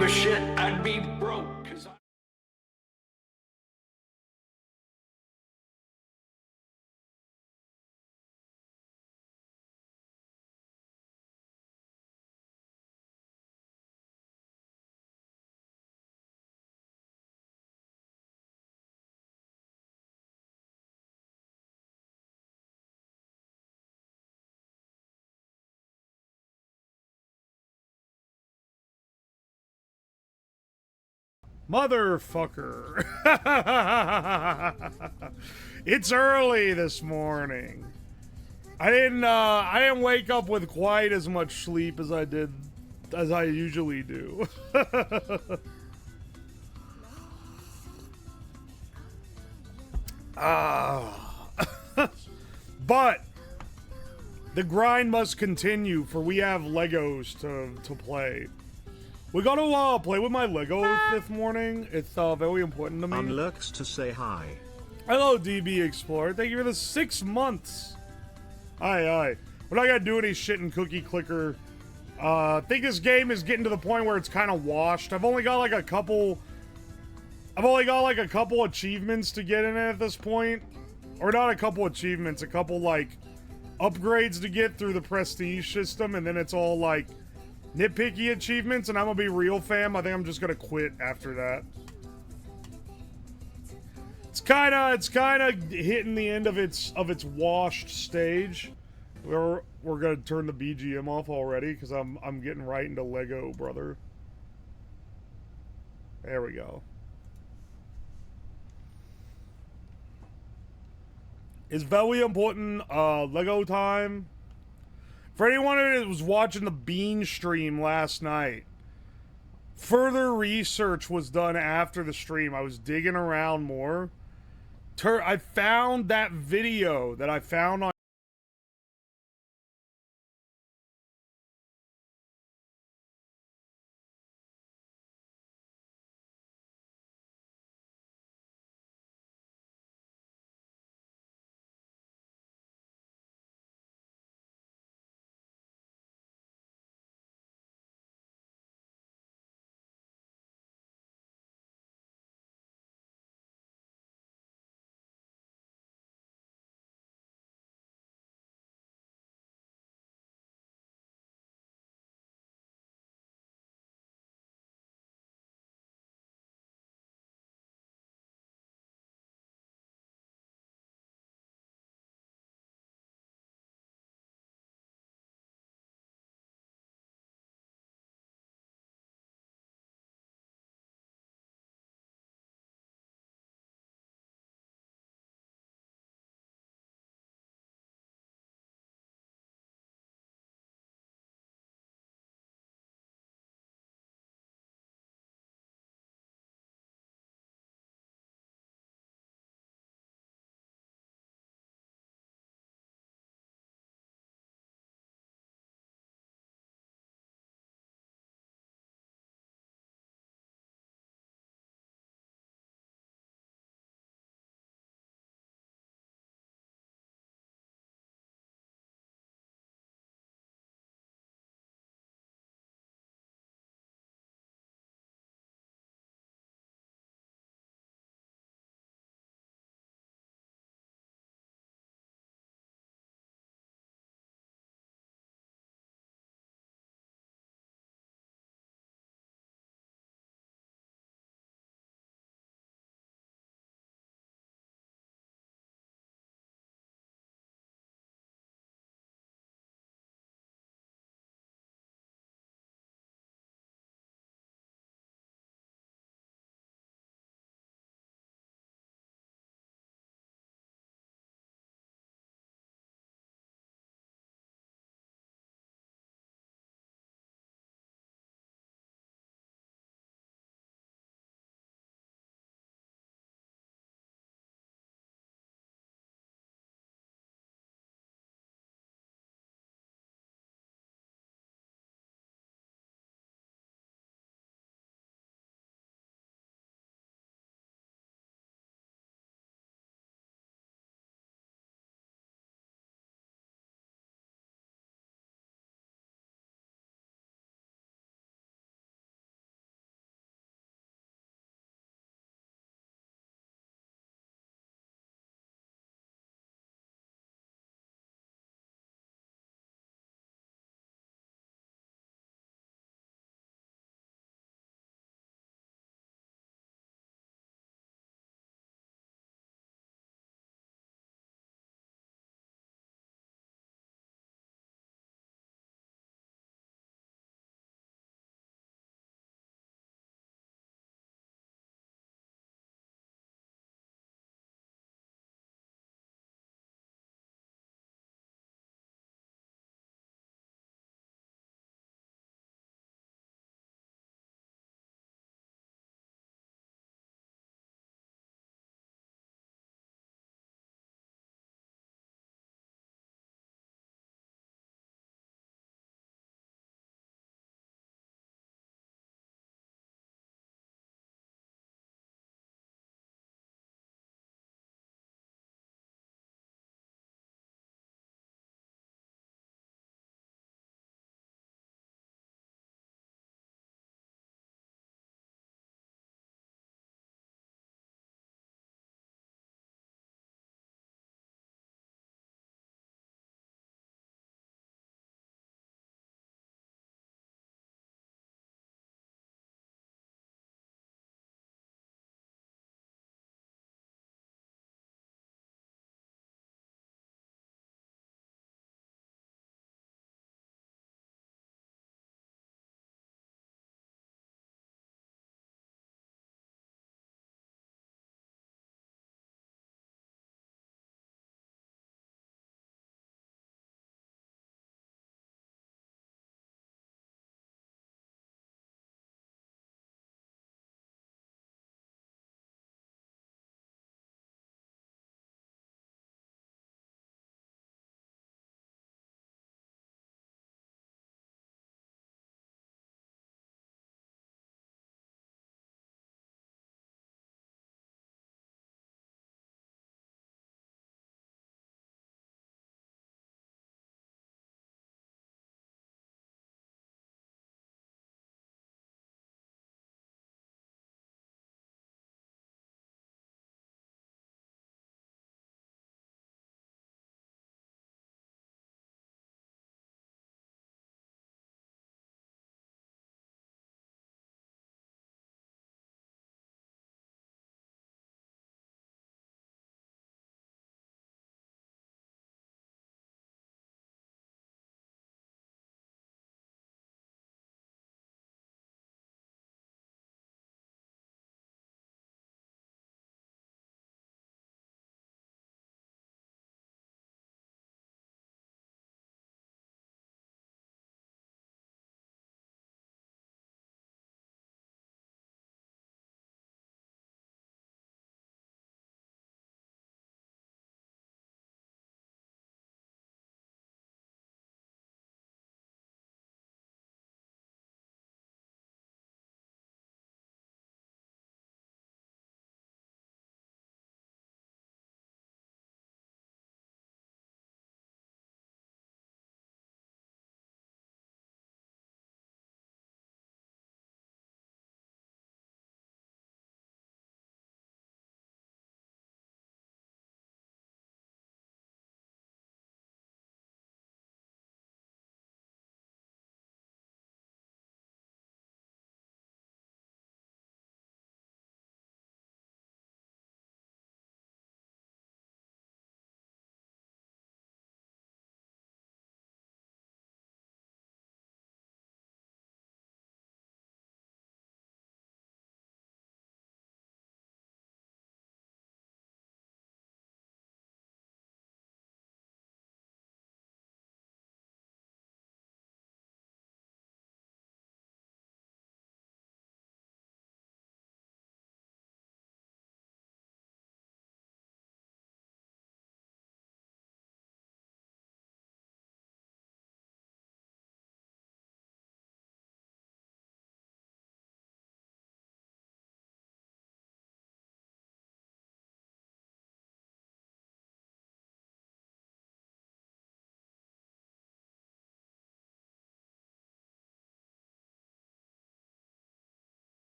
a shit, I'd be broke. 'Cause Motherfucker. It's early this morning. I didn't wake up with quite as much sleep as I usually do. Ah. But the grind must continue, for we have Legos to play. We gotta play with my Legos this morning. It's very important to me. Unlurks to say hi. Hello, DB Explorer. Thank you for the 6 months. Aye. We're not gonna do any shit in Cookie Clicker. I think this game is getting to the point where it's kind of washed. I've only got like a couple achievements to get in it at this point. Or not a couple achievements, a couple like upgrades to get through the prestige system, and then it's all like nitpicky achievements, and I'm gonna be real, fam. I think I'm just gonna quit after that. It's kind of hitting the end of its washed stage. We're gonna turn the BGM off already because I'm getting right into Lego, brother. There we go. It's very important. Lego time. For anyone who was watching the Bean stream last night, further research was done after the stream. I was digging around more. I found that video that I found on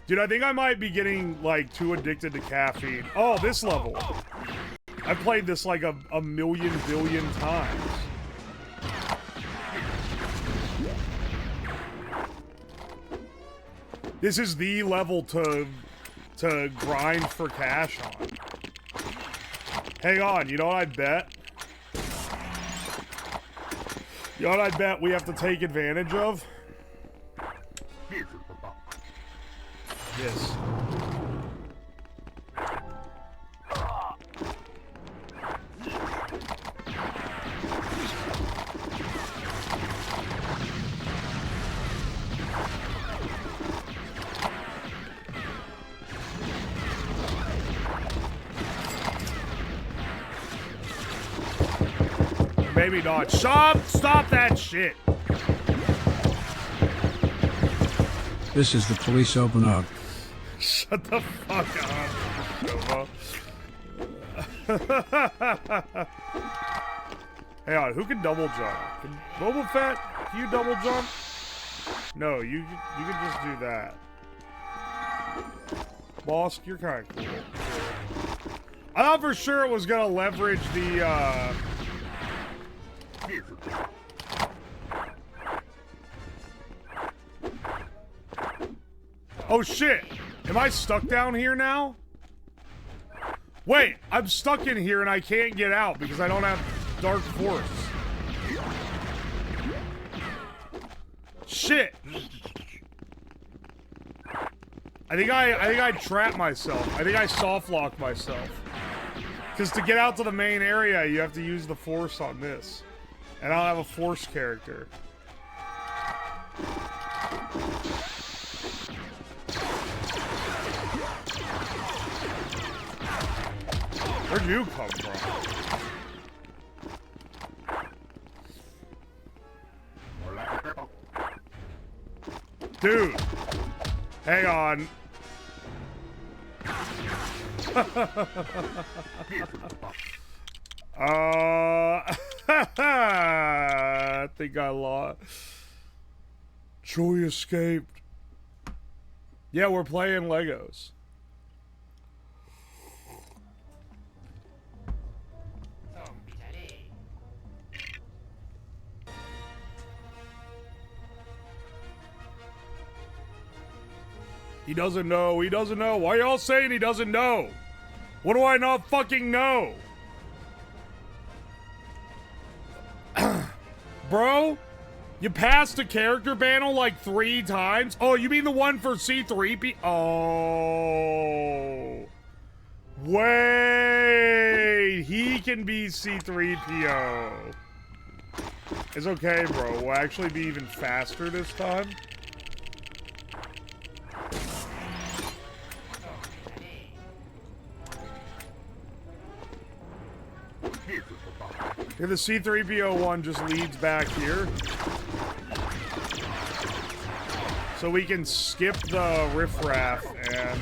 Dude, I think I might be getting, like, too addicted to caffeine. Oh, this level. I've played this, like, a million billion times. This is the level to grind for cash on. Hang on, you know what I bet? You know what I bet we have to take advantage of? This. Maybe not. Stop that shit. This is the police, open up. Shut the fuck up. Hang on, who can double jump? Can Boba Fett, can you double jump? No, you can just do that. Boss, you're kind of cool. I thought for sure it was gonna leverage the Oh shit! Am I stuck down here now? Wait, I'm stuck in here and I can't get out because I don't have Dark Force. Shit! I think I trapped myself. I think I soft locked myself. Because to get out to the main area, you have to use the Force on this. And I don't have a Force character. Where'd you come from? Dude! Hang on. I think I lost. Joey escaped. Yeah, we're playing Legos. He doesn't know. He doesn't know. Why y'all saying he doesn't know? What do I not fucking know? Bro, you passed the character panel like 3 times? Oh, you mean the one for C3P? Oh. Wait. He can be C3PO. It's okay, bro. We'll actually be even faster this time. Here, the C3PO one just leads back here. So we can skip the riffraff and,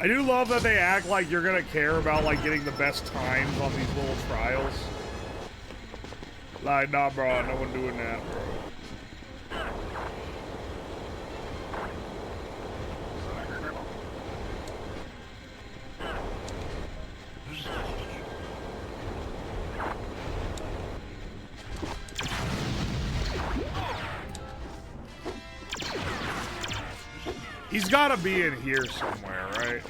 I do love that they act like you're gonna care about, like, getting the best times on these little trials. Like, nah, bro, no one doing that, bro. He's gotta be in here somewhere, right?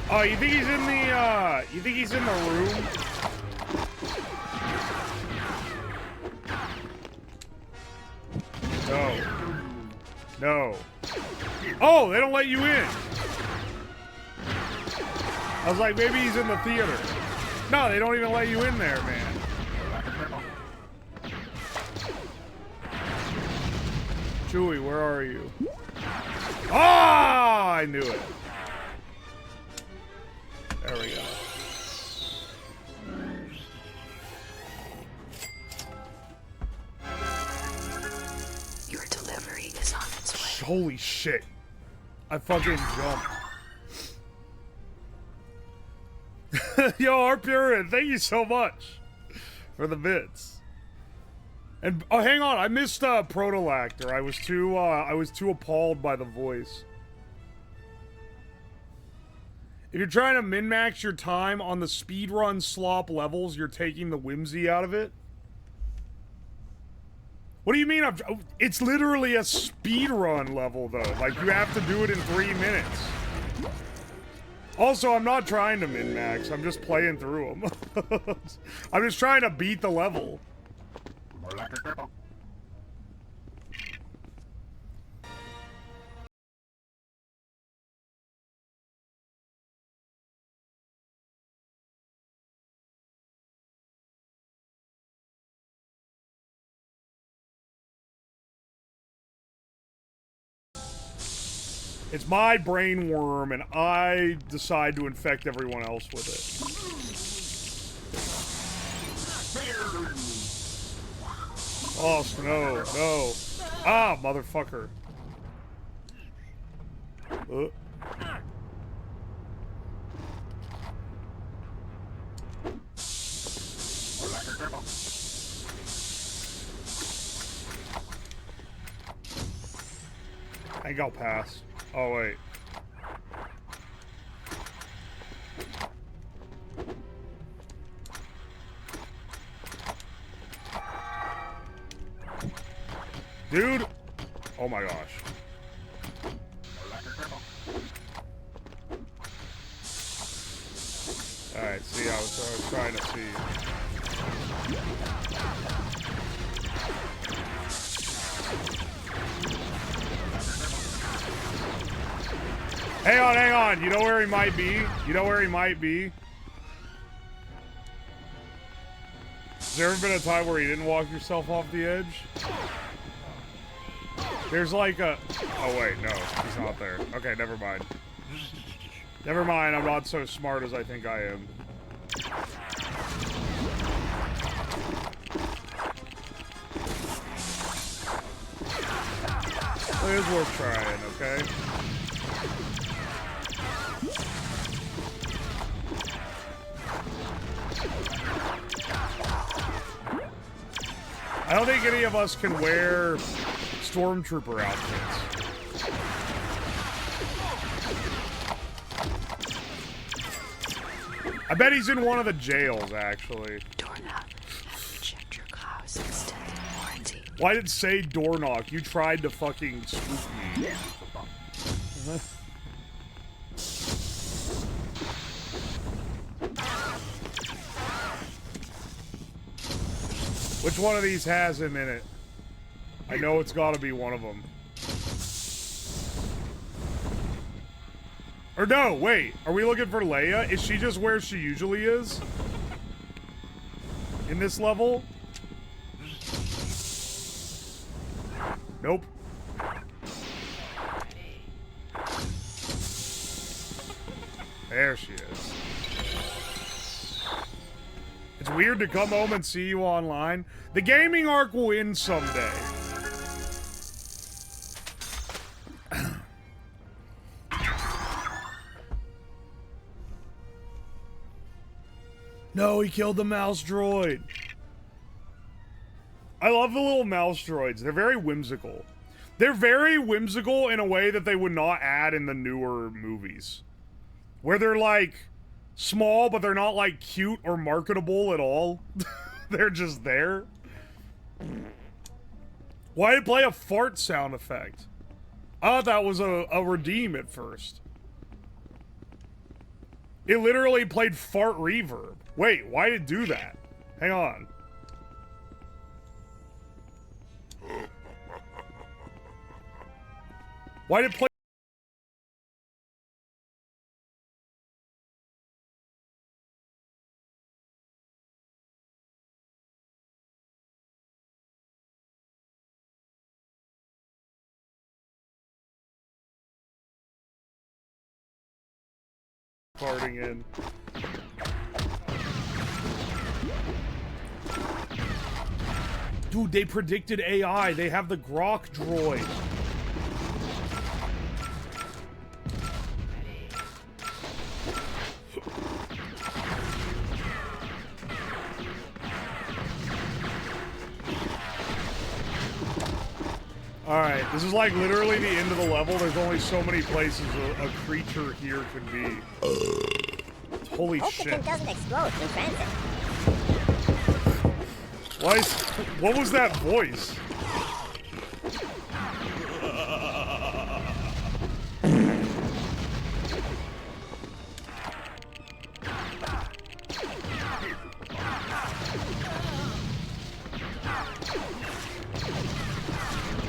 Oh, you think he's in the, room? No. No. Oh, they don't let you in. I was like, maybe he's in the theater. No, they don't even let you in there, man. Chewie, where are you? Ah, I knew it. There we go. Holy shit. I fucking jumped. Yo, Arpurin, thank you so much for the bits. And oh, hang on, I missed Protolactor. I was too appalled by the voice. If you're trying to min-max your time on the speedrun slop levels, you're taking the whimsy out of it. What do you mean? It's literally a speedrun level, though. Like, you have to do it in 3 minutes. Also, I'm not trying to min-max. I'm just playing through them. I'm just trying to beat the level. It's my brain worm, and I decide to infect everyone else with it. Oh, no, no. Ah, motherfucker. I think I'll pass. Oh, wait. Dude! Oh my gosh. Alright, see, I was trying to see. Hang on. You know where he might be? You know where he might be? Has there ever been a time where you didn't walk yourself off the edge? There's like a... Oh, wait, no. He's not there. Okay, never mind. Never mind, I'm not so smart as I think I am. It is worth trying, okay? I don't think any of us can wear stormtrooper outfits. I bet he's in one of the jails, actually. Doorknob. Have you checked your car was extended warranty? Why did it say door knock? You tried to fucking spook me. Which one of these has him in it? I know it's gotta be one of them. Or no, wait. Are we looking for Leia? Is she just where she usually is? In this level? Nope. There she is. It's weird to come home and see you online. The gaming arc will end someday. No, he killed the mouse droid. I love the little mouse droids. They're very whimsical. They're very whimsical in a way that they would not add in the newer movies. Where they're like small, but they're not like cute or marketable at all. They're just there. Why did it play a fart sound effect? I thought that was a redeem at first. It literally played fart reverb. Wait, why did it do that? Hang on. Why did it play? Farting in. Dude, they predicted AI. They have the Grok droid. Alright, this is like literally the end of the level. There's only so many places a creature here can be. Holy Hope shit. the thing doesn't explode in transit. What was that voice?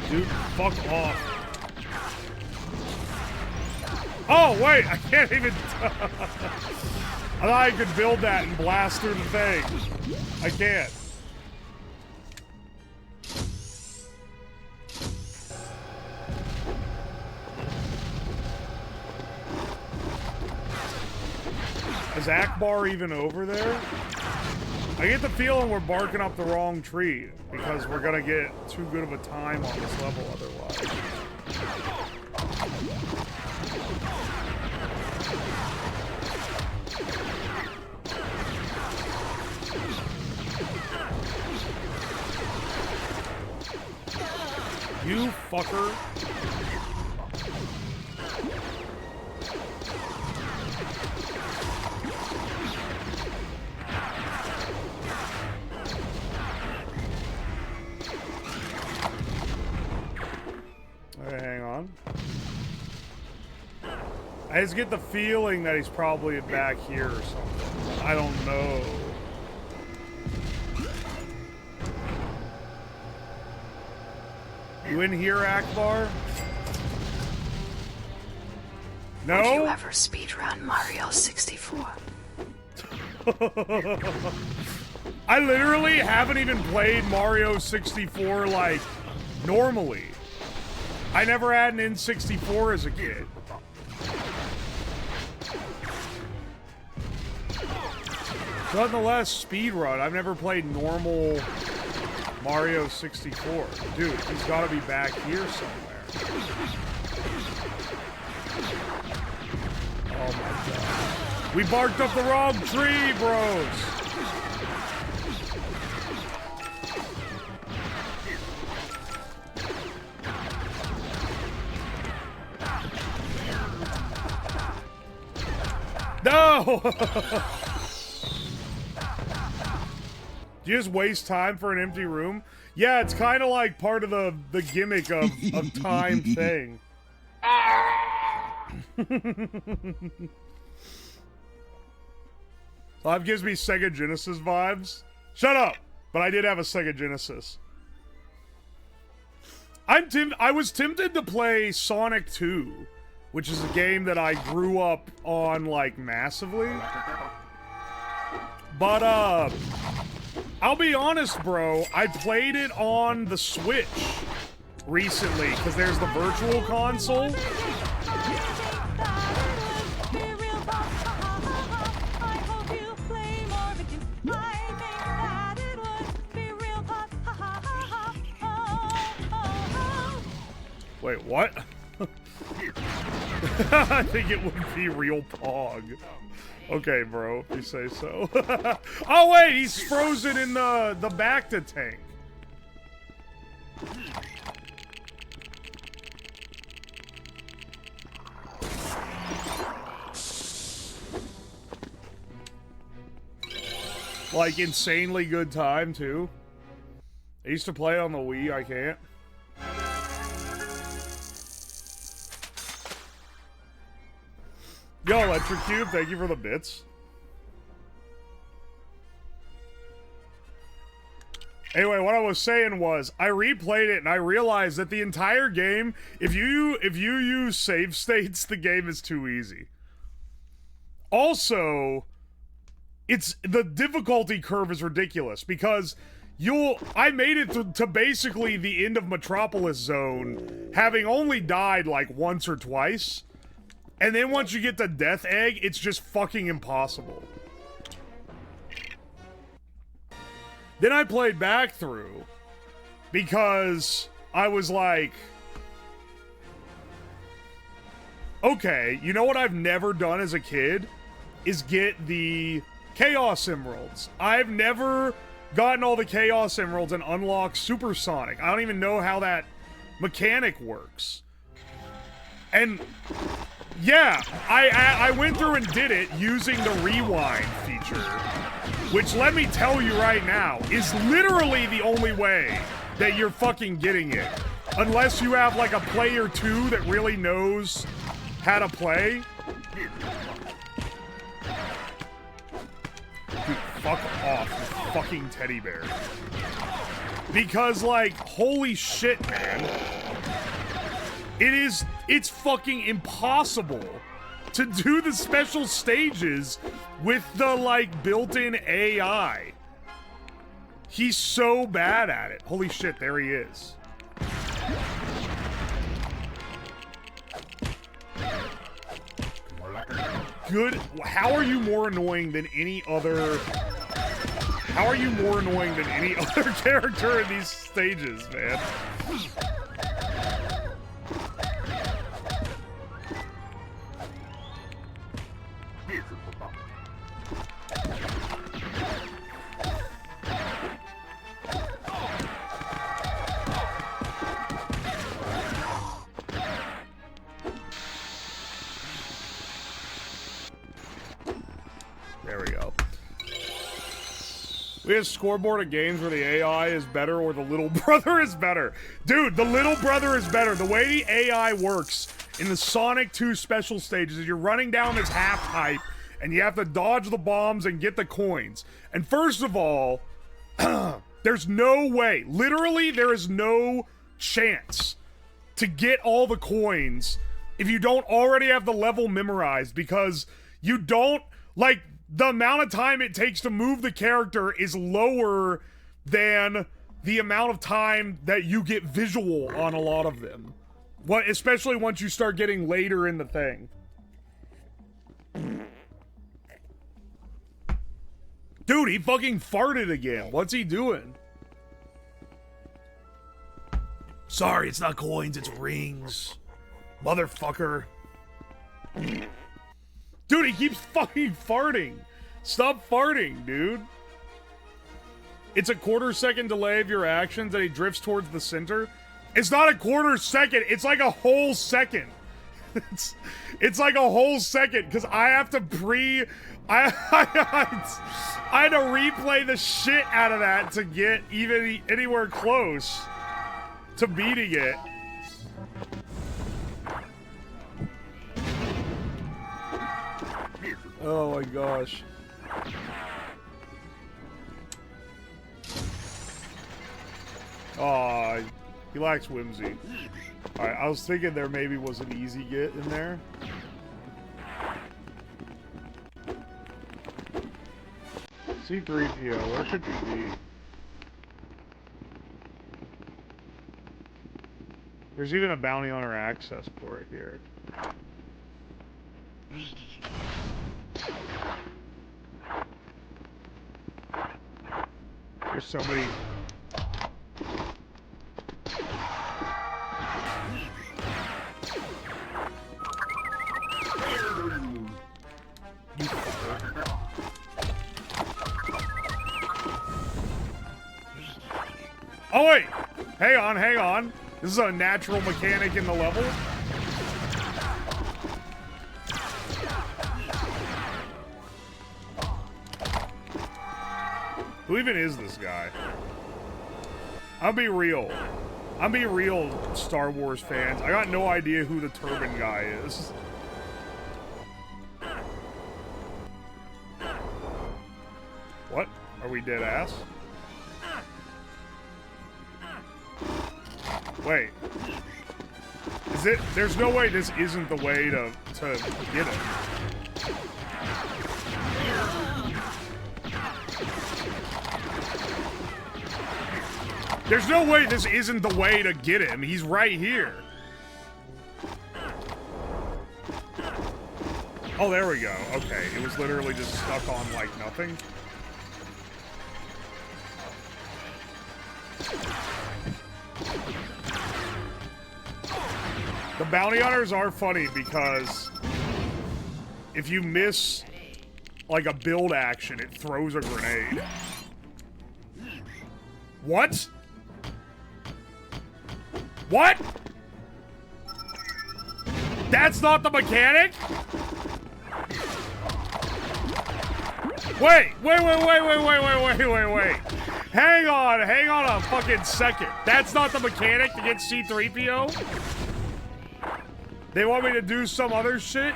Dude, fuck off. Oh, wait, I can't even... I thought I could build that and blast through the thing. I can't. Is Akbar even over there? I get the feeling we're barking up the wrong tree because we're gonna get too good of a time on this level otherwise. You fucker. Alright, hang on. I just get the feeling that he's probably back here or something. I don't know. You in here, Akbar? No? Would you ever speedrun Mario 64? I literally haven't even played Mario 64, like, normally. I never had an N64 as a kid. Nonetheless, speedrun. I've never played normal Mario 64. Dude, he's gotta be back here somewhere. Oh my god. We barked up the wrong tree, bros! No! Do you just waste time for an empty room? Yeah, it's kind of like part of the gimmick of time thing. That gives me Sega Genesis vibes. Shut up! But I did have a Sega Genesis. I was tempted to play Sonic 2, which is a game that I grew up on, like, massively. But, I'll be honest, bro. I played it on the Switch recently, because there's the Virtual Console. Wait, what? I think it would be real Pog. Okay, bro, if you say so. Oh, wait, he's frozen in the Bacta tank. Like, insanely good time, too. I used to play on the Wii, I can't. Yo, Electric Cube, thank you for the bits. Anyway, what I was saying was, I replayed it and I realized that the entire game, if you use save states, the game is too easy. Also, the difficulty curve is ridiculous because I made it to basically the end of Metropolis Zone, having only died like once or twice. And then once you get the Death Egg, it's just fucking impossible. Then I played back through because I was like, okay, you know what I've never done as a kid is get the Chaos Emeralds. I've never gotten all the Chaos Emeralds and unlocked Supersonic. I don't even know how that mechanic works. And yeah, I went through and did it using the rewind feature, which, let me tell you right now, is literally the only way that you're fucking getting it. Unless you have like a player 2 that really knows how to play. Dude, fuck off, you fucking teddy bear. Because, like, holy shit, man. It's fucking impossible to do the special stages with the, like, built-in AI. He's so bad at it. Holy shit, there he is. Good. How are you more annoying than any other... How are you more annoying than any other character in these stages, man? There we go. We have a scoreboard of games where the AI is better or the little brother is better. Dude, the little brother is better. The way the AI works in the Sonic 2 special stages is you're running down this half pipe and you have to dodge the bombs and get the coins. And first of all, there's no way, literally there is no chance to get all the coins if you don't already have the level memorized, because you don't, like, the amount of time it takes to move the character is lower than the amount of time that you get visual on a lot of them. What, especially once you start getting later in the thing. Dude, he fucking farted again. What's he doing? Sorry, it's not coins, it's rings. Motherfucker. Dude, he keeps fucking farting. Stop farting, dude. It's a quarter-second delay of your actions and he drifts towards the center. It's not a quarter second, it's like a whole second. It's like a whole second, because I have to I had to replay the shit out of that to get even anywhere close to beating it. Oh my gosh. Aw, he lacks whimsy. Alright, I was thinking there maybe was an easy get in there. C3PO, where should you be? There's even a bounty hunter access port here. There's so many. Oh wait! Hang on, hang on. This is a natural mechanic in the level. Who even is this guy? I'll be real. Star Wars fans. I got no idea who the turban guy is. What? Are we dead ass? Wait. Is it? There's no way this isn't the way to get it. There's no way this isn't the way to get him. He's right here. Oh, there we go. Okay, it was literally just stuck on, like, nothing. The bounty hunters are funny because if you miss, like, a build action, it throws a grenade. What? That's not the mechanic? Wait. Hang on a fucking second. That's not the mechanic to get C-3PO? They want me to do some other shit?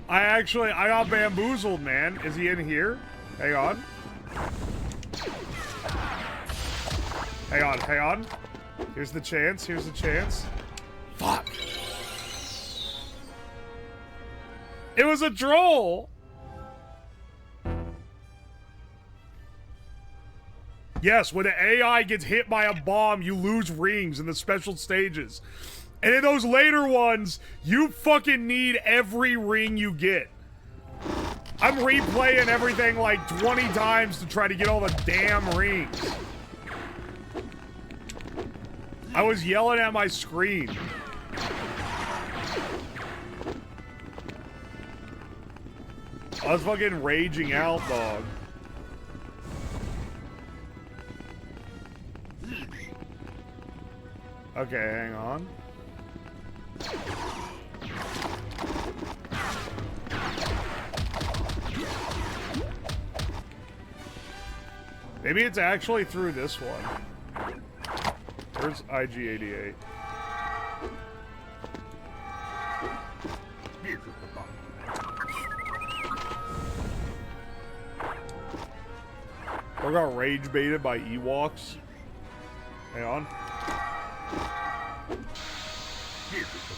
I got bamboozled, man. Is he in here? Hang on. Hang on. Here's the chance. Fuck. It was a troll. Yes, when the AI gets hit by a bomb, you lose rings in the special stages. And in those later ones, you fucking need every ring you get. I'm replaying everything like 20 times to try to get all the damn rings. I was yelling at my screen. I was fucking raging out, dog. Okay, hang on. Maybe it's actually through this one. Where's IG-88? I got rage baited by Ewoks. Hang on.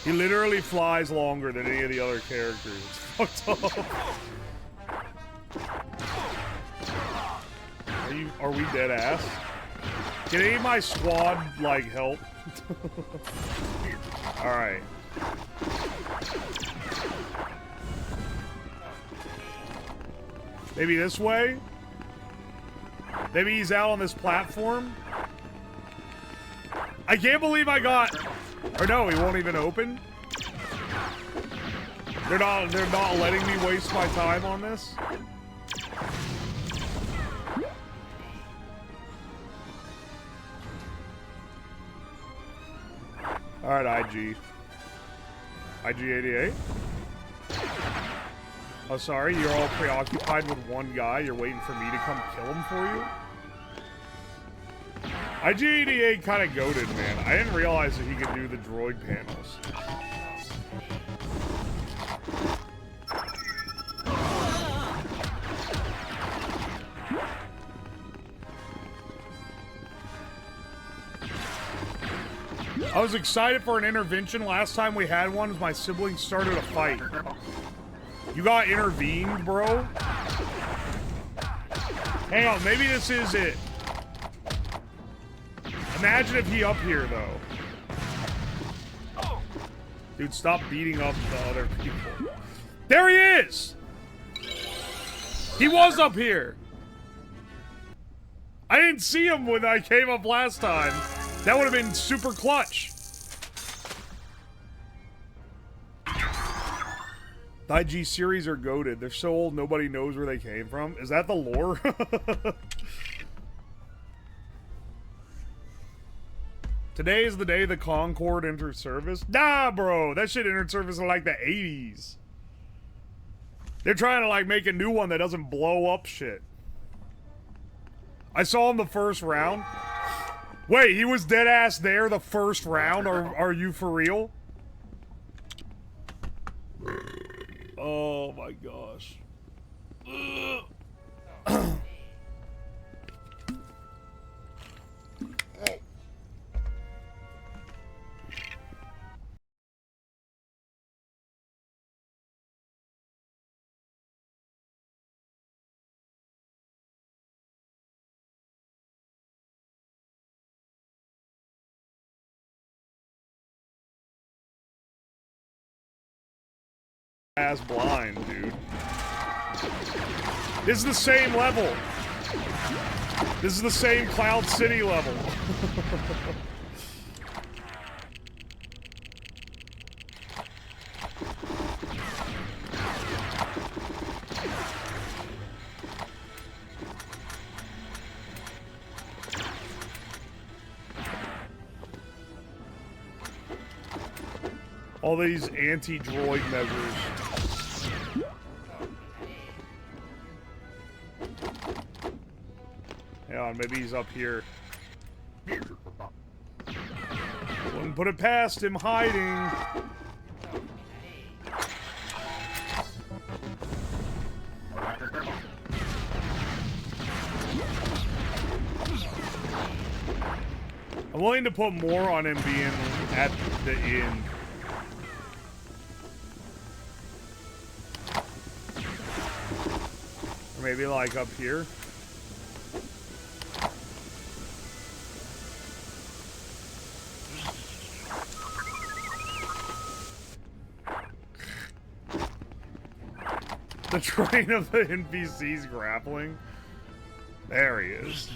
He literally flies longer than any of the other characters. It's fucked up. Are we dead ass? Can any of my squad, like, help? Alright. Maybe this way? Maybe he's out on this platform? I can't believe I got... Or no, he won't even open? They're not letting me waste my time on this? Alright, IG-88? Oh, sorry, you're all preoccupied with one guy. You're waiting for me to come kill him for you? IG-88 kind of goated, man. I didn't realize that he could do the droid panels. I was excited for an intervention. Last time we had one was my siblings started a fight. You got intervened, bro? Hang on, maybe this is it. Imagine if he up here, though. Dude, stop beating up the other people. There he is! He was up here! I didn't see him when I came up last time. That would have been super clutch. The IG series are goated. They're so old nobody knows where they came from. Is that the lore? Today is the day the Concorde entered service? Nah, bro. That shit entered service in like the 80s. They're trying to like make a new one that doesn't blow up shit. I saw him the first round. Wait, he was dead ass there the first round? Are you for real? Oh my gosh. Ass blind, dude. This is the same level. This is the same Cloud City level. All these anti-droid measures. Hang on, maybe he's up here. Wouldn't put it past him hiding. I'm willing to put more on him being at the end. Or maybe like up here. The train of the NPCs grappling. There he is.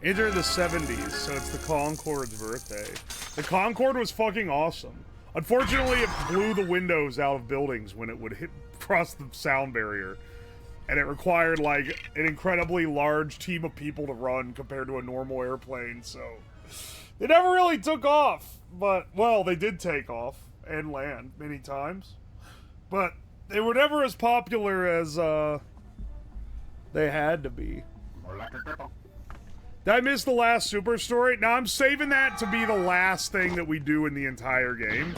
Enter the 70s, so it's the Concorde's birthday. The Concorde was fucking awesome. Unfortunately, it blew the windows out of buildings when it would hit across the sound barrier. And it required, like, an incredibly large team of people to run compared to a normal airplane, so... They never really took off, but, well, they did take off and land many times. But they were never as popular as, they had to be. Did I miss the last super story? Now I'm saving that to be the last thing that we do in the entire game.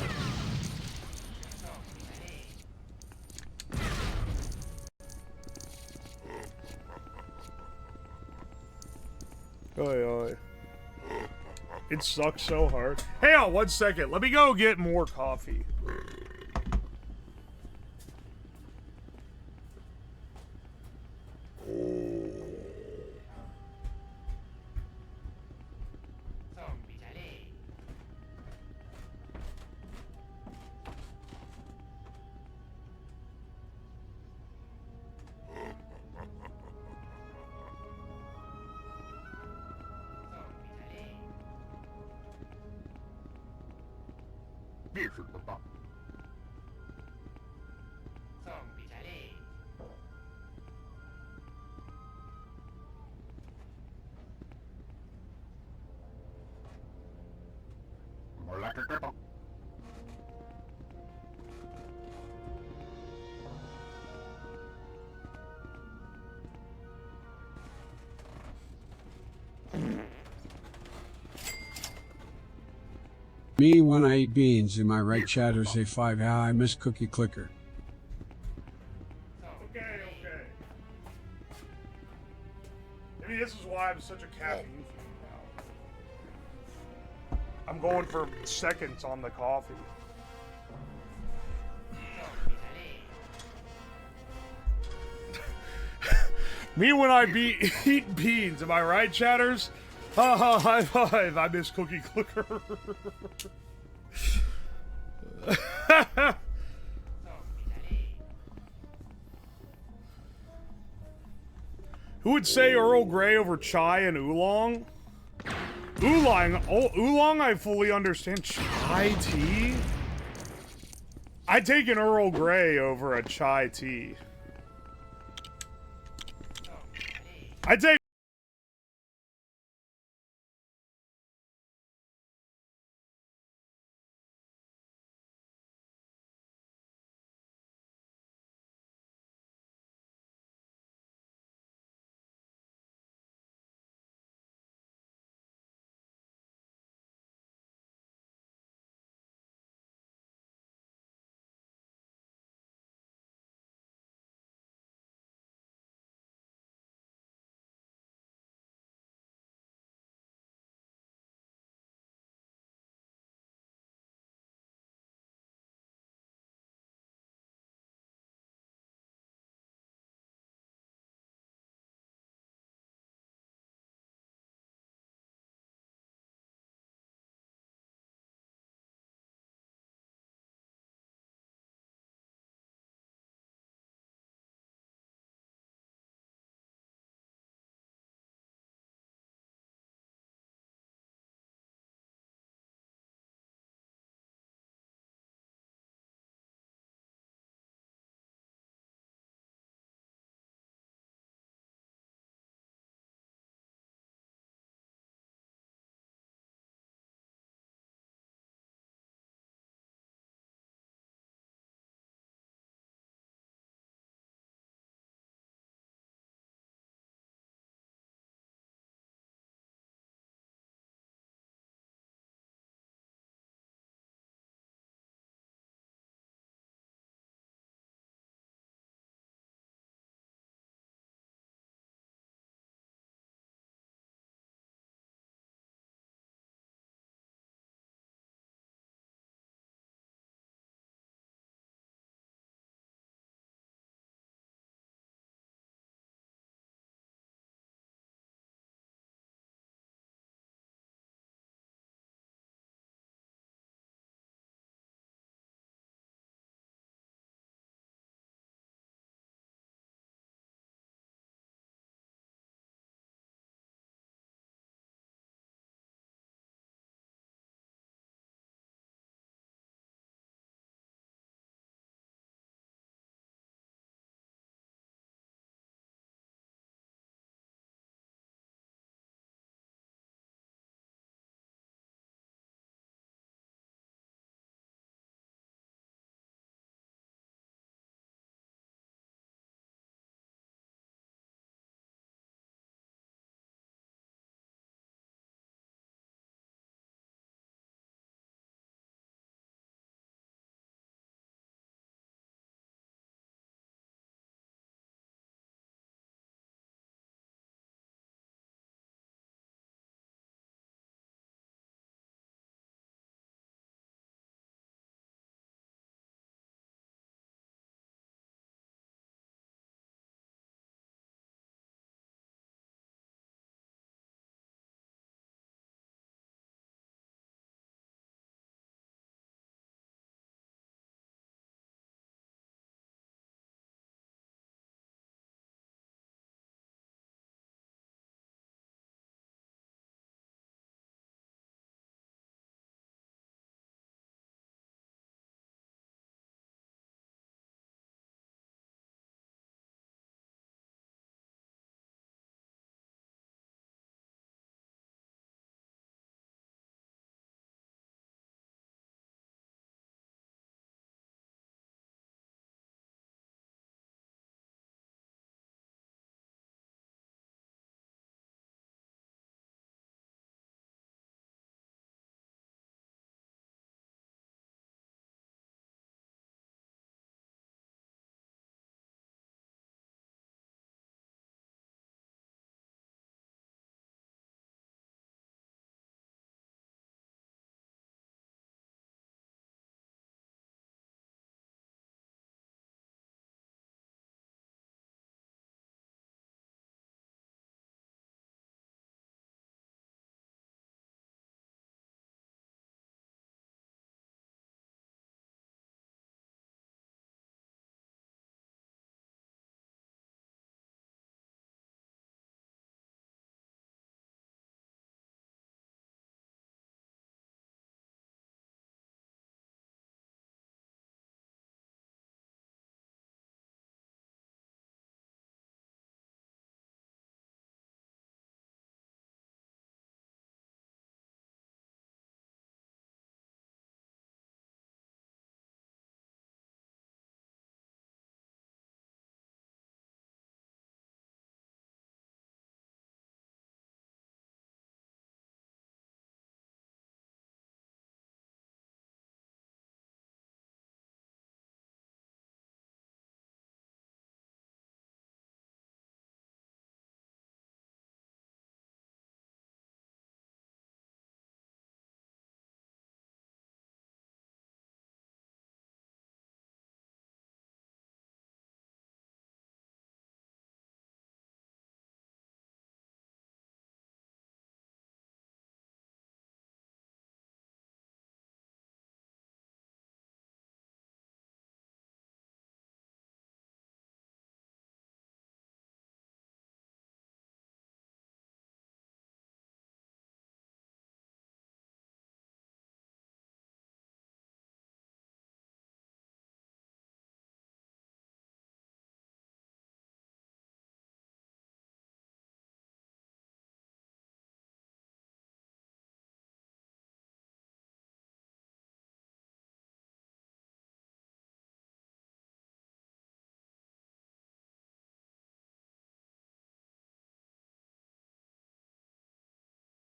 Oi, oi. It sucks so hard. Hang on 1 second. Let me go get more coffee. Me when I eat beans, in my right chatter say 5 how I miss cookie clicker. Okay, okay. Maybe this is why I'm such a caffeine fiend now. I'm going for seconds on the coffee. Me when I eat beans, am I right, chatters? Ha ha, high five, I miss cookie clicker. Who would say Earl Grey over chai and oolong? Oolong I fully understand. Chai tea? I'd take an Earl Grey over a chai tea. I'd take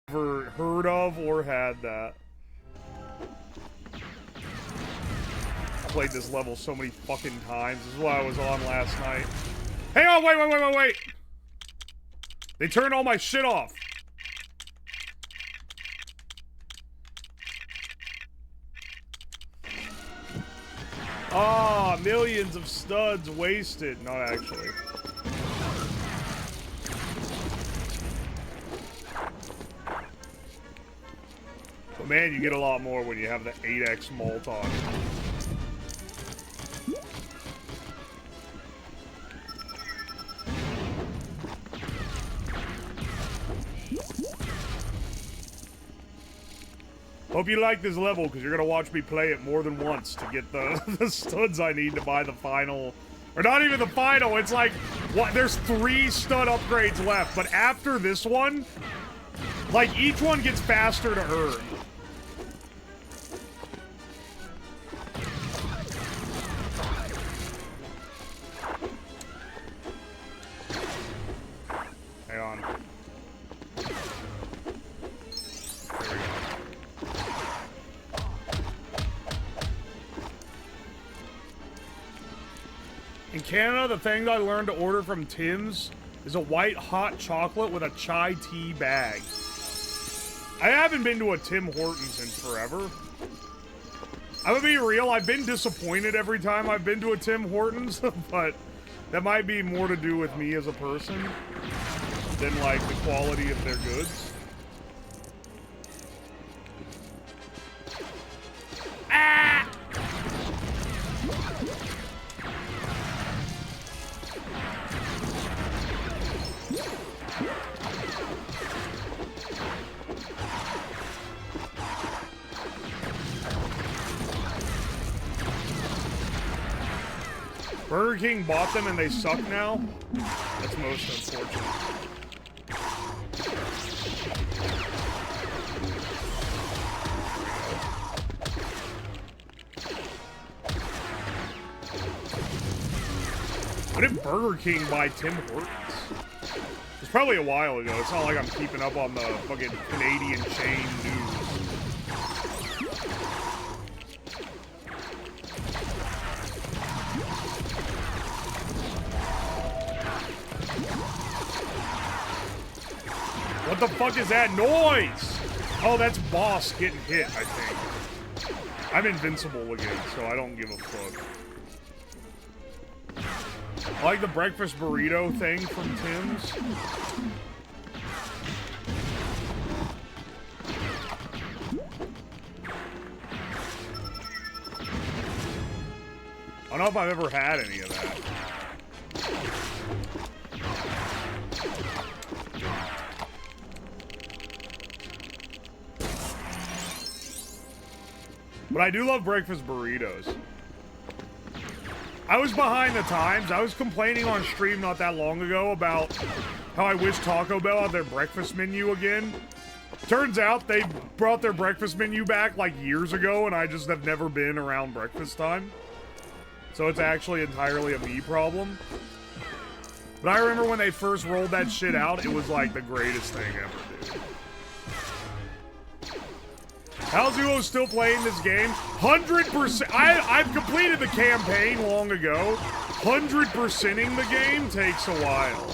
Never heard of or had that. Played this level so many fucking times. This is why I was on last night. Hang on, wait. They turned all my shit off. Ah, millions of studs wasted. Not actually. But man, you get a lot more when you have the 8x mult on. Hope you like this level, because you're going to watch me play it more than once to get the studs I need to buy the final. Or not even the final, it's like, what? There's 3 stud upgrades left, but after this one, like, each one gets faster to earn. Hang on. In Canada, the thing I learned to order from Tim's is a white hot chocolate with a chai tea bag. I haven't been to a Tim Hortons in forever. I'm gonna be real, I've been disappointed every time I've been to a Tim Hortons, but that might be more to do with me as a person than, like, the quality of their goods. Ah! Burger King bought them and they suck now? That's most unfortunate. When did Burger King buy Tim Hortons? It's probably a while ago. It's not like I'm keeping up on the fucking Canadian chain news. What the fuck is that noise? Oh, that's Boss getting hit, I think. I'm invincible again, so I don't give a fuck. I like the breakfast burrito thing from Tim's. I don't know if I've ever had any of that. But I do love breakfast burritos. I was behind the times. I was complaining on stream not that long ago about how I wish Taco Bell had their breakfast menu again. Turns out they brought their breakfast menu back like years ago, and I just have never been around breakfast time. So it's actually entirely a me problem. But I remember when they first rolled that shit out, it was like the greatest thing ever, dude. How's UO still playing this game? 100%. I've completed the campaign long ago. 100%ing the game takes a while.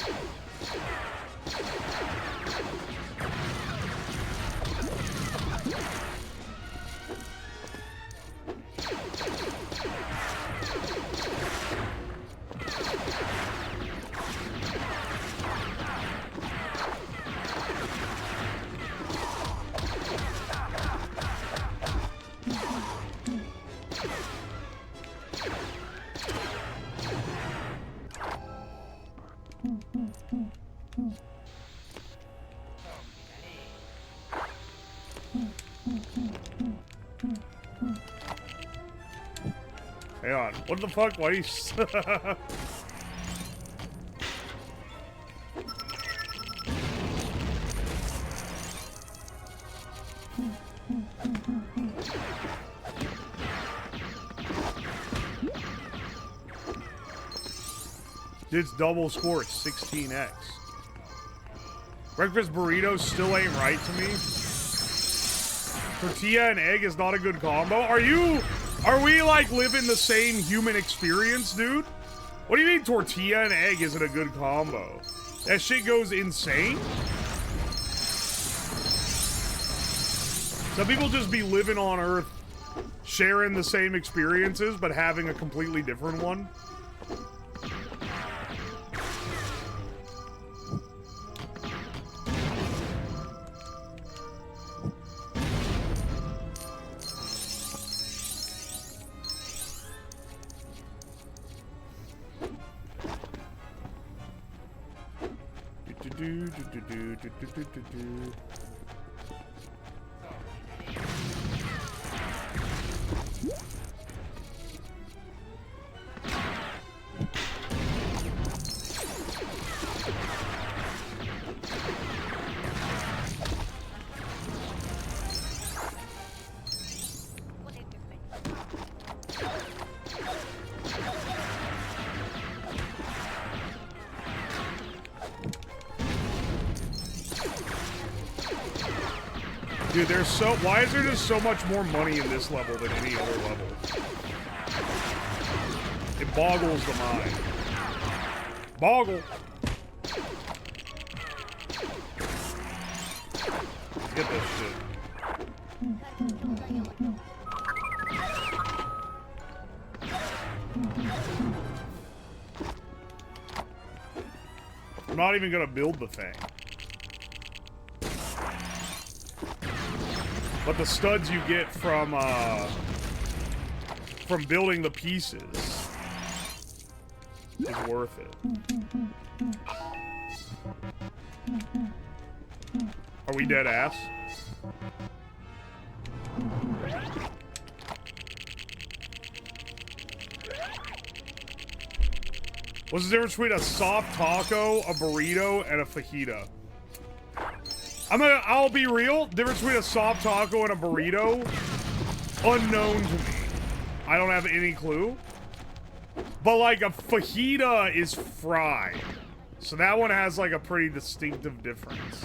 Hang on. What the fuck? Why are you... It's double score, 16x. Breakfast burritos still ain't right to me. Tortilla and egg is not a good combo. Are we like living the same human experience, dude? What do you mean tortilla and egg isn't a good combo? That shit goes insane? Some people just be living on Earth, sharing the same experiences, but having a completely different one. Dude, why is there just so much more money in this level than any other level? It boggles the mind. Boggle. Get this shit. I'm not even gonna build the thing. But the studs you get from building the pieces is worth it. Are we dead ass? What's the difference between a soft taco, a burrito, and a fajita? I'll be real. Difference between a soft taco and a burrito, unknown to me. I don't have any clue. But like a fajita is fried. So that one has like a pretty distinctive difference.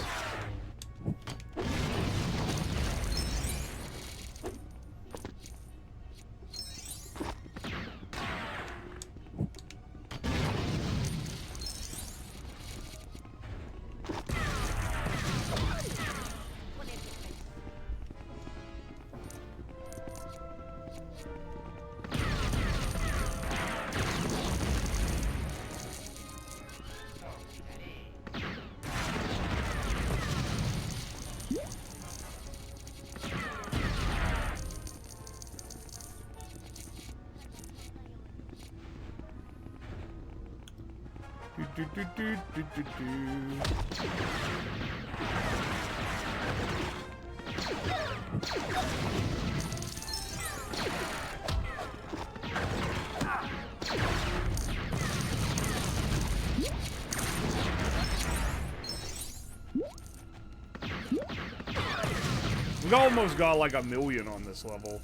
We almost got like 1 million on this level.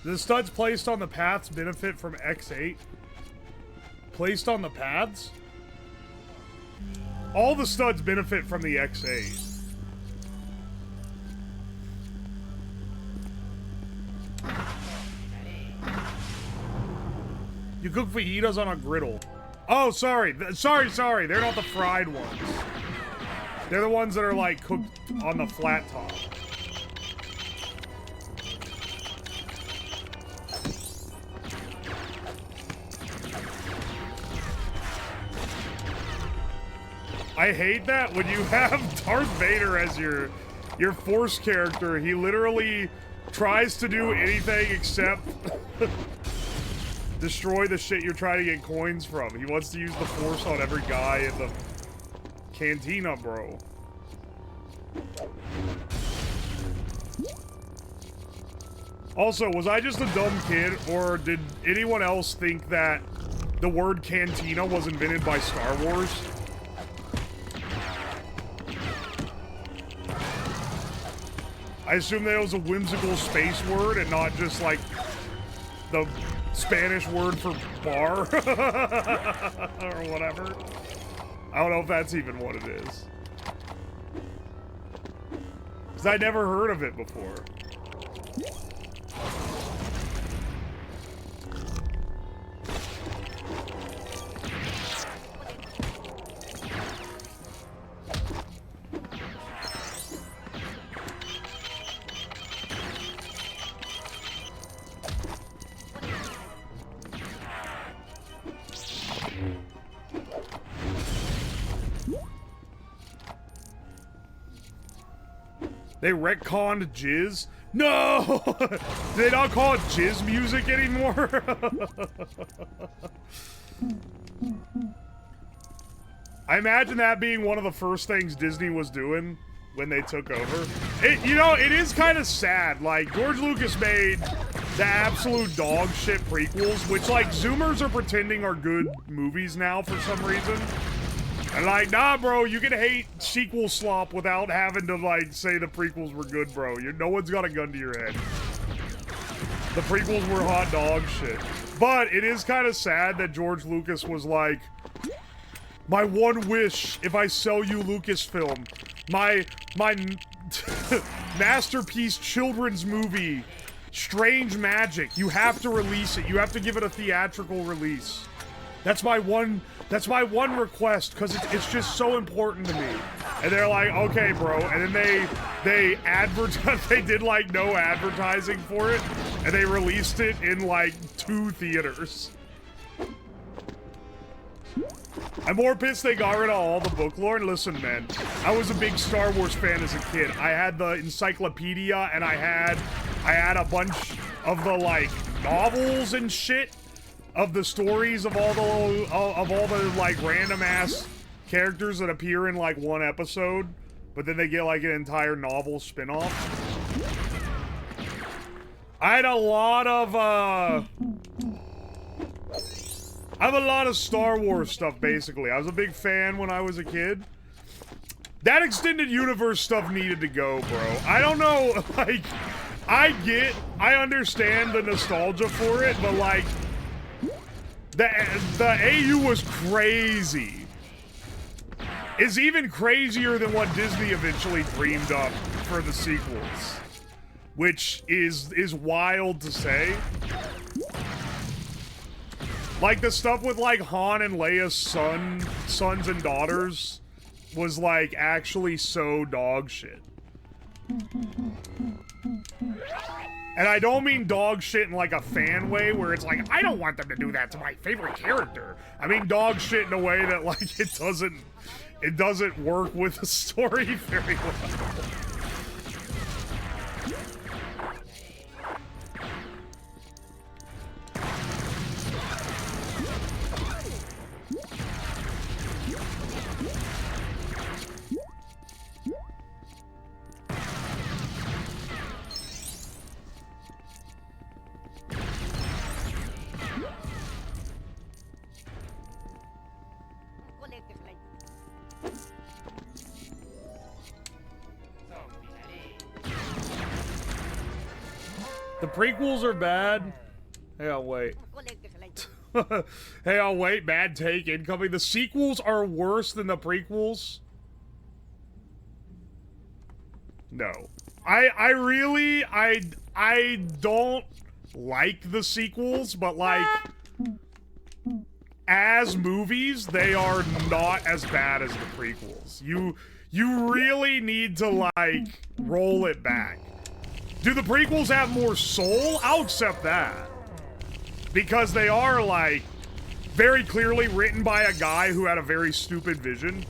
The studs placed on the paths benefit from X8. Placed on the paths? All the studs benefit from the X8. You cook fajitas on a griddle. Oh, sorry. Sorry. They're not the fried ones. They're the ones that are like cooked on the flat top. I hate that when you have Darth Vader as your Force character. He literally tries to do anything except destroy the shit you're trying to get coins from. He wants to use the Force on every guy in the cantina, bro. Also, was I just a dumb kid, or did anyone else think that the word cantina was invented by Star Wars? I assume that it was a whimsical space word and not just like the Spanish word for bar or whatever. I don't know if that's even what it is. Because I never heard of it before. They retconned jizz? No! Do they not call it jizz music anymore? I imagine that being one of the first things Disney was doing when they took over. You know, it is kind of sad. Like, George Lucas made the absolute dog shit prequels, which, like, Zoomers are pretending are good movies now for some reason. And like, nah, bro, you can hate sequel slop without having to, like, say the prequels were good, bro. No one's got a gun to your head. The prequels were hot dog shit. But it is kind of sad that George Lucas was like, my one wish, if I sell you Lucasfilm, my masterpiece children's movie, Strange Magic, you have to release it. You have to give it a theatrical release. That's my one request, because it's just so important to me. And they're like, okay, bro. And then they advertised, they did like no advertising for it, and they released it in like 2 theaters. I'm more pissed they got rid of all the book lore. And listen, man, I was a big Star Wars fan as a kid. I had the encyclopedia, and I had a bunch of the like novels and shit of the stories of all the like random ass characters that appear in like one episode, but then they get like an entire novel spin-off. I had a lot of I have a lot of Star Wars stuff, basically. I was a big fan when I was a kid. That extended universe stuff needed to go, bro. I don't know, like, I understand the nostalgia for it, but like, the AU was crazy. It's even crazier than what Disney eventually dreamed up for the sequels, which is wild to say. Like, the stuff with like Han and Leia's sons and daughters was like actually so dog shit. And I don't mean dog shit in like a fan way where it's like, I don't want them to do that to my favorite character. I mean dog shit in a way that like it doesn't work with the story very well. The prequels are bad. Hey, I'll wait. Hey, I'll wait. Bad take incoming. The sequels are worse than the prequels. No. I really don't like the sequels, but like, as movies, they are not as bad as the prequels. You really need to like roll it back. Do the prequels have more soul? I'll accept that. Because they are, like, very clearly written by a guy who had a very stupid vision.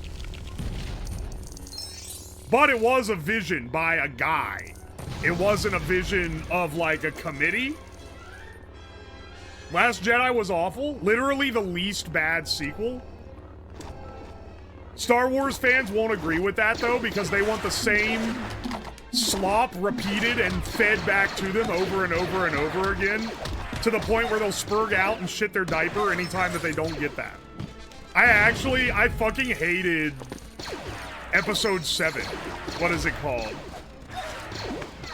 But it was a vision by a guy. It wasn't a vision of, like, a committee. Last Jedi was awful. Literally the least bad sequel. Star Wars fans won't agree with that, though, because they want the same slop repeated and fed back to them over and over and over again, to the point where they'll spurg out and shit their diaper anytime that they don't get that. I fucking hated episode 7. What is it called?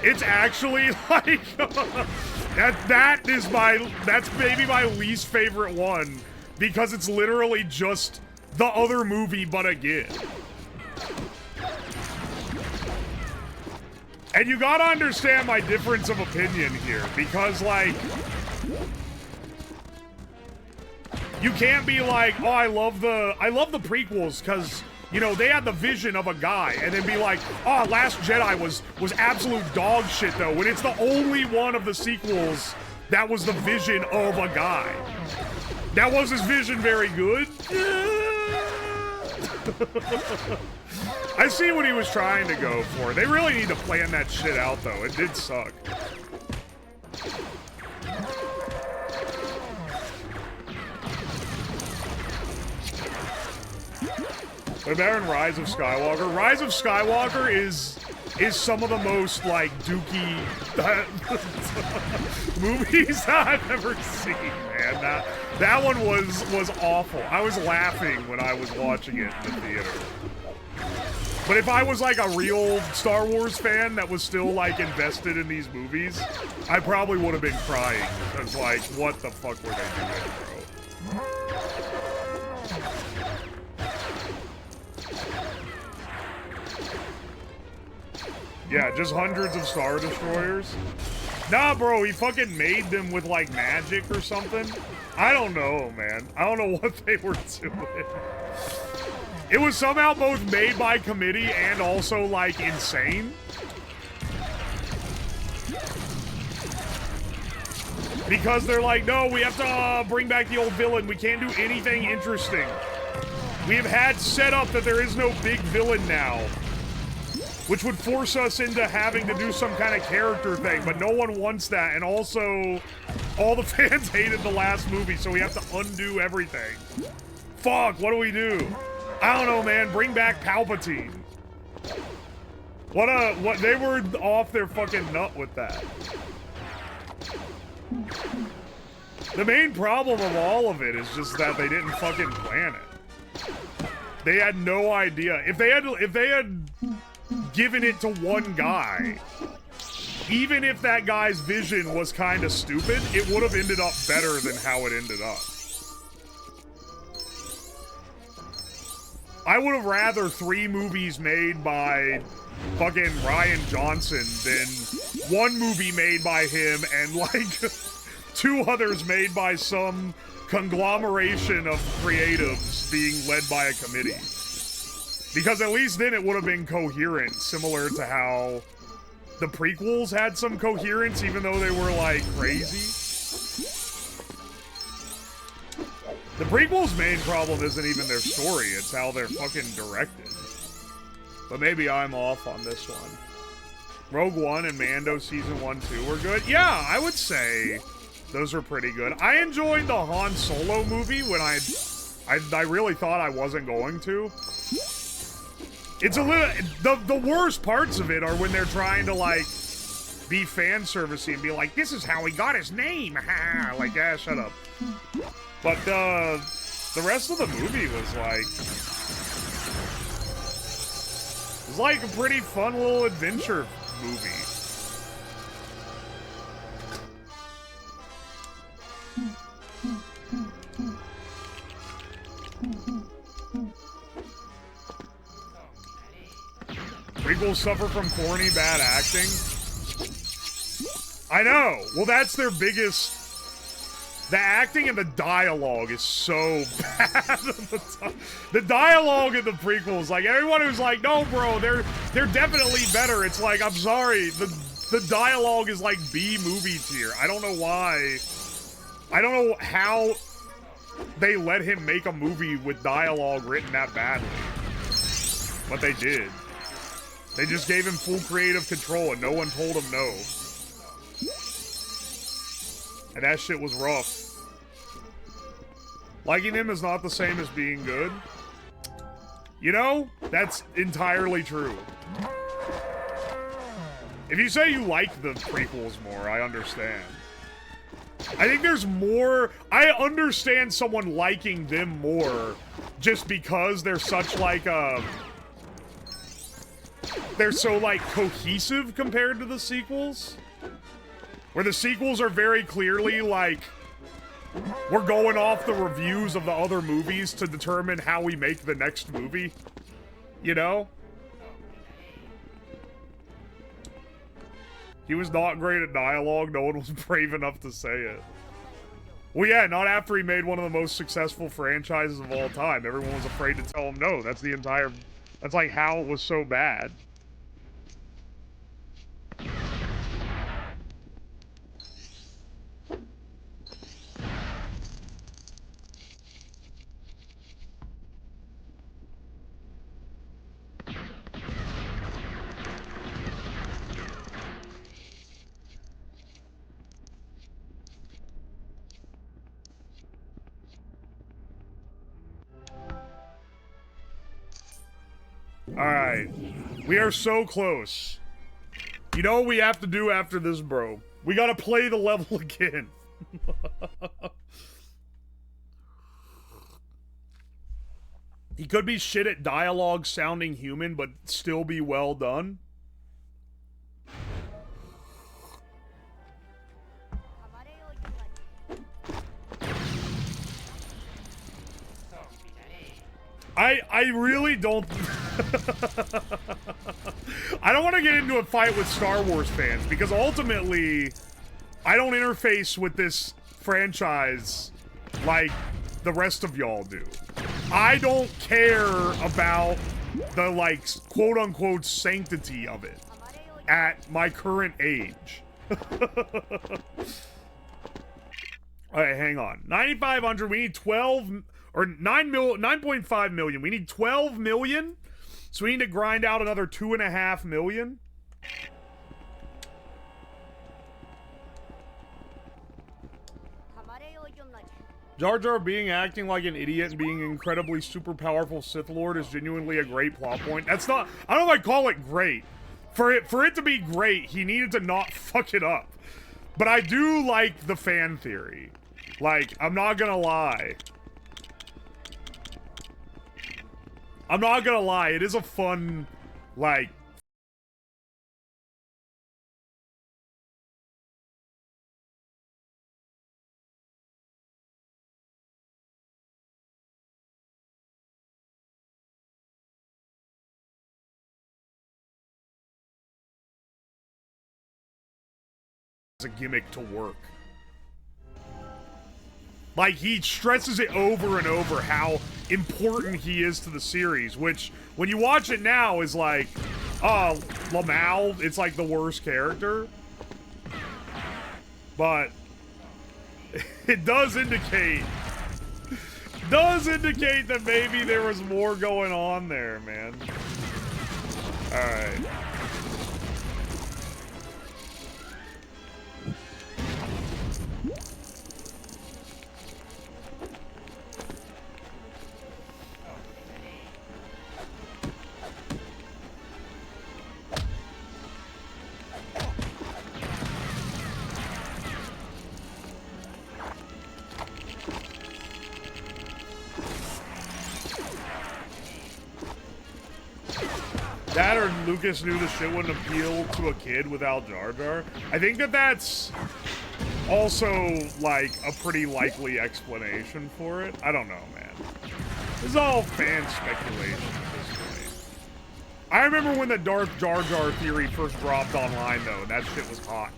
It's actually like that's maybe my least favorite one, because it's literally just the other movie but again. And you gotta understand my difference of opinion here, because, like, you can't be like, oh, I love the prequels, because, you know, they had the vision of a guy, and then be like, oh, Last Jedi was absolute dog shit, though, when it's the only one of the sequels that was the vision of a guy. Now, was his vision very good? I see what he was trying to go for. They really need to plan that shit out, though. It did suck. What about in Rise of Skywalker? Rise of Skywalker is some of the most, like, dooky movies I've ever seen, man. That one was awful. I was laughing when I was watching it in the theater. But if I was, like, a real Star Wars fan that was still, like, invested in these movies, I probably would have been crying. Because, like, what the fuck were they doing, bro? Yeah, just hundreds of Star Destroyers. Nah, bro, he fucking made them with, like, magic or something. I don't know, man. I don't know what they were doing. It was somehow both made by committee and also, like, insane. Because they're like, no, we have to bring back the old villain. We can't do anything interesting. We have had set up that there is no big villain now, which would force us into having to do some kind of character thing, but no one wants that, and also, all the fans hated the last movie, so we have to undo everything. Fuck, what do we do? I don't know, man, bring back Palpatine. What, they were off their fucking nut with that. The main problem of all of it is just that they didn't fucking plan it. They had no idea. If they had given it to one guy, even if that guy's vision was kind of stupid, it would have ended up better than how it ended up. I would have rather 3 movies made by fucking Rian Johnson than 1 movie made by him and, like, 2 others made by some conglomeration of creatives being led by a committee. Because at least then it would have been coherent, similar to how the prequels had some coherence, even though they were, like, crazy. The prequels' main problem isn't even their story, it's how they're fucking directed. But maybe I'm off on this one. Rogue One and Mando Season 1, 2 were good. Yeah, I would say those are pretty good. I enjoyed the Han Solo movie when I really thought I wasn't going to. It's a little... The worst parts of it are when they're trying to, like, be fan servicey and be like, this is how he got his name. Ha! Like, yeah, shut up. But, the rest of the movie was, like... It was, like, a pretty fun little adventure movie. Prequels suffer from corny bad acting. I know. Well, that's their biggest... The acting and the dialogue is so bad. The dialogue in the prequels, like, everyone who's like, no, bro, they're definitely better. It's like, I'm sorry, the dialogue is like B movie tier. I don't know why. I don't know how they let him make a movie with dialogue written that badly. But they did. They just gave him full creative control and no one told him no. And that shit was rough. Liking him is not the same as being good. You know, that's entirely true. If you say you like the prequels more, I understand. I think there's more... I understand someone liking them more just because they're such, like, they're so, like, cohesive compared to the sequels. Where the sequels are very clearly, like, we're going off the reviews of the other movies to determine how we make the next movie. You know? He was not great at dialogue. No one was brave enough to say it. Well, yeah, not after he made one of the most successful franchises of all time. Everyone was afraid to tell him no. That's the entire... That's like how it was so bad. Alright. We are so close. You know what we have to do after this, bro? We gotta play the level again. He could be shit at dialogue sounding human, but still be well done. I really don't... I don't want to get into a fight with Star Wars fans, because ultimately, I don't interface with this franchise like the rest of y'all do. I don't care about the, like, quote-unquote sanctity of it at my current age. Alright, hang on. 9,500, we need 12... Or 9.5 million. We need 12 million. So we need to grind out another 2.5 million. Jar Jar acting like an idiot and being an incredibly super powerful Sith Lord is genuinely a great plot point. That's not... I don't know if I call it great. For it to be great, he needed to not fuck it up. But I do like the fan theory. Like, I'm not gonna lie. I'm not gonna lie, it is a fun, like... ...as a gimmick to work. Like, he stresses it over and over how important he is to the series, which, when you watch it now, is like, oh, Lamau, it's like the worst character. But, it does indicate that maybe there was more going on there, man. Alright. That or Lucas knew the shit wouldn't appeal to a kid without Jar Jar. I think that that's also, like, a pretty likely explanation for it. I don't know, man. This is all fan speculation at this point. I remember when the Darth Jar Jar theory first dropped online, though, and that shit was hot.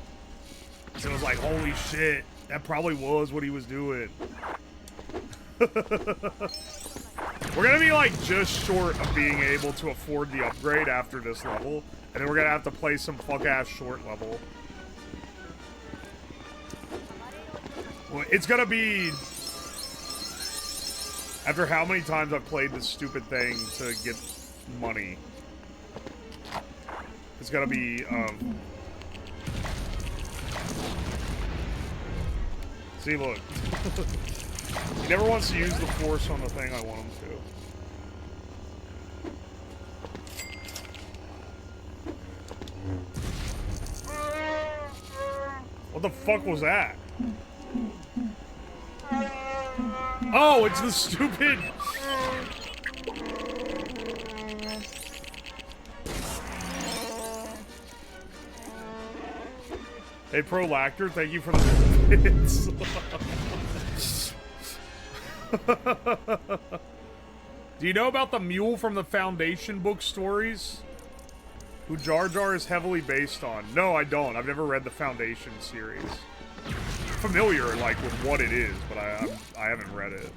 So it was like, holy shit, that probably was what he was doing. We're gonna be, like, just short of being able to afford the upgrade after this level, and then we're gonna have to play some fuck-ass short level. Well, it's gonna be... After how many times I've played this stupid thing to get money. It's gonna be, See, look. He never wants to use the Force on the thing I want him to. What the fuck was that? Oh, it's the stupid... Hey, Prolactor, thank you for the bits. Do you know about the mule from the Foundation book stories? Who Jar Jar is heavily based on. No, I don't. I've never read the Foundation series. Familiar, like, with what it is, but I haven't read it.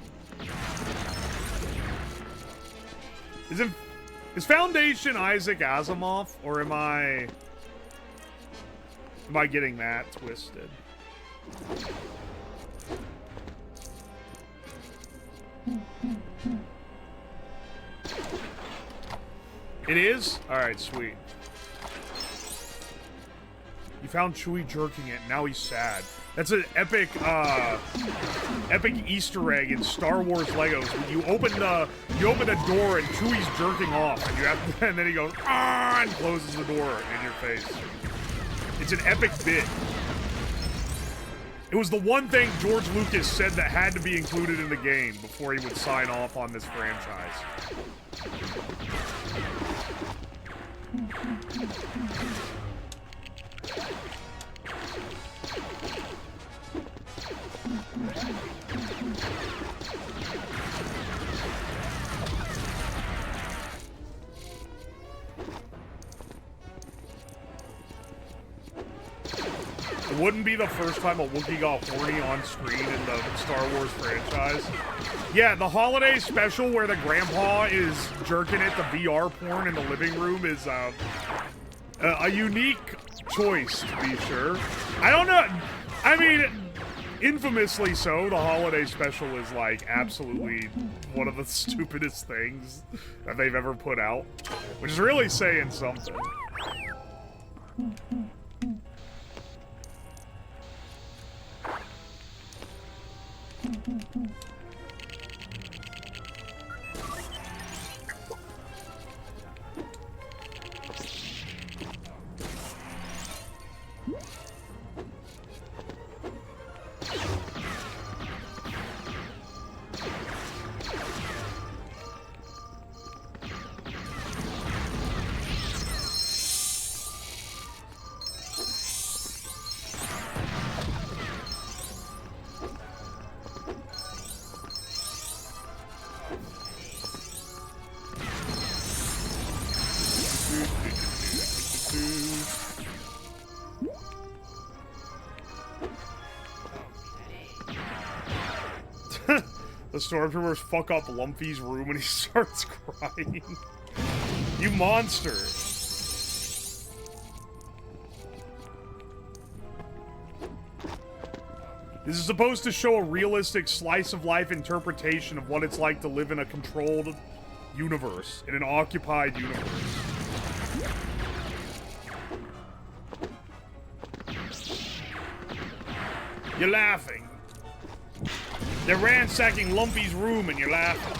Is Foundation Isaac Asimov, or am I getting that twisted? It is? Alright, sweet. You found Chewie jerking it, now he's sad. That's an epic, epic Easter egg in Star Wars Legos. When you open the door and Chewie's jerking off, and you have to, and then he goes, ah, and closes the door in your face. It's an epic bit. It was the one thing George Lucas said that had to be included in the game before he would sign off on this franchise. It wouldn't be the first time a Wookiee got horny on screen in the Star Wars franchise. Yeah, the holiday special where the grandpa is jerking at the VR porn in the living room is a unique choice, to be sure. I don't know. I mean, infamously so, the holiday special is like absolutely one of the stupidest things that they've ever put out, which is really saying something. The stormtroopers fuck up Lumpy's room and he starts crying. You monster! This is supposed to show a realistic slice-of-life interpretation of what it's like to live in a controlled universe, in an occupied universe. You're laughing. They're ransacking Lumpy's room and you're laughing.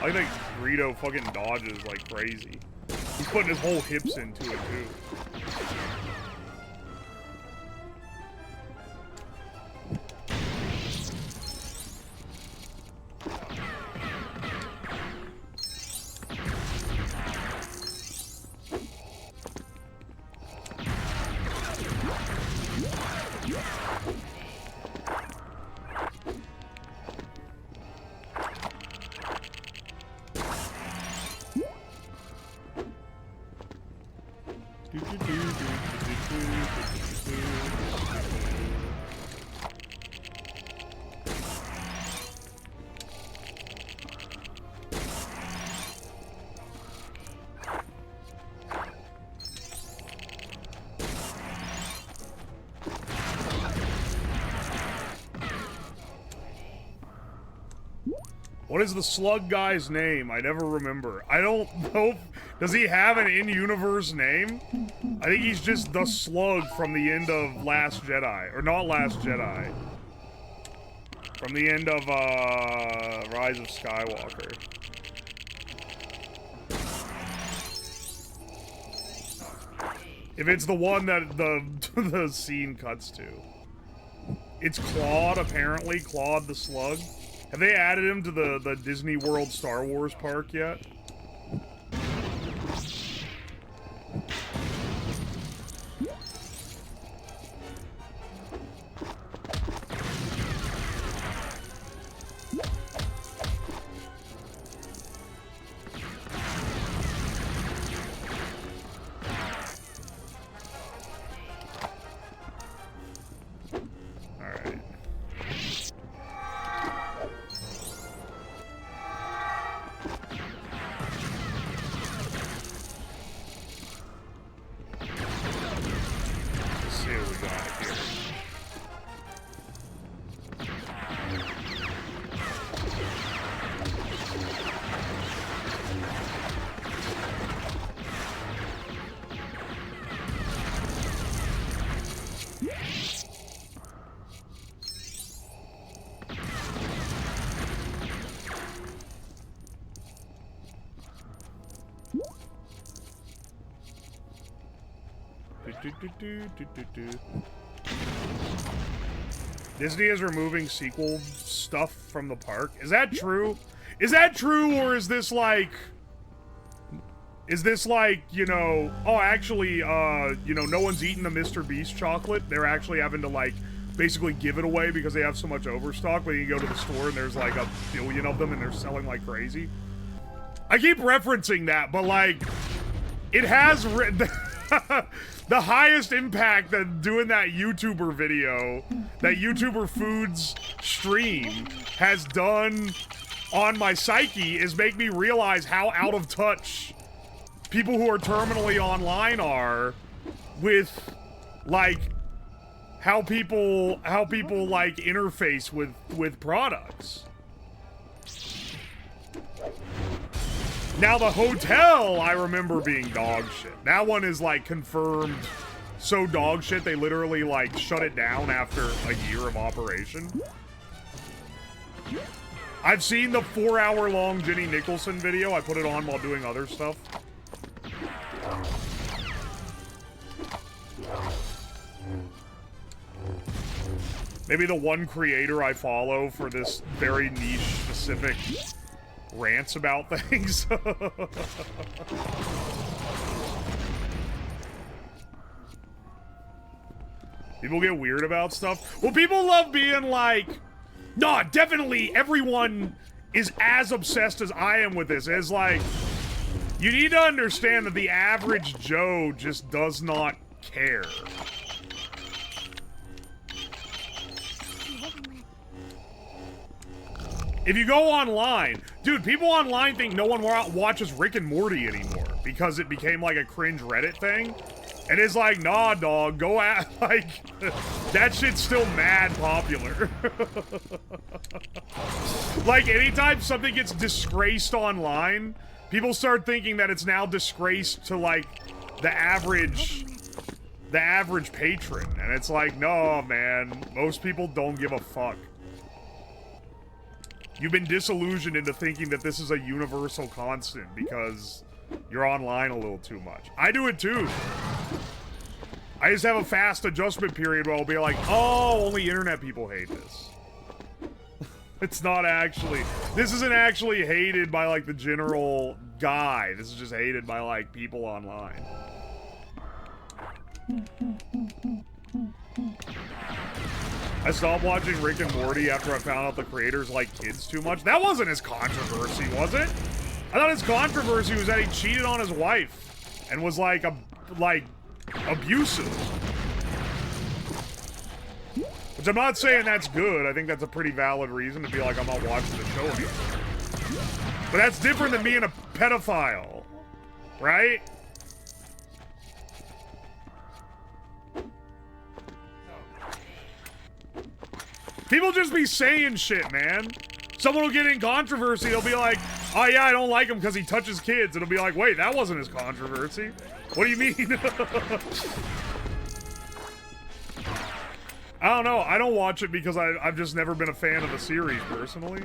I think Greedo fucking dodges like crazy. He's putting his whole hips into it too. What is the slug guy's name? I never remember. I don't know. Does he have an in-universe name? I think he's just the slug from the end of Last Jedi. Or not Last Jedi. From the end of, Rise of Skywalker. If it's the one that the scene cuts to. It's Claude, apparently. Claude the slug. Have they added him to the Disney World Star Wars park yet? Disney is removing sequel stuff from the park. Is that true? Is that true, or is this like... Is this like, you know... Oh, actually, you know, no one's eating the Mr. Beast chocolate. They're actually having to, like, basically give it away because they have so much overstock, but you go to the store and there's, like, a billion of them and they're selling like crazy. I keep referencing that, but, like, it has... The highest impact that doing that YouTuber video, that YouTuber Foods stream has done on my psyche is make me realize how out of touch people who are terminally online are with, like, how people like interface with products. Now the hotel, I remember being dog shit. That one is like confirmed so dog shit they literally like shut it down after a year of operation. I've seen the 4-hour-long Jenny Nicholson video. I put it on while doing other stuff. Maybe the one creator I follow for this very niche specific rants about things. People get weird about stuff. Well, people love being like, no, definitely everyone is as obsessed as I am with this. It's like, you need to understand that the average Joe just does not care. If you go online, dude, people online think no one watches Rick and Morty anymore because it became like a cringe Reddit thing. And it's like, nah, dog, go at, like, that shit's still mad popular. Like, anytime something gets disgraced online, people start thinking that it's now disgraced to, like, the average patron. And it's like, no, man, most people don't give a fuck. You've been disillusioned into thinking that this is a universal constant because you're online a little too much. I do it too. I just have a fast adjustment period where I'll be like, oh, only internet people hate this. It's not actually, this isn't actually hated by like the general guy. This is just hated by like people online. I stopped watching Rick and Morty after I found out the creators like kids too much. That wasn't his controversy, was it? I thought his controversy was that he cheated on his wife and was like abusive. Which I'm not saying that's good. I think that's a pretty valid reason to be like, I'm not watching the show anymore. But that's different than being a pedophile, right? People just be saying shit, man. Someone will get in controversy, they'll be like, oh yeah, I don't like him because he touches kids. It'll be like, wait, that wasn't his controversy. What do you mean? I don't know. I don't watch it because I've just never been a fan of the series, personally.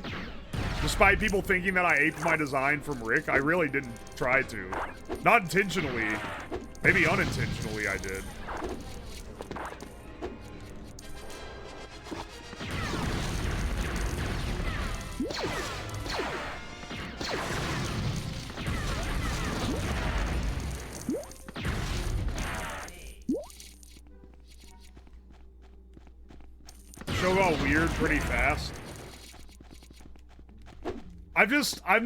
Despite people thinking that I aped my design from Rick, I really didn't try to. Not intentionally. Maybe unintentionally I did. Show got weird pretty fast. I'm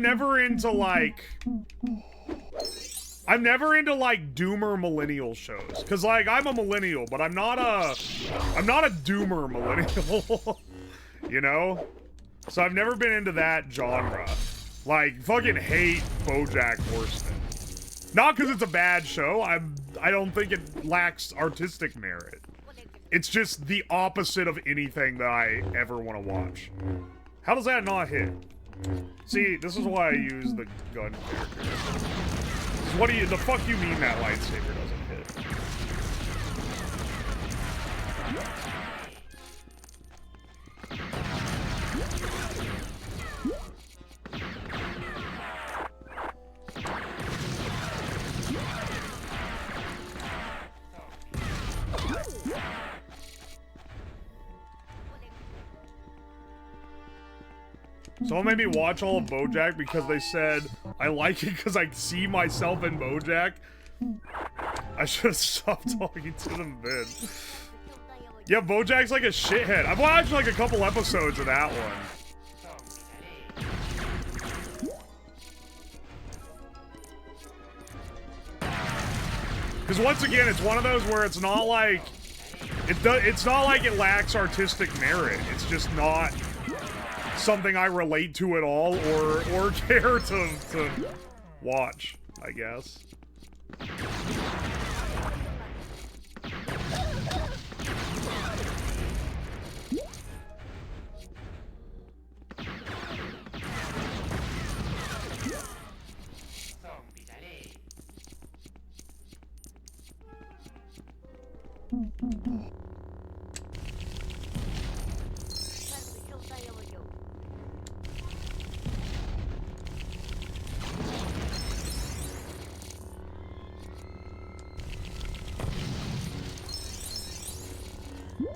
never into like doomer millennial shows. Cause like I'm a millennial, but I'm not a doomer millennial. You know? So I've never been into that genre. Like, fucking hate BoJack Horseman. Not because it's a bad show. I don't think it lacks artistic merit. It's just the opposite of anything that I ever want to watch. How does that not hit? See, this is why I use the gun character. What do you, the fuck you mean that lightsaber doesn't hit? Someone made me watch all of BoJack because they said I like it because I see myself in BoJack. I should have stopped talking to them then. Yeah, BoJack's like a shithead. I've watched like a couple episodes of that one. Because once again, it's one of those where it's not like it's not like it lacks artistic merit. It's just not something I relate to at all or care to watch, I guess.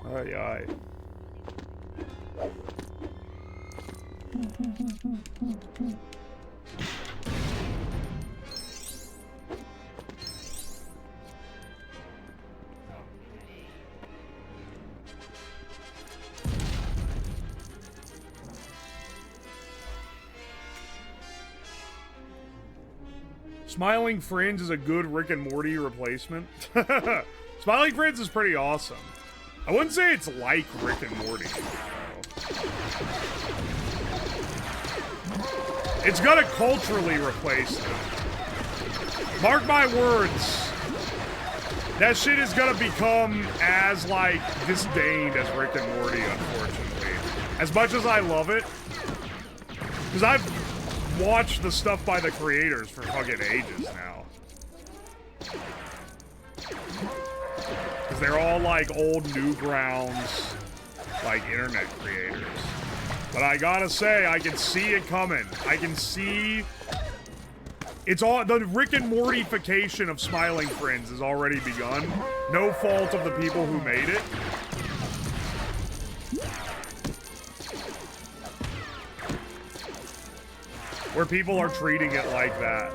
Aye, aye. Smiling Friends is a good Rick and Morty replacement. Smiling Friends is pretty awesome. I wouldn't say it's like Rick and Morty, though. It's gonna culturally replace them. Mark my words. That shit is gonna become as, like, disdained as Rick and Morty, unfortunately. As much as I love it. Because I've watched the stuff by the creators for fucking ages now. Because they're all, like, old Newgrounds, like, internet creators. But I gotta say, I can see it coming. I can see... It's all... The Rick and Mortification of Smiling Friends has already begun. No fault of the people who made it. Where people are treating it like that.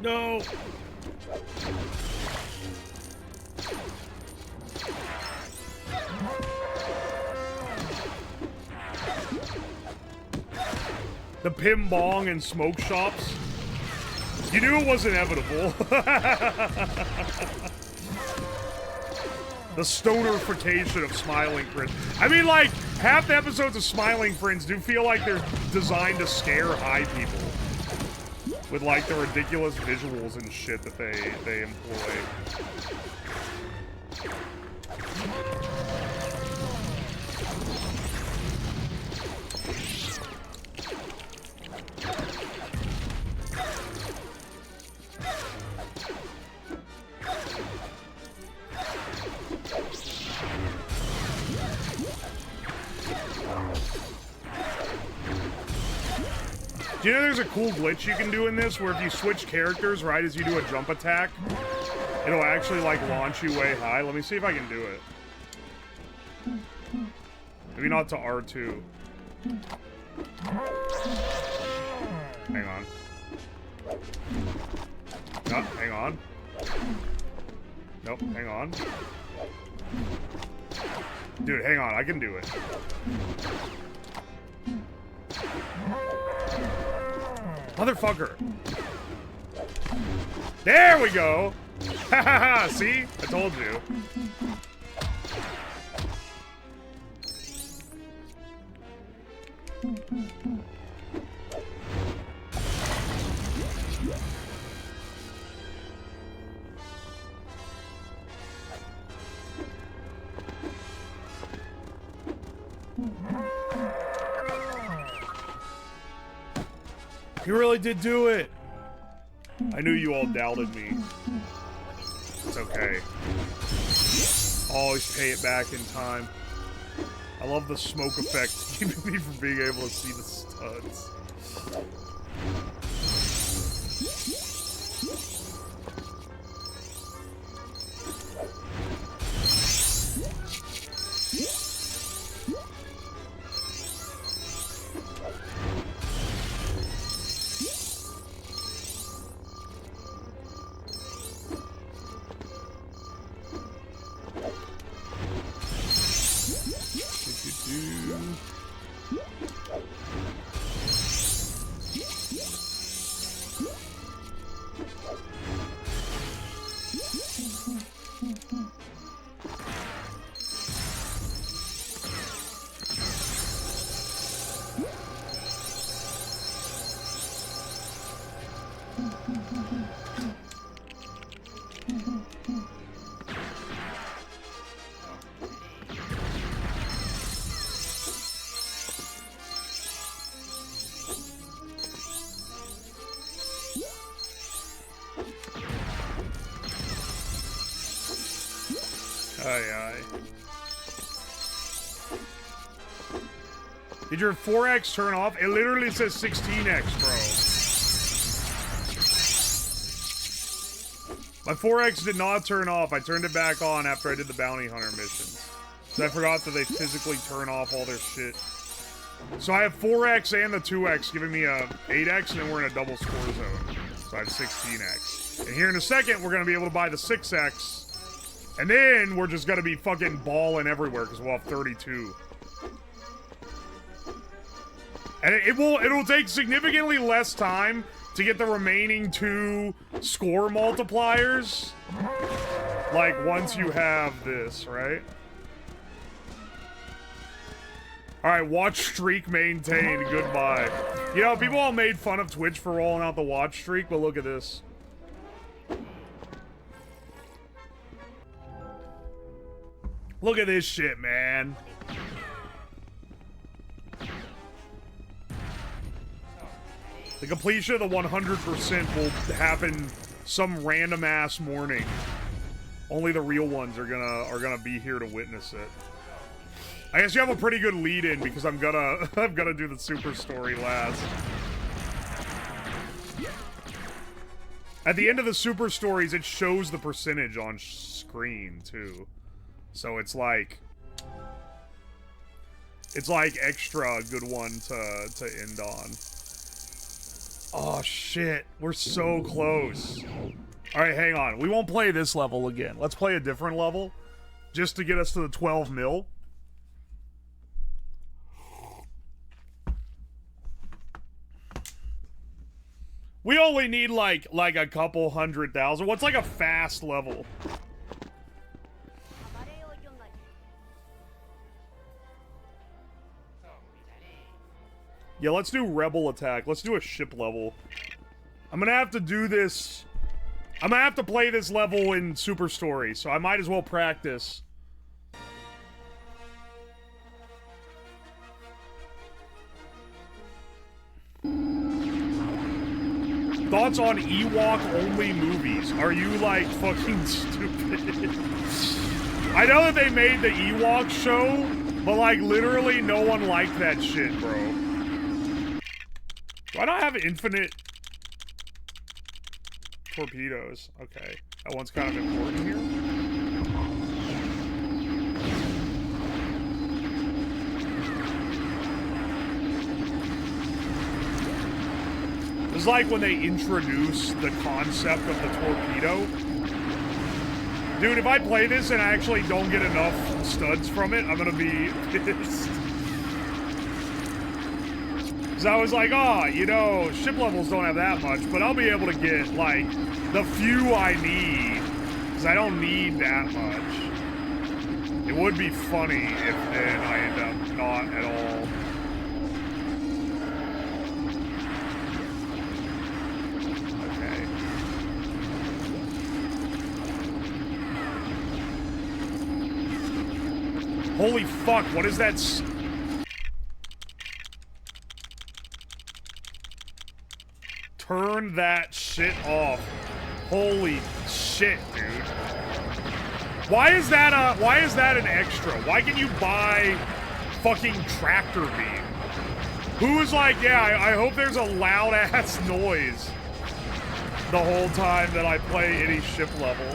No. The Pim Bong and smoke shops. You knew it was inevitable. The stonerification of Smiling Friends. I mean, like, half the episodes of Smiling Friends do feel like they're designed to scare high people. With, like, the ridiculous visuals and shit that they employ. Do you know there's a cool glitch you can do in this where if you switch characters right as you do a jump attack, it'll actually, like, launch you way high? Let me see if I can do it. Maybe not to R2. Hang on. No, hang on. Nope, hang on. Dude, hang on, I can do it. Motherfucker. There we go. Hahaha, see? I told you. He really did do it. I knew you all doubted me. It's okay. Always pay it back in time. I love the smoke effect keeping me from being able to see the studs. Did your 4x turn off? It literally says 16x, bro. My 4x did not turn off. I turned it back on after I did the bounty hunter missions. So I forgot that they physically turn off all their shit. So I have 4x and the 2x giving me a 8x, and then we're in a double score zone. So I have 16x. And here in a second, we're going to be able to buy the 6x. And then we're just going to be fucking balling everywhere because we'll have 32. And it'll take significantly less time to get the remaining 2 score multipliers. Like, once you have this, right? Alright, watch streak maintained. Goodbye. You know, people all made fun of Twitch for rolling out the watch streak, but look at this. Look at this shit, man. The completion of the 100% will happen some random ass morning. Only the real ones are gonna be here to witness it. I guess you have a pretty good lead in because I'm gonna do the super story last. At the end of the super stories, it shows the percentage on screen too, so it's like extra good one to end on. Oh, shit. We're so close. Alright, hang on. We won't play this level again. Let's play a different level. Just to get us to the 12 mil. We only need, like a couple 100,000. What's, like, a fast level? Yeah, let's do Rebel Attack. Let's do a ship level. I'm gonna have to do this. I'm gonna have to play this level in Super Story, so I might as well practice. Thoughts on Ewok-only movies? Are you, like, fucking stupid? I know that they made the Ewok show, but, like, literally no one liked that shit, bro. Do I not have infinite torpedoes? Okay. That one's kind of important here. This is like when they introduce the concept of the torpedo. Dude, if I play this and I actually don't get enough studs from it, I'm gonna be pissed. I was like, oh, you know, ship levels don't have that much, but I'll be able to get, like, the few I need, because I don't need that much. It would be funny if then I end up not at all. Okay. Holy fuck, what is that? turn that shit off. Holy shit, dude. Why is that an extra? Why can you buy fucking tractor beam? Who was like, yeah, I hope there's a loud ass noise the whole time that I play any ship level.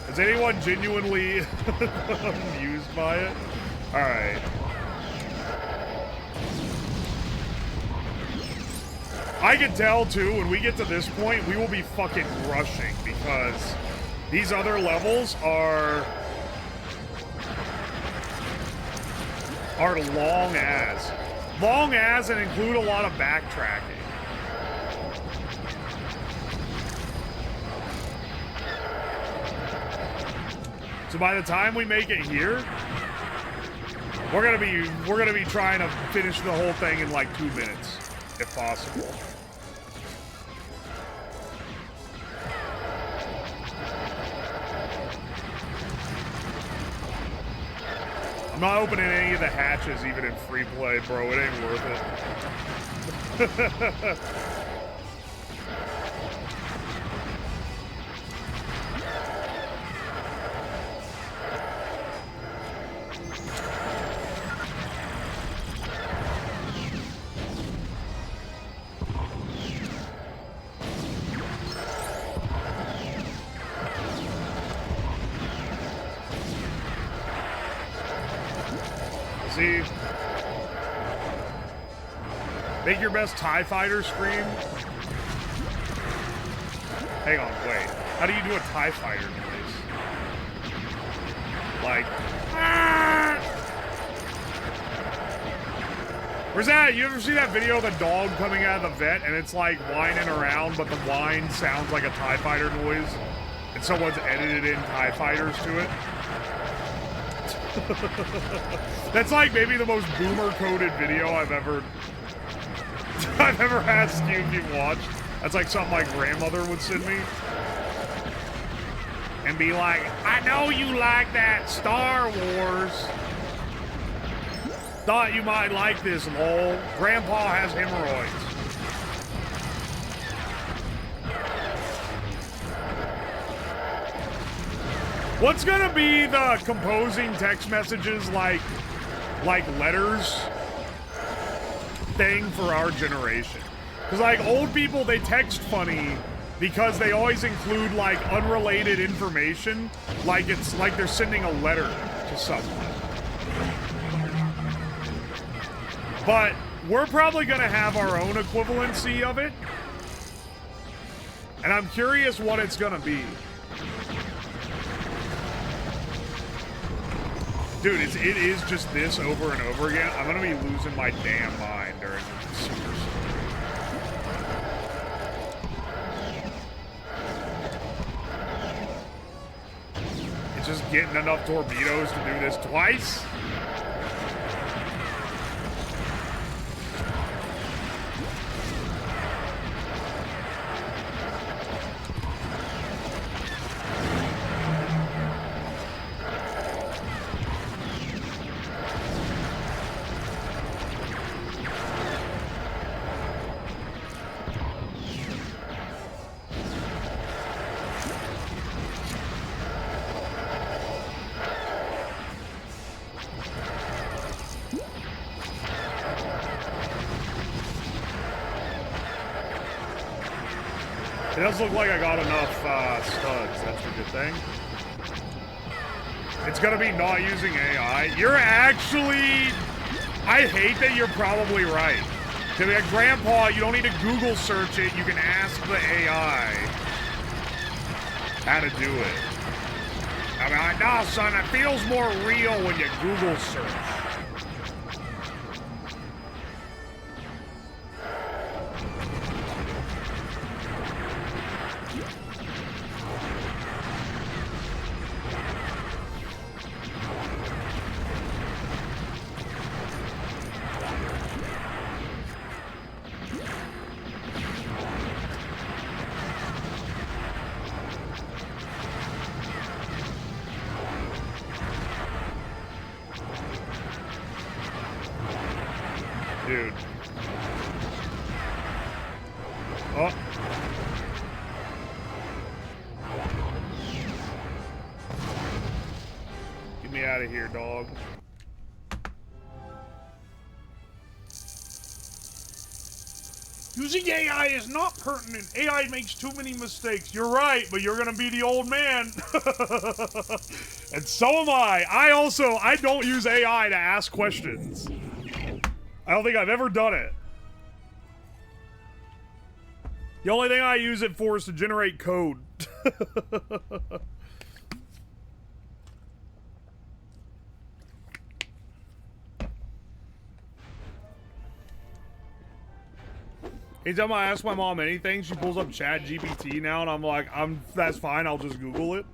Is anyone genuinely amused by it? Alright. I can tell, too, when we get to this point, we will be fucking rushing, because these other levels are long as. Long as and include a lot of backtracking. So by the time we make it here, we're gonna be trying to finish the whole thing in like 2 minutes, if possible. I'm not opening any of the hatches even in free play, bro. It ain't worth it. See? Make your best TIE fighter scream. Hang on, wait. How do you do a TIE fighter noise? Like, ah! Where's that? You ever see that video of the dog coming out of the vet and it's like whining around, but the whine sounds like a TIE fighter noise? And someone's edited in TIE fighters to it? That's like maybe the most boomer-coded video I've ever asked you if you've watched. That's like something my grandmother would send me. And be like, I know you like that Star Wars. Thought you might like this, lol. Grandpa has hemorrhoids. What's gonna be the composing text messages like letters thing for our generation? Because like old people, they text funny because they always include like unrelated information, like it's like they're sending a letter to someone. But we're probably gonna have our own equivalency of it, and I'm curious what it's gonna be. Dude, it is just this over and over again. I'm gonna be losing my damn mind during the super story. It's just getting enough torpedoes to do this twice. It does look like I got enough studs. That's a good thing. It's gonna be not using AI. You're actually... I hate that you're probably right. To be like, Grandpa, you don't need to Google search it. You can ask the AI how to do it. I mean, like, no, son, it feels more real when you Google search. Oh. Get me out of here, dog. Using AI is not pertinent. AI makes too many mistakes. You're right, but you're gonna be the old man. And so am I. I don't use AI to ask questions. I don't think I've ever done it. The only thing I use it for is to generate code. Anytime I ask my mom anything, she pulls up Chat GPT now, and I'm like, that's fine, I'll just Google it.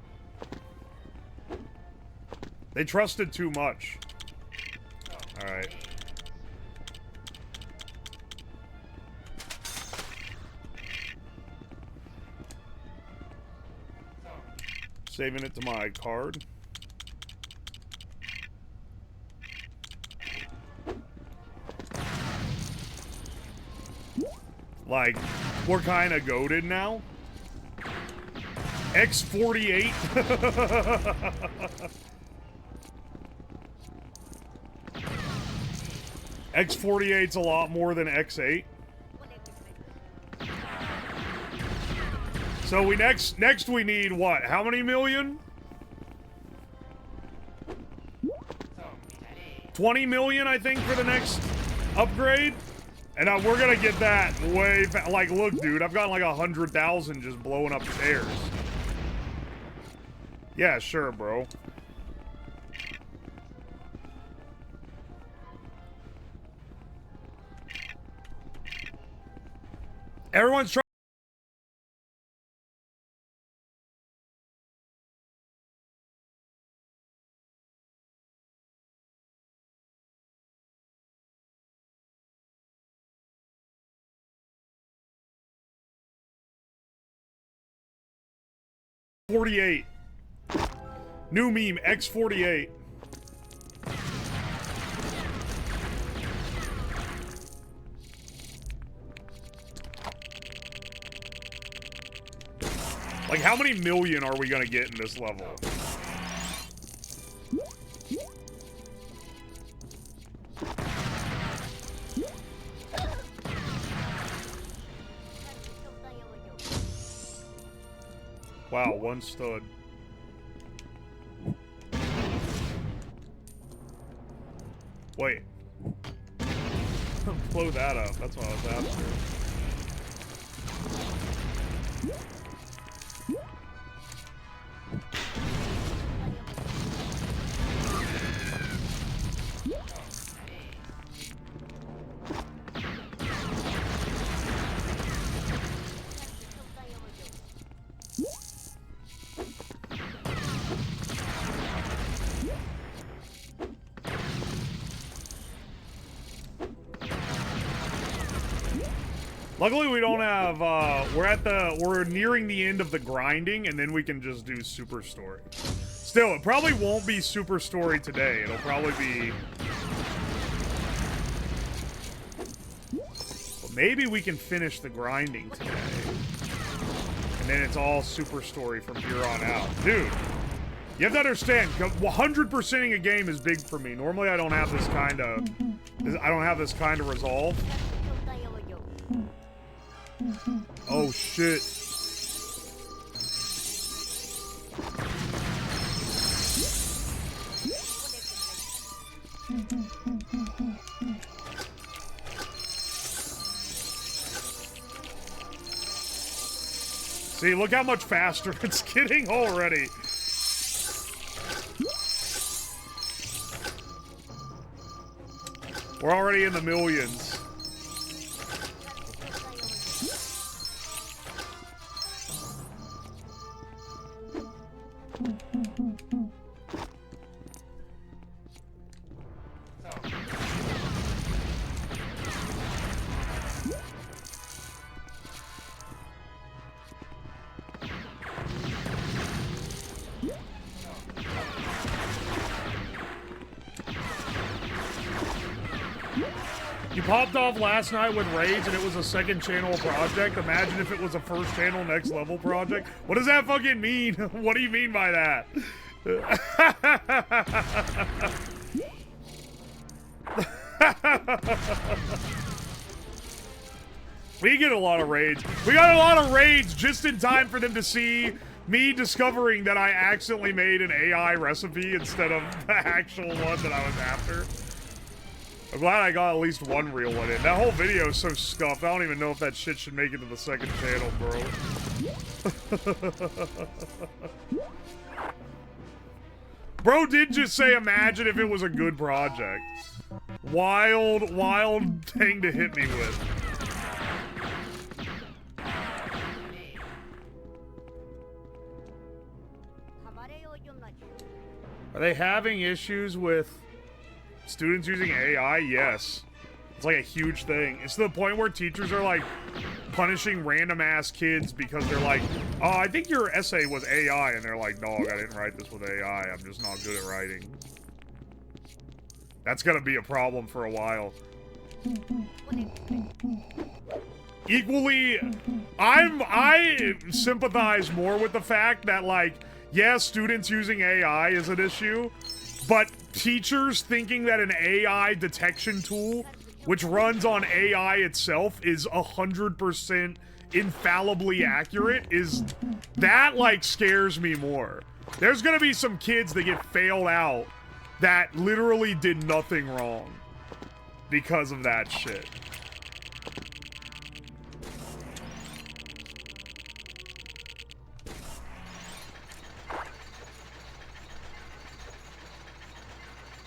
They trust it too much. Alright. Saving it to my card. Like, we're kind of goated now. X48. X48's a lot more than X8. So we next we need what? How many million? 20 million, I think, for the next upgrade. And we're gonna get that way like, look, dude, I've got like 100,000 just blowing up stairs. Yeah, sure, bro. Everyone's trying. X48. New meme, X48. Like, how many million are we gonna get in this level? Wow, one stud. Wait. Blow that up. That's what I was after. Luckily, we don't have, we're nearing the end of the grinding, and then we can just do Super Story. Still, it probably won't be Super Story today. It'll probably be... Well, maybe we can finish the grinding today. And then it's all Super Story from here on out. Dude, you have to understand, 100%ing a game is big for me. Normally, I don't have this kind of resolve. Oh shit. See, look how much faster it's getting already. We're already in the millions. Popped off last night with raids and it was a second channel project. Imagine if it was a first channel next level project. What does that fucking mean? What do you mean by that? We get a lot of raids. We got a lot of raids just in time for them to see me discovering that I accidentally made an AI recipe instead of the actual one that I was after. I'm glad I got at least one real one in. That whole video is so scuffed. I don't even know if that shit should make it to the second channel, bro. Bro did just say, imagine if it was a good project. Wild, wild thing to hit me with. Are they having issues with students using AI? Yes. It's like a huge thing. It's to the point where teachers are like punishing random ass kids because they're like, oh, I think your essay was AI. And they're like, dog, I didn't write this with AI. I'm just not good at writing. That's gonna be a problem for a while. Equally, I sympathize more with the fact that, like, yeah, students using AI is an issue, but teachers thinking that an AI detection tool, which runs on AI itself, is 100% infallibly accurate, is that, like, scares me more. There's gonna be some kids that get failed out that literally did nothing wrong because of that shit.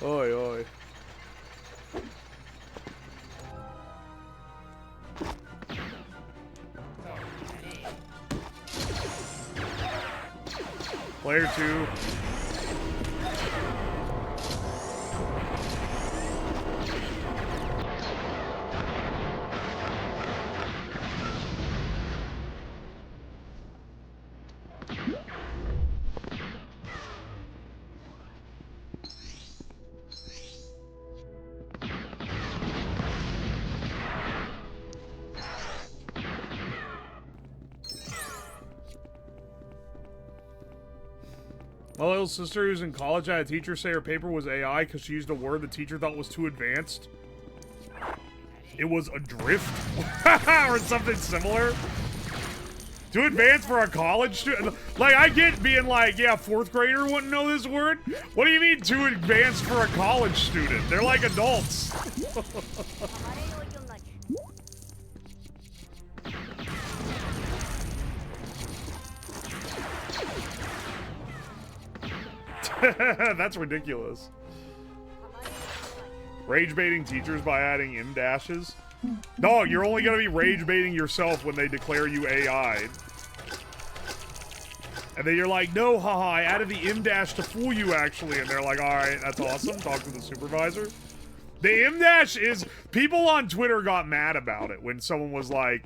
Oi, oi. Player 2. My little sister who's in college had a teacher say her paper was AI because she used a word the teacher thought was too advanced. It was adrift? Or something similar? Too advanced for a college student? Like, I get being like, yeah, 4th grader wouldn't know this word? What do you mean too advanced for a college student? They're like adults. That's ridiculous. Rage baiting teachers by adding M dashes. No, you're only gonna be rage baiting yourself when they declare you AI. And then you're like, no, haha, I added the M dash to fool you actually. And they're like, alright, that's awesome. Talk to the supervisor. The M dash is, people on Twitter got mad about it when someone was like,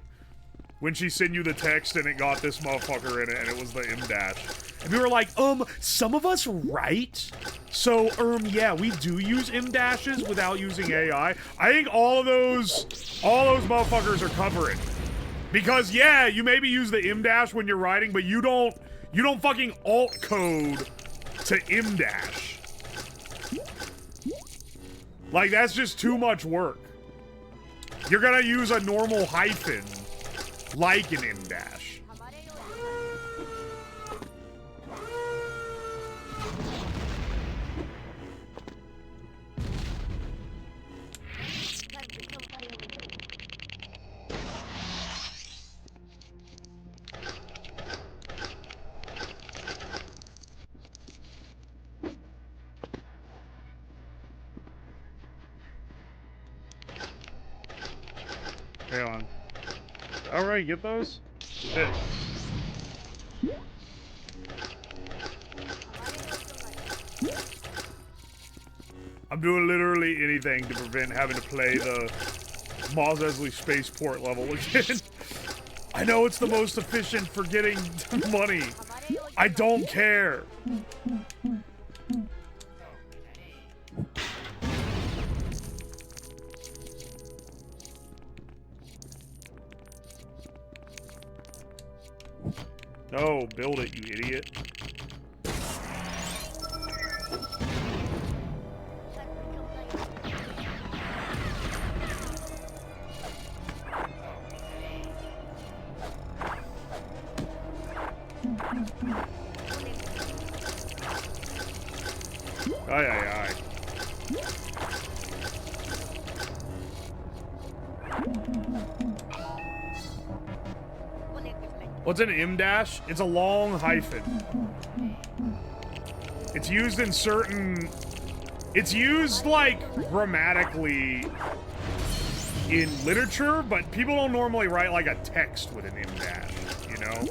when she sent you the text and it got this motherfucker in it and it was the M dash. And we were like, some of us write, so, yeah, we do use M dashes without using AI. I think all those motherfuckers are covering. Because, yeah, you maybe use the M dash when you're writing, but you don't fucking alt code to M dash. Like, that's just too much work. You're gonna use a normal hyphen, like an M dash. Hang on. Alright, get those? Shit. I'm doing literally anything to prevent having to play the Mos Eisley spaceport level again. I know it's the most efficient for getting money. I don't care. No, build it, you idiot. Aye, aye, aye. What's an M dash? It's a long hyphen. It's used in certain... It's used, like, grammatically in literature, but people don't normally write, like, a text with an M dash, you know?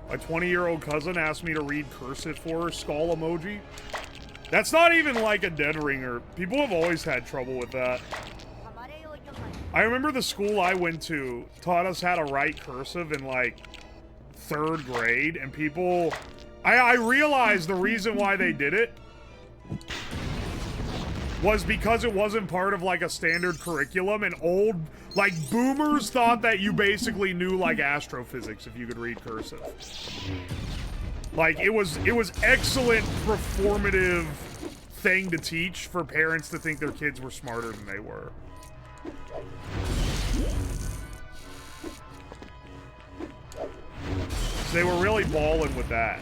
My 20-year-old cousin asked me to read cursive for her, skull emoji. That's not even like a dead ringer. People have always had trouble with that. I remember the school I went to taught us how to write cursive in like 3rd grade, and people... I realized the reason why they did it was because it wasn't part of like a standard curriculum, and old, like, boomers thought that you basically knew like astrophysics if you could read cursive. Like, it was excellent performative thing to teach for parents to think their kids were smarter than they were. So they were really balling with that.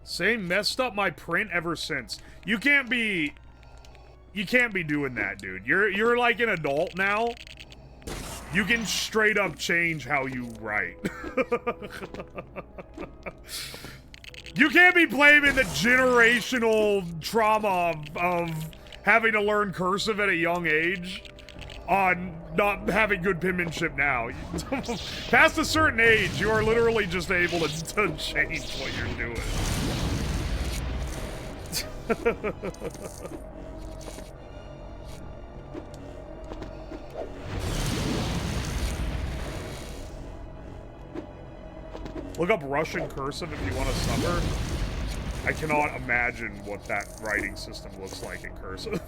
Same messed up my print ever since. You can't be doing that, dude. You're like an adult now. You can straight up change how you write. You can't be blaming the generational trauma of having to learn cursive at a young age on not having good penmanship now. Past a certain age, you are literally just able to change what you're doing. Look up Russian cursive if you want to suffer. I cannot imagine what that writing system looks like in cursive.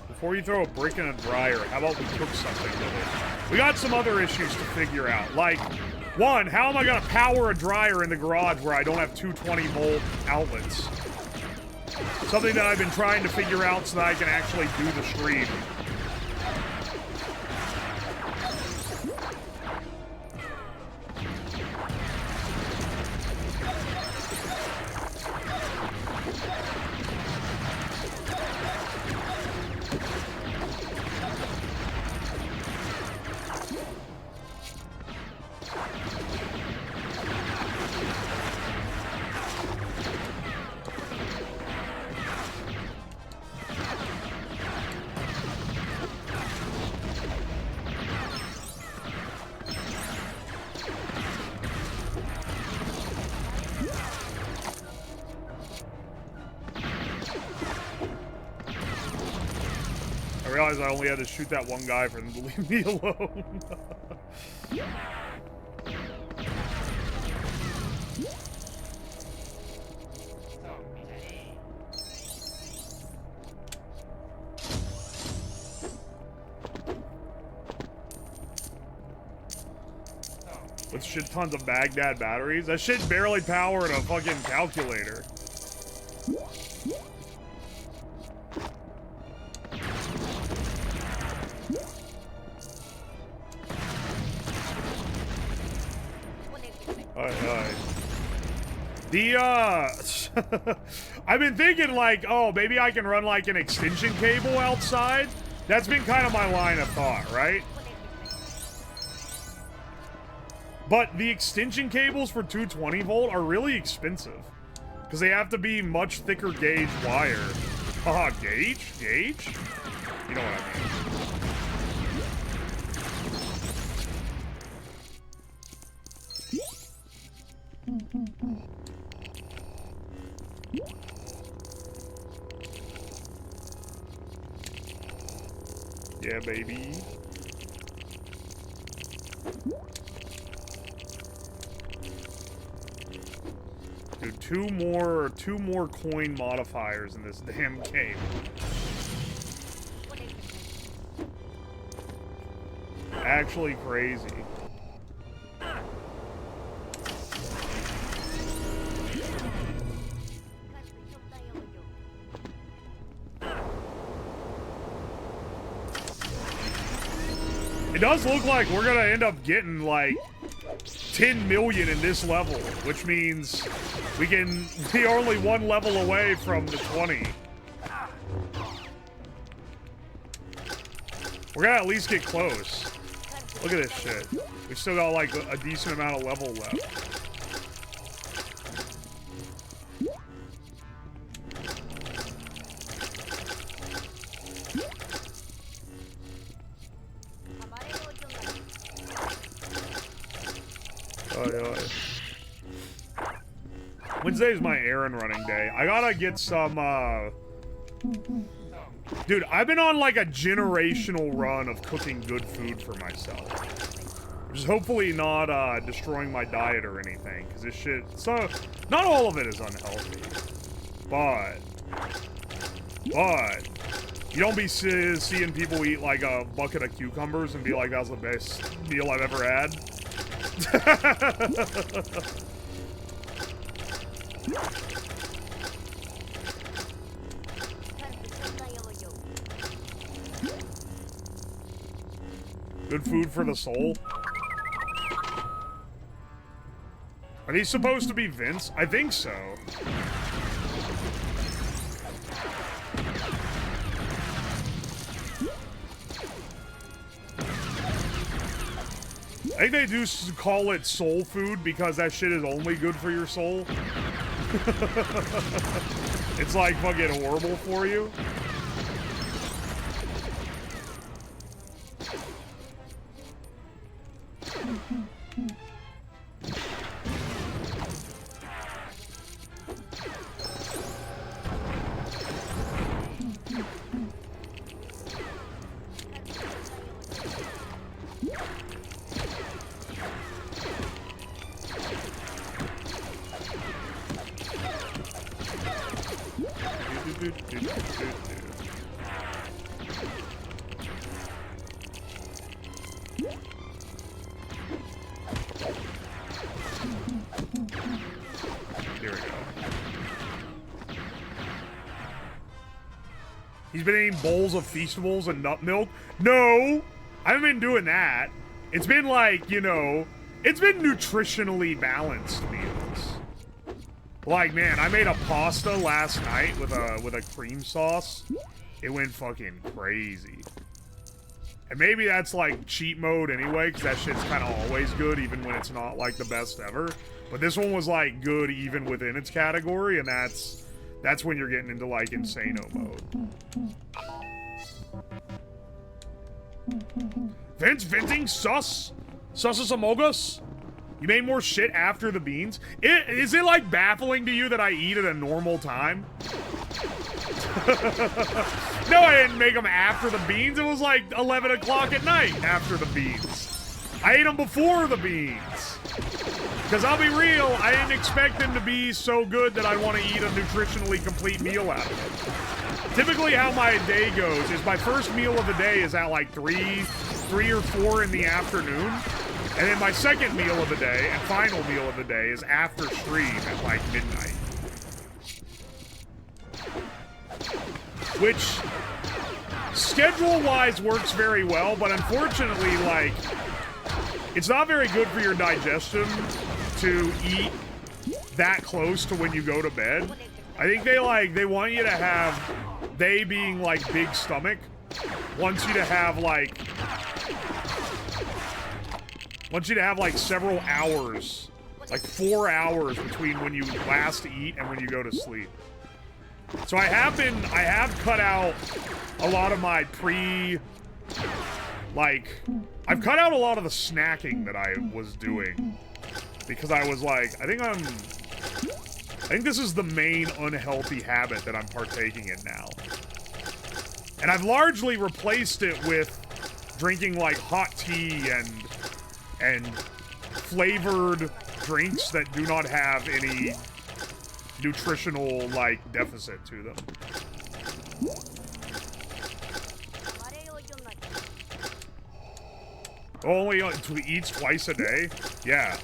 Before you throw a brick in a dryer, how about we cook something with it? We got some other issues to figure out. Like, one, how am I gonna power a dryer in the garage where I don't have 220-volt outlets? Something that I've been trying to figure out so that I can actually do the stream. I only had to shoot that one guy for them to leave me alone. With shit tons of Baghdad batteries? That shit barely powered a fucking calculator. The, I've been thinking, like, oh, maybe I can run, like, an extension cable outside. That's been kind of my line of thought, right? But the extension cables for 220 volt are really expensive. Because they have to be much thicker gauge wire. Haha, gauge? Gauge? You know what I mean. Yeah, baby. Dude, two more coin modifiers in this damn game. Actually crazy. It does look like we're gonna end up getting like 10 million in this level, which means we're only one level away from the 20. We're gonna at least get close. Look at this shit. We've still got like a decent amount of level left. Wednesday is my errand running day. I gotta get some, Dude, I've been on like a generational run of cooking good food for myself. Which is hopefully not, destroying my diet or anything. Because this shit, so, not all of it is unhealthy. But, you don't be seeing people eat like a bucket of cucumbers and be like, that was the best meal I've ever had. Good food for the soul. Are these supposed to be vents? I think so. I think they do call it soul food because that shit is only good for your soul. It's like fucking horrible for you. He's been eating bowls of Feastables and nut milk? No! I haven't been doing that. It's been like, you know, it's been nutritionally balanced meals. Like, man, I made a pasta last night with a cream sauce. It went fucking crazy. And maybe that's like cheat mode anyway, because that shit's kind of always good, even when it's not like the best ever. But this one was like good even within its category, and that's when you're getting into like insano mode. Venting sus? Sussus Amogus? You made more shit after the beans? Is it like baffling to you that I eat at a normal time? No, I didn't make them after the beans. It was like 11 o'clock at night after the beans. I ate them before the beans. Because I'll be real, I didn't expect them to be so good that I want to eat a nutritionally complete meal out of it. Typically how my day goes is my first meal of the day is at like 3 or 4 in the afternoon. And then my second meal of the day and final meal of the day is after stream at like midnight. Which, schedule-wise, works very well, but unfortunately, like, it's not very good for your digestion to eat that close to when you go to bed. I think they want you to have, they being like big stomach, wants you to have like several hours, like 4 hours between when you last eat and when you go to sleep. So I have cut out a lot of my I've cut out a lot of the snacking that I was doing because I was like, I think this is the main unhealthy habit that I'm partaking in now. And I've largely replaced it with drinking like hot tea and flavored drinks that do not have any nutritional like deficit to them. Only eats twice a day? Yeah.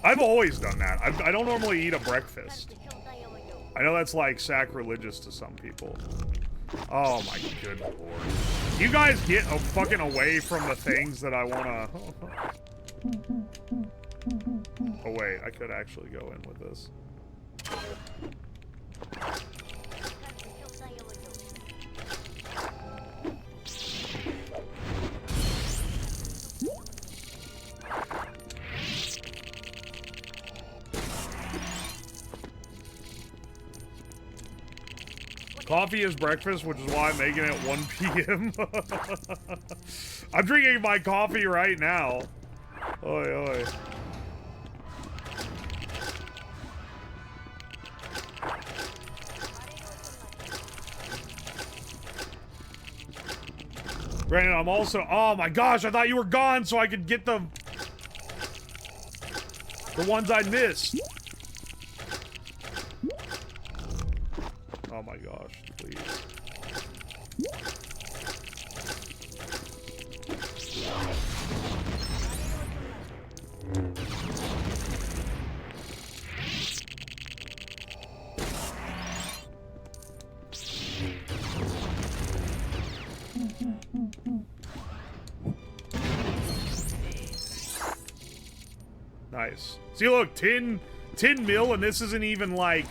I've always done that. I don't normally eat a breakfast. I know that's like sacrilegious to some people. Oh my good lord. You guys get fucking away from the things that I wanna... Oh wait, I could actually go in with this. Coffee is breakfast, which is why I'm making it 1 p.m. I'm drinking my coffee right now. Oi, oi. Brandon, I'm also... Oh my gosh, I thought you were gone so I could get the ones I missed. Oh my gosh, please. Nice. See, look, 10 mil, and this isn't even like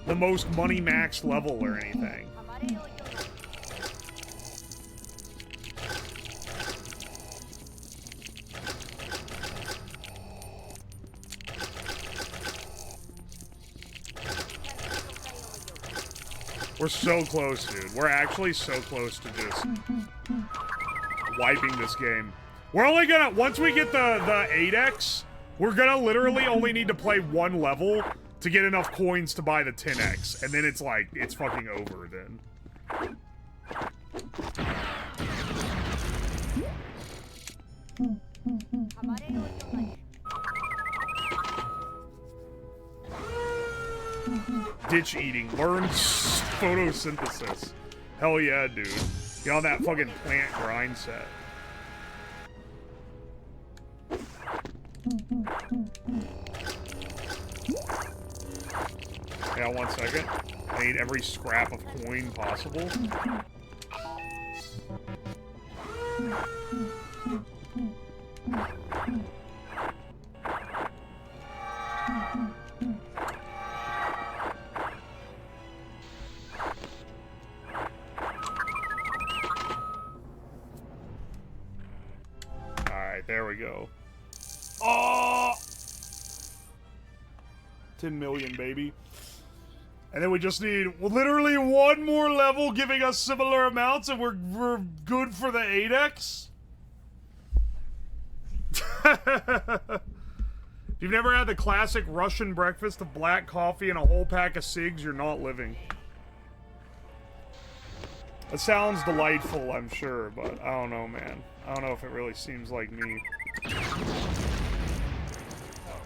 the most money max level or anything. We're so close, dude. We're actually so close to just wiping this game. We're only gonna, once we get the 8x, we're gonna literally only need to play 1 level to get enough coins to buy the 10x, and then it's like, it's fucking over then. Ditch eating. Learn photosynthesis. Hell yeah, dude. Get on that fucking plant grind set. Yeah, 1 second. I need every scrap of coin possible. Alright, there we go. Oh! 10 million, baby. And then we just need literally 1 more level giving us similar amounts and we're good for the 8x? If you've never had the classic Russian breakfast of black coffee and a whole pack of cigs, you're not living. It sounds delightful, I'm sure, but I don't know, man. I don't know if it really seems like me.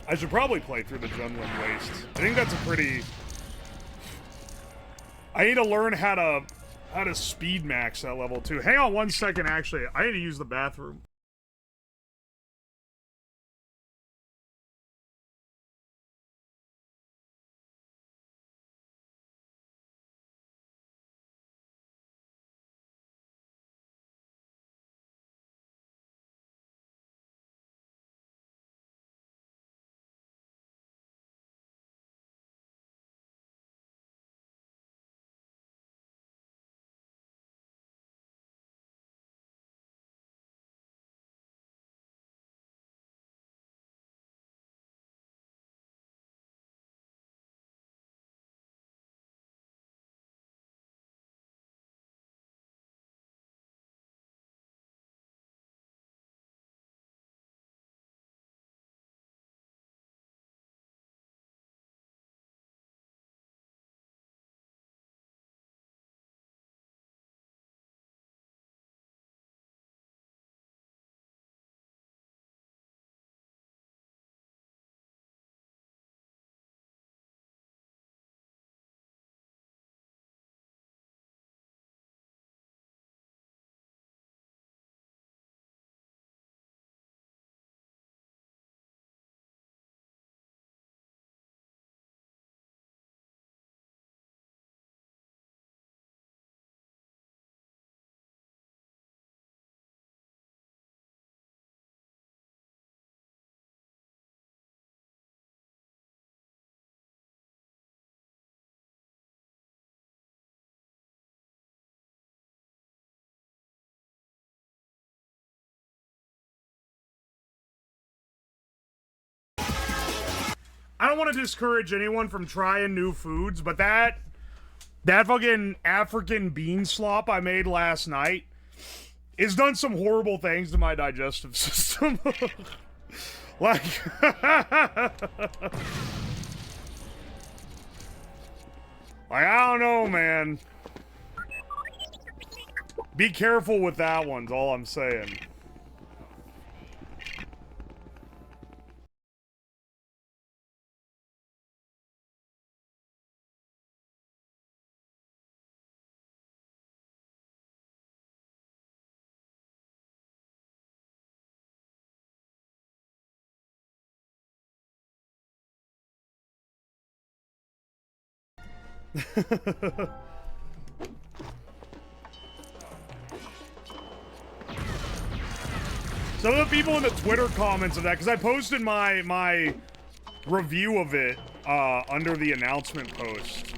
I should probably play through the Junlin Waste. I think that's a pretty... I need to learn how to speed max that level too. Hang on 1 second, actually. I need to use the bathroom. I don't want to discourage anyone from trying new foods, but that fucking African bean slop I made last night has done some horrible things to my digestive system. Like, I don't know, man. Be careful with that one's all I'm saying. Some of the people in the Twitter comments of that, because I posted my review of it under the announcement post.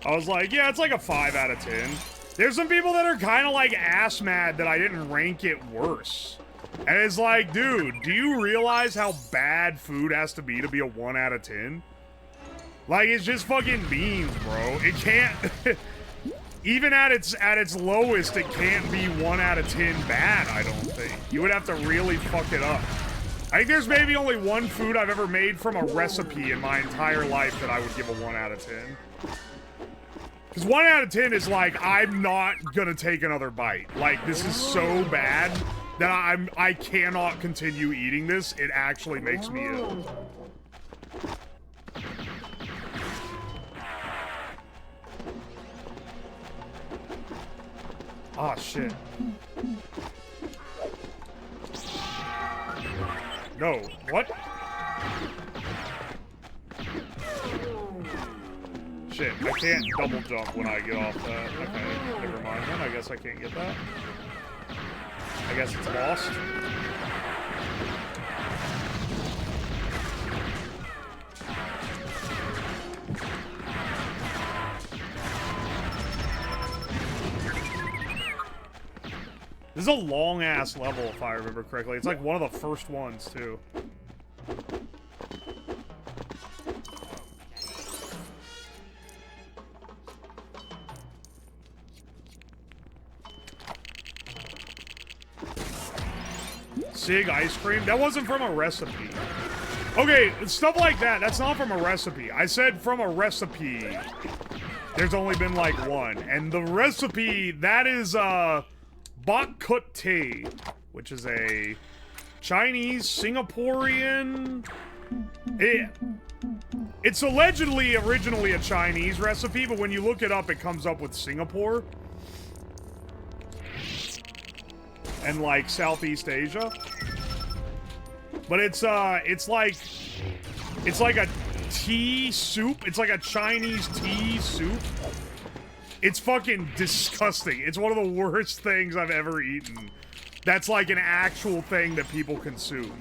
I was like, yeah, it's like a 5 out of 10. There's some people that are kind of like ass mad that I didn't rank it worse. And it's like, dude, do you realize how bad food has to be a 1 out of 10? Like, it's just fucking beans, bro. It can't... Even at its lowest, it can't be 1 out of 10 bad, I don't think. You would have to really fuck it up. I think there's maybe only one food I've ever made from a recipe in my entire life that I would give a 1 out of 10. Because 1 out of 10 is like, I'm not gonna take another bite. Like, this is so bad that I cannot continue eating this. It actually makes me ill. Oh, shit. No. What? Shit, I can't double jump when I get off that. Okay, never mind then. I guess I can't get that. I guess it's lost. This is a long-ass level, if I remember correctly. It's like one of the first ones, too. Sig ice cream? That wasn't from a recipe. Okay, stuff like that. That's not from a recipe. I said from a recipe. There's only been like one. And the recipe, that is, bak kut teh, which is a Chinese, Singaporean... It's allegedly originally a Chinese recipe, but when you look it up, it comes up with Singapore. And, like, Southeast Asia. But it's like a tea soup. It's like a Chinese tea soup. It's fucking disgusting. It's one of the worst things I've ever eaten. That's like an actual thing that people consume.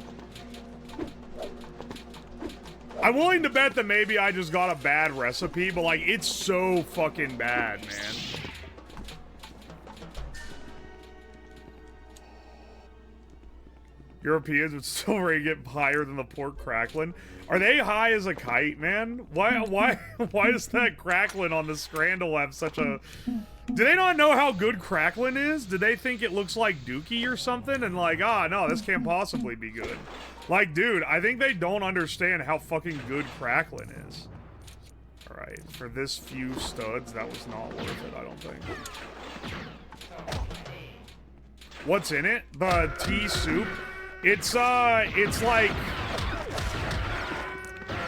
I'm willing to bet that maybe I just got a bad recipe, but like, it's so fucking bad, man. Europeans would still rate it higher than the pork crackling. Are they high as a kite, man? Why does that crackling on the Scrandle have such a... Do they not know how good crackling is? Do they think it looks like Dookie or something? And like, ah, no, this can't possibly be good. Like, dude, I think they don't understand how fucking good crackling is. Alright, for this few studs, that was not worth it, I don't think. What's in it? The tea soup? It's like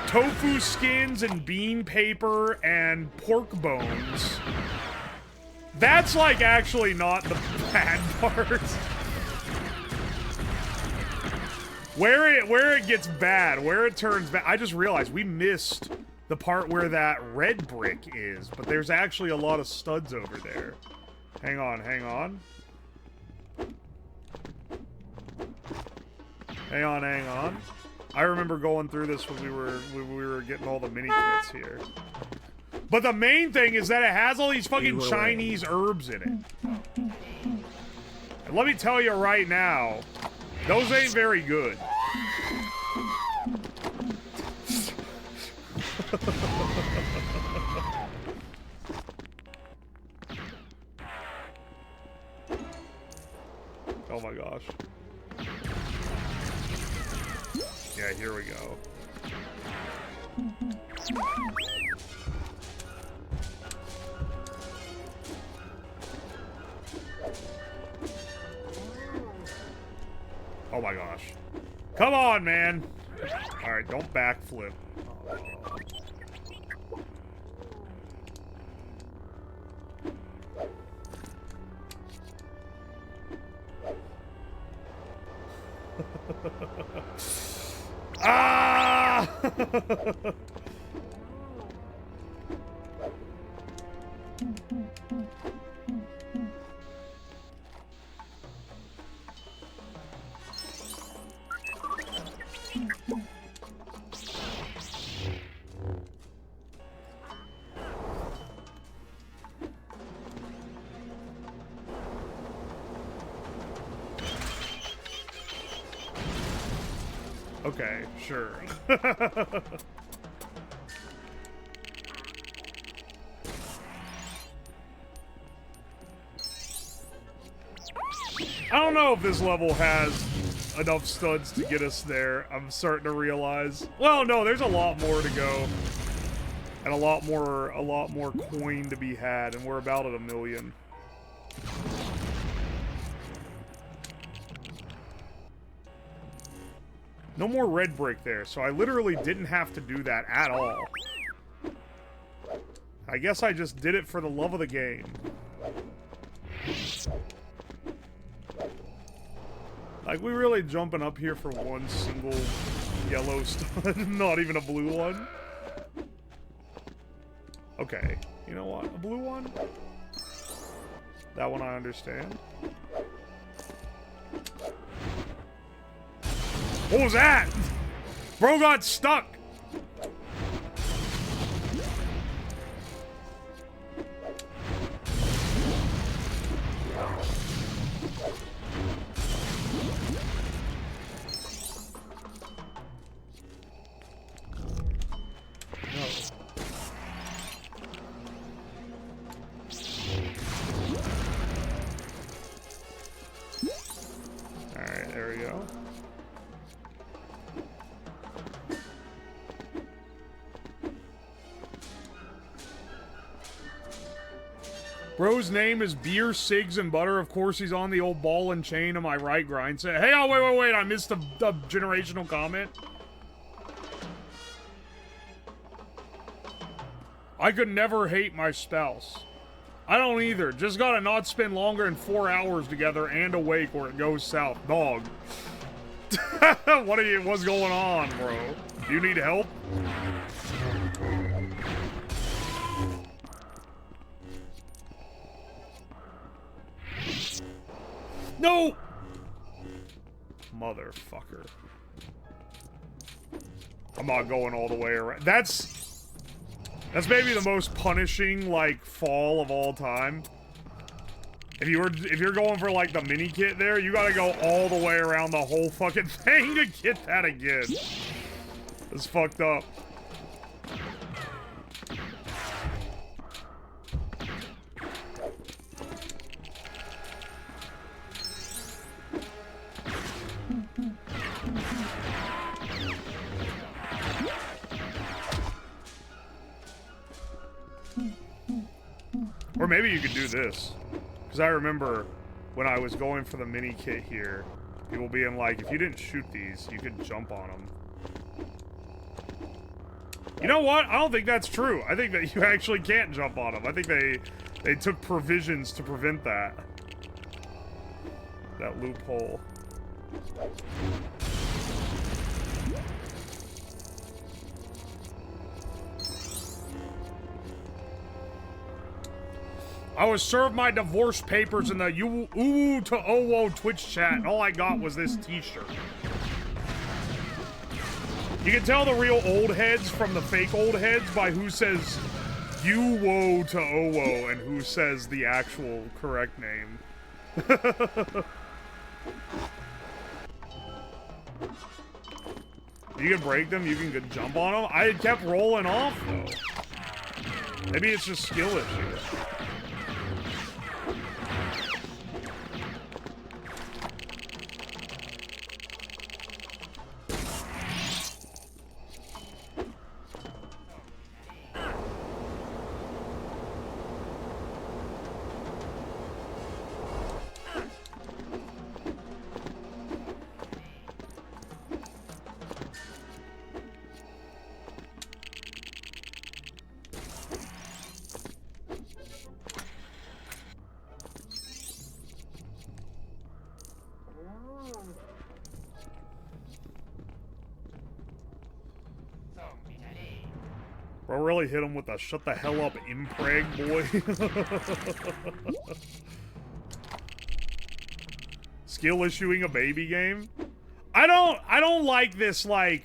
tofu skins and bean paper and pork bones. That's like actually not the bad part. Where it gets bad, where it turns bad. I just realized we missed the part where that red brick is, but there's actually a lot of studs over there. Hang on, hang on. Hang on, hang on. I remember going through this when we were getting all the mini kits here. But the main thing is that it has all these fucking Chinese herbs in it. And let me tell you right now, those ain't very good. Oh my gosh. Yeah, here we go. Oh my gosh. Come on, man. Alright, don't backflip. Ah! Okay, sure. I don't know if this level has enough studs to get us there. I'm starting to realize. Well, no, there's a lot more to go. And a lot more coin to be had, and we're about at 1 million. No more red brick there, so I literally didn't have to do that at all. I guess I just did it for the love of the game. Like, we really jumping up here for one single yellow stud, not even a blue one? Okay, you know what? A blue one? That one I understand. What was that? Bro got stuck. Alright, there we go. Bro's name is Beer, Cigs, and Butter. Of course, he's on the old ball and chain. Am I right, Grind? Say, hey, oh, wait. I missed the generational comment. I could never hate my spouse. I don't either. Just gotta not spend longer than 4 hours together and awake or it goes south. Dog. What's going on, bro? Do you need help? No! Motherfucker. I'm not going all the way around. That's maybe the most punishing, like, fall of all time. If you're going for, like, the mini kit there, you gotta go all the way around the whole fucking thing to get that again. It's fucked up. Or maybe you could do this. Because I remember when I was going for the mini kit here, people being like, if you didn't shoot these, you could jump on them. You know what? I don't think that's true. I think that you actually can't jump on them. I think they took provisions to prevent that. That loophole. I was served my divorce papers in the UWOSLAB Twitch chat, and all I got was this t-shirt. You can tell the real old heads from the fake old heads by who says UWOSLAB and who says the actual correct name. You can break them, you can jump on them. I kept rolling off, though. Maybe it's just skill issues. Bro really hit him with a shut the hell up impreg, boy. Skill issuing a baby game? I don't like this, like...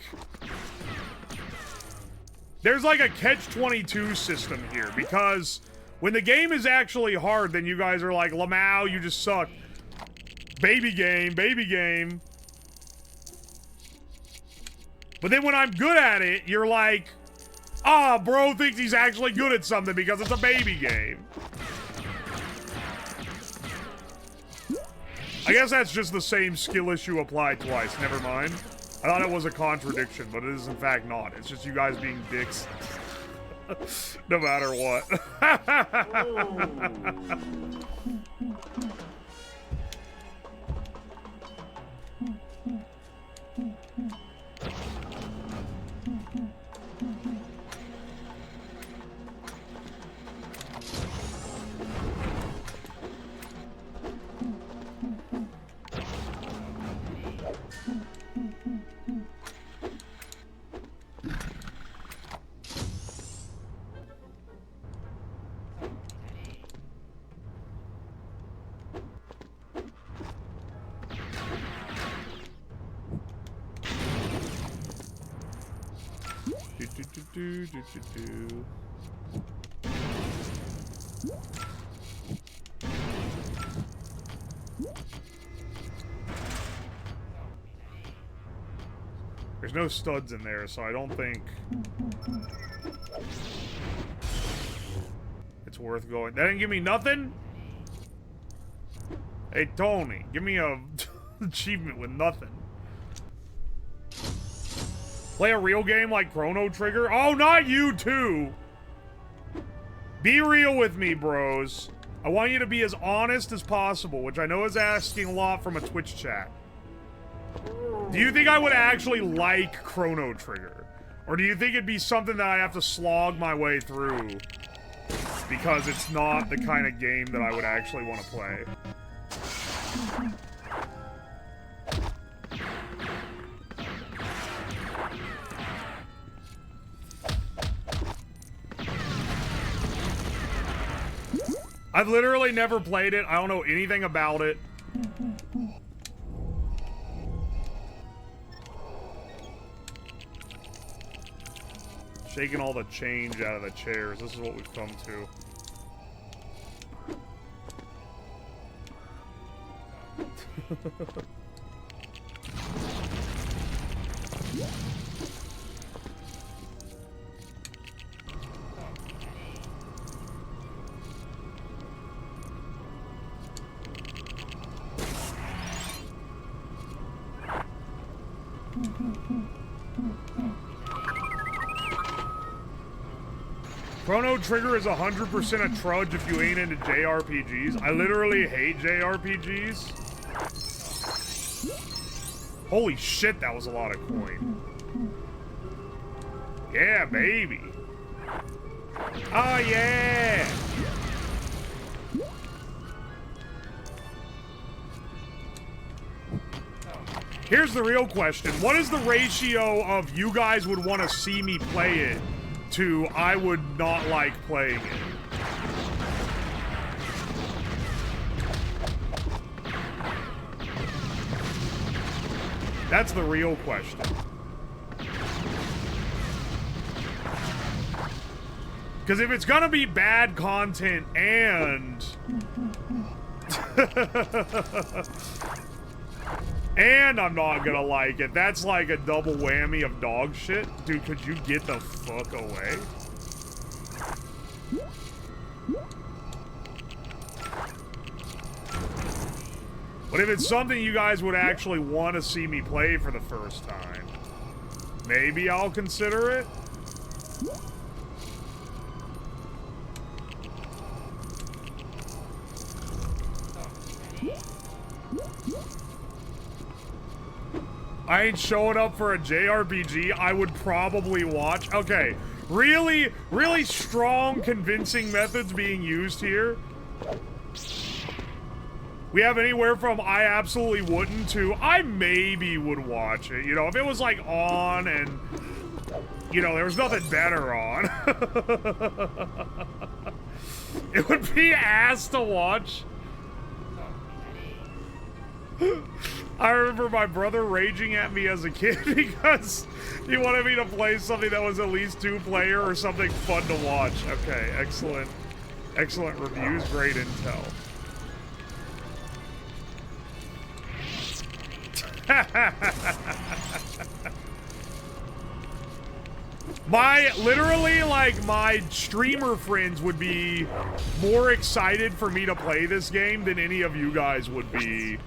There's like a catch-22 system here, because when the game is actually hard, then you guys are like, Lamau, you just suck. Baby game, baby game. But then when I'm good at it, you're like... Ah, bro thinks he's actually good at something because it's a baby game. I guess that's just the same skill issue applied twice. Never mind. I thought it was a contradiction, but it is in fact not. It's just you guys being dicks. No matter what. There's no studs in there, so I don't think it's worth going. That didn't give me nothing? Hey, Tony, give me a achievement with nothing. Play a real game like Chrono Trigger? Oh, not you too! Be real with me, bros. I want you to be as honest as possible, which I know is asking a lot from a Twitch chat. Do you think I would actually like Chrono Trigger? Or do you think it'd be something that I have to slog my way through because it's not the kind of game that I would actually want to play? I've literally never played it. I don't know anything about it. Shaking all the change out of the chairs. This is what we've come to. Chrono Trigger is 100% a trudge if you ain't into JRPGs. I literally hate JRPGs. Holy shit, that was a lot of coin. Yeah, baby. Oh, yeah. Here's the real question. What is the ratio of you guys would want to see me play it to I would not like playing it? That's the real question. Because if it's gonna be bad content and And I'm not gonna like it. That's like a double whammy of dog shit. Dude, could you get the fuck away? But if it's something you guys would actually want to see me play for the first time, maybe I'll consider it. I ain't showing up for a JRPG I would probably watch. Okay, really, really strong convincing methods being used here. We have anywhere from I absolutely wouldn't to I maybe would watch it. You know, if it was like on and, you know, there was nothing better on. It would be ass to watch. I remember my brother raging at me as a kid because he wanted me to play something that was at least 2-player or something fun to watch. Okay, excellent. Excellent reviews, great intel. Literally, like, my streamer friends would be more excited for me to play this game than any of you guys would be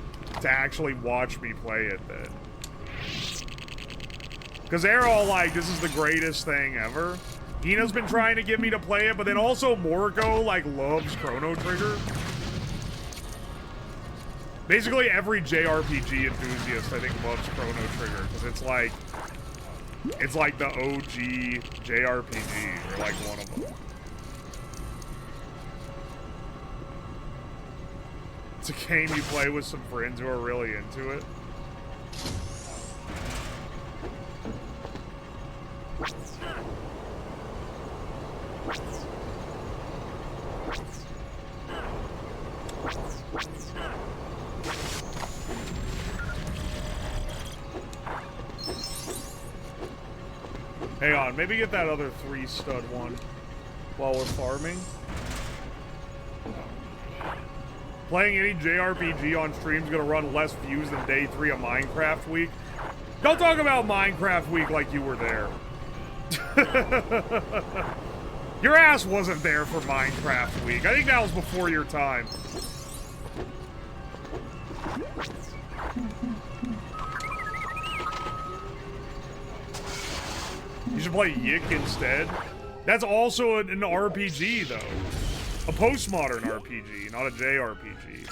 to actually watch me play it then. Because they're all like, this is the greatest thing ever. Hina's been trying to get me to play it, but then also Moriko, like, loves Chrono Trigger. Basically every JRPG enthusiast, I think, loves Chrono Trigger, because it's like the OG JRPG, or like one of them. It's a game you play with some friends who are really into it. Hang on, maybe get that other 3-stud one while we're farming. Playing any JRPG on stream is gonna run less views than day 3 of Minecraft Week. Don't talk about Minecraft Week like you were there. Your ass wasn't there for Minecraft Week. I think that was before your time. You should play Yik instead. That's also an RPG, though. A postmodern RPG, not a JRPG.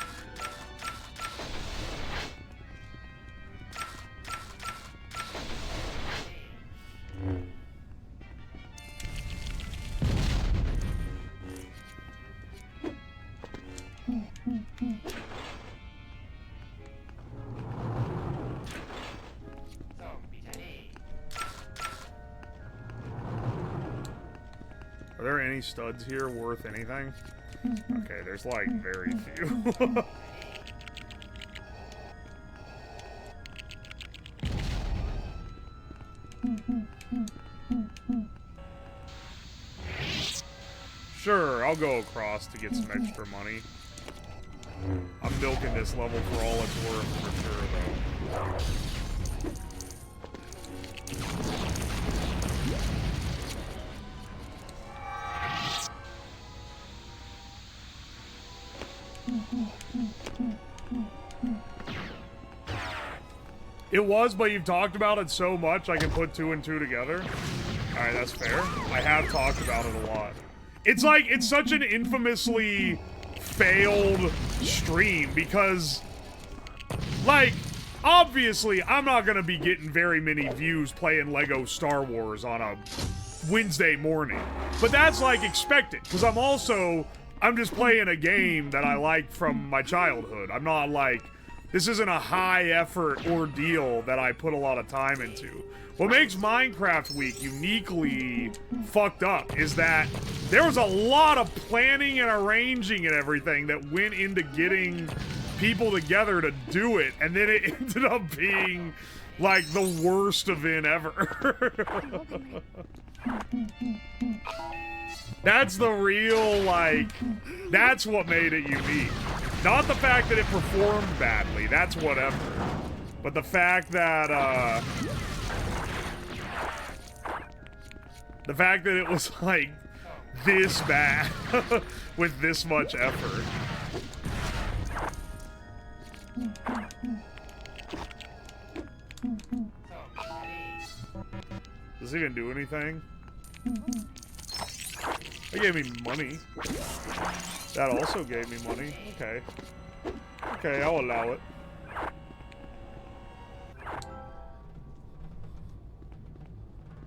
Are there any studs here worth anything? Okay, there's like very few. Sure, I'll go across to get some extra money. I'm milking this level for all it's worth for sure, though. It was, but you've talked about it so much I can put 2 and 2 together. Alright, that's fair. I have talked about it a lot. It's like, it's such an infamously failed stream because, like, obviously I'm not gonna be getting very many views playing Lego Star Wars on a Wednesday morning. But that's, like, expected, because I'm just playing a game that I like from my childhood. I'm not, like, this isn't a high-effort ordeal that I put a lot of time into. What makes Minecraft Week uniquely fucked up is that there was a lot of planning and arranging and everything that went into getting people together to do it, and then it ended up being, like, the worst event ever. That's the real, like, that's what made it unique. Not the fact that it performed badly, that's whatever. But the fact that, it was, like, this bad with this much effort. Does it even do anything? It gave me money. That also gave me money. Okay. Okay, I'll allow it.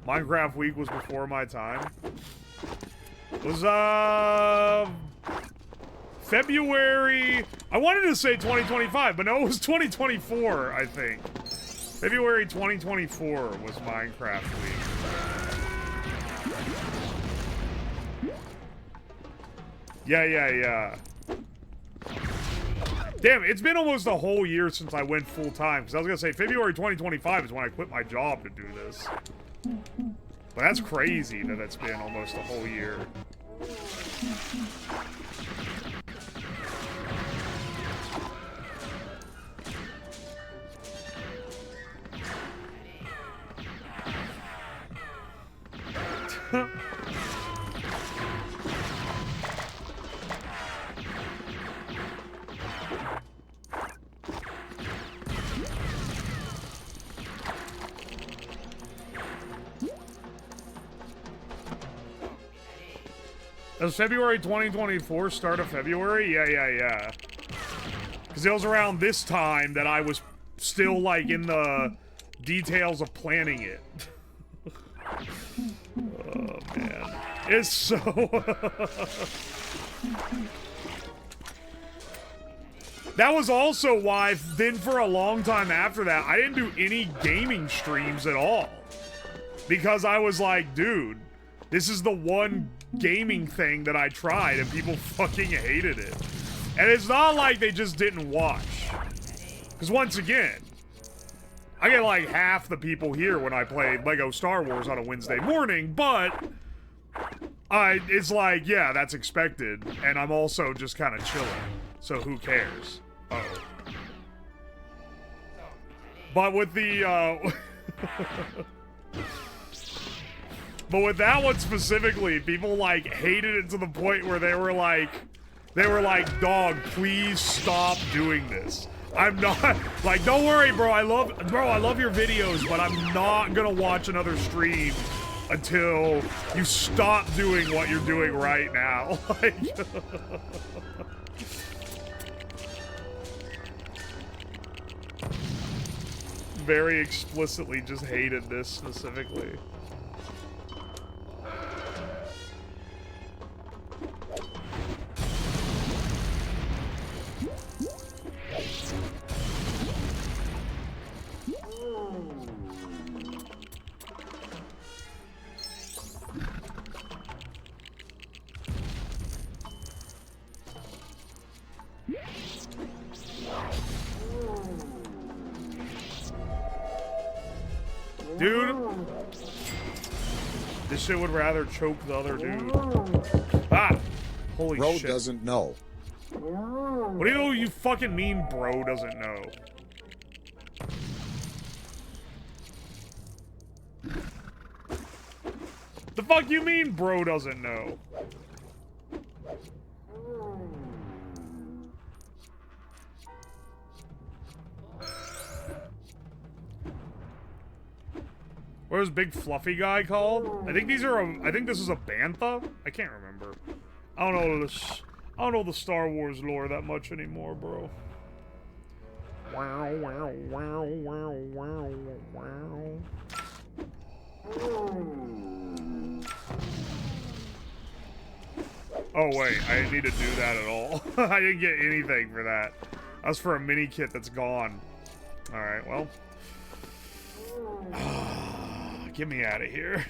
Minecraft week was before my time. It was, February... I wanted to say 2025, but no, it was 2024, I think. February 2024 was Minecraft week. Yeah. Damn, it's been almost a whole year since I went full-time, because I was going to say February 2025 is when I quit my job to do this. But that's crazy that it's been almost a whole year. It was February 2024, start of February? Yeah. Because it was around this time that I was still, like, in the details of planning it. Oh, man. It's so... That was also why, then for a long time after that, I didn't do any gaming streams at all. Because I was like, dude, this is the one gaming thing that I tried and people fucking hated it. And it's not like they just didn't watch. Because once again, I get like half the people here when I play Lego Star Wars on a Wednesday morning, but it's like, yeah, that's expected. And I'm also just kind of chilling. So who cares? Uh-oh. But with the, but with that one specifically, people, like, hated it to the point where they were like, dog, please stop doing this. I'm not, like, don't worry, bro, I love your videos, but I'm not gonna watch another stream until you stop doing what you're doing right now. Like, very explicitly just hated this specifically. Dude, this shit would rather choke the other dude. Ah! Holy Bro shit. Bro doesn't know. What do you fucking mean, bro doesn't know? The fuck you mean, bro doesn't know? What was big fluffy guy called? I think these are I think this is a bantha? I can't remember. I don't know the Star Wars lore that much anymore, bro. Wow, wow, wow, wow, wow, wow. Oh wait, I didn't need to do that at all. I didn't get anything for that. That was for a mini kit that's gone. Alright, well. Get me out of here.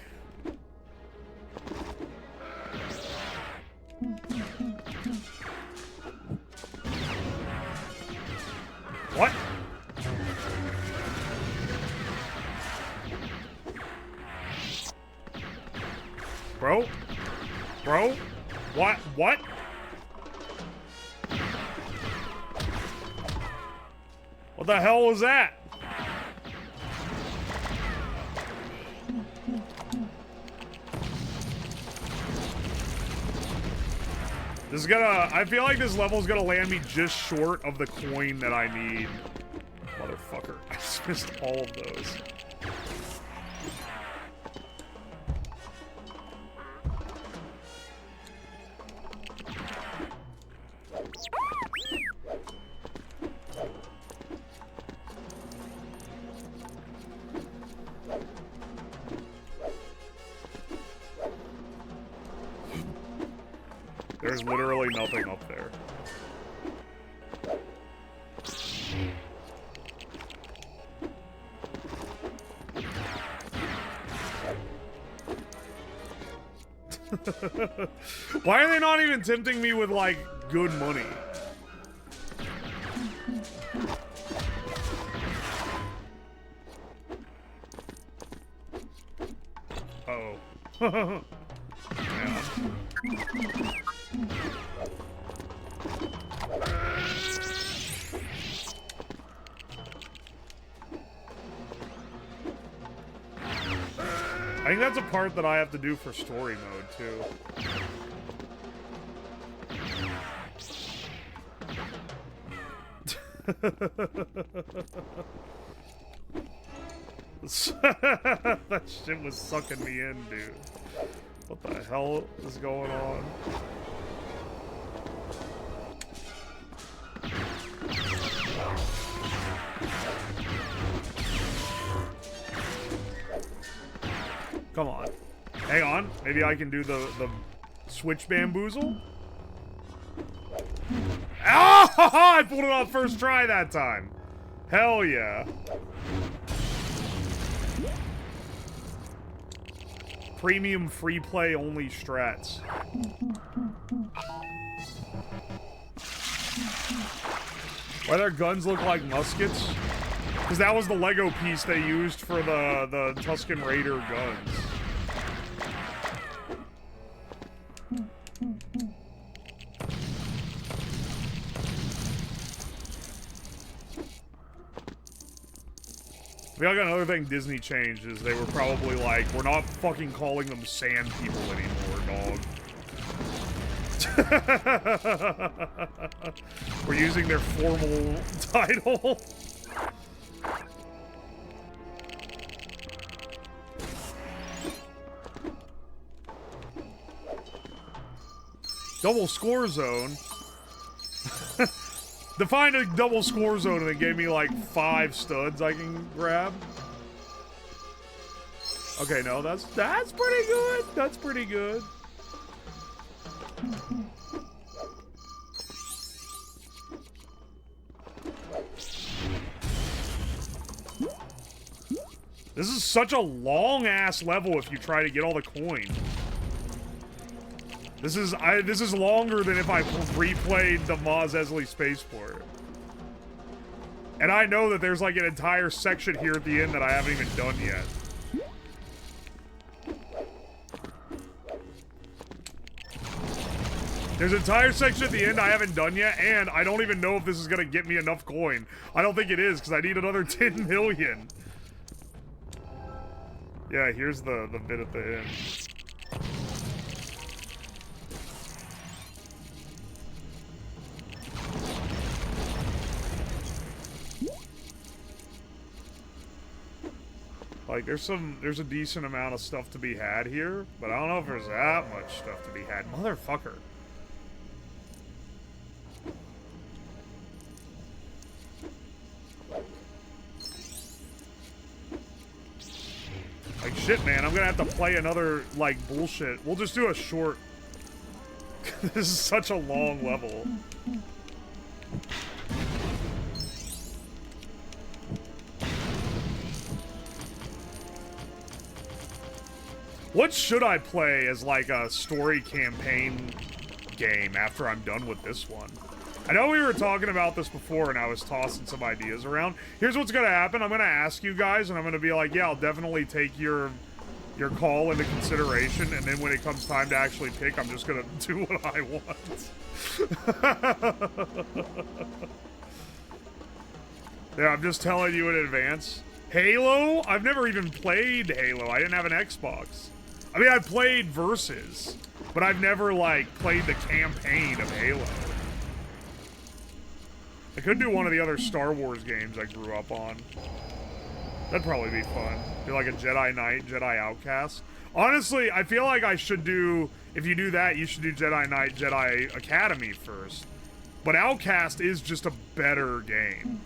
What? Bro? Bro? What? What? What the hell was that? This is gonna... I feel like this level is gonna land me just short of the coin that I need. Motherfucker. I just missed all of those. There's literally nothing up there. Why are they not even tempting me with, like, good money? Uh-oh. Yeah. I think that's a part that I have to do for story mode, too. That shit was sucking me in, dude. What the hell is going on? Come on. Hang on. Maybe I can do the switch bamboozle? Oh! I pulled it off first try that time. Hell yeah. Premium free play only strats. Why their guns look like muskets? Because that was the Lego piece they used for the Tusken Raider guns. I feel like another thing Disney changed is they were probably like, we're not fucking calling them sand people anymore, dog. We're using their formal title. Double score zone? Define a double score zone and it gave me like 5 studs I can grab. Okay, no, that's pretty good. That's pretty good. This is such a long-ass level if you try to get all the coins. This is longer than if I replayed the Maz Eisley Spaceport. And I know that there's like an entire section here at the end that I haven't even done yet. There's an entire section at the end I haven't done yet, and I don't even know if this is gonna get me enough coin. I don't think it is, because I need another 10 million. Yeah, here's the bit at the end. Like, there's a decent amount of stuff to be had here, but I don't know if there's that much stuff to be had. Motherfucker. Like, shit, man, I'm gonna have to play another, like, bullshit. We'll just do a short... This is such a long level. What should I play as, like, a story campaign game after I'm done with this one? I know we were talking about this before, and I was tossing some ideas around. Here's what's gonna happen. I'm gonna ask you guys, and I'm gonna be like, yeah, I'll definitely take your call into consideration, and then when it comes time to actually pick, I'm just gonna do what I want. Yeah, I'm just telling you in advance. Halo? I've never even played Halo. I didn't have an Xbox. I mean, I played Versus, but I've never, like, played the campaign of Halo. I could do one of the other Star Wars games I grew up on. That'd probably be fun. Do like a Jedi Knight, Jedi Outcast. Honestly, I feel like I should do, if you do that, you should do Jedi Knight, Jedi Academy first. But Outcast is just a better game.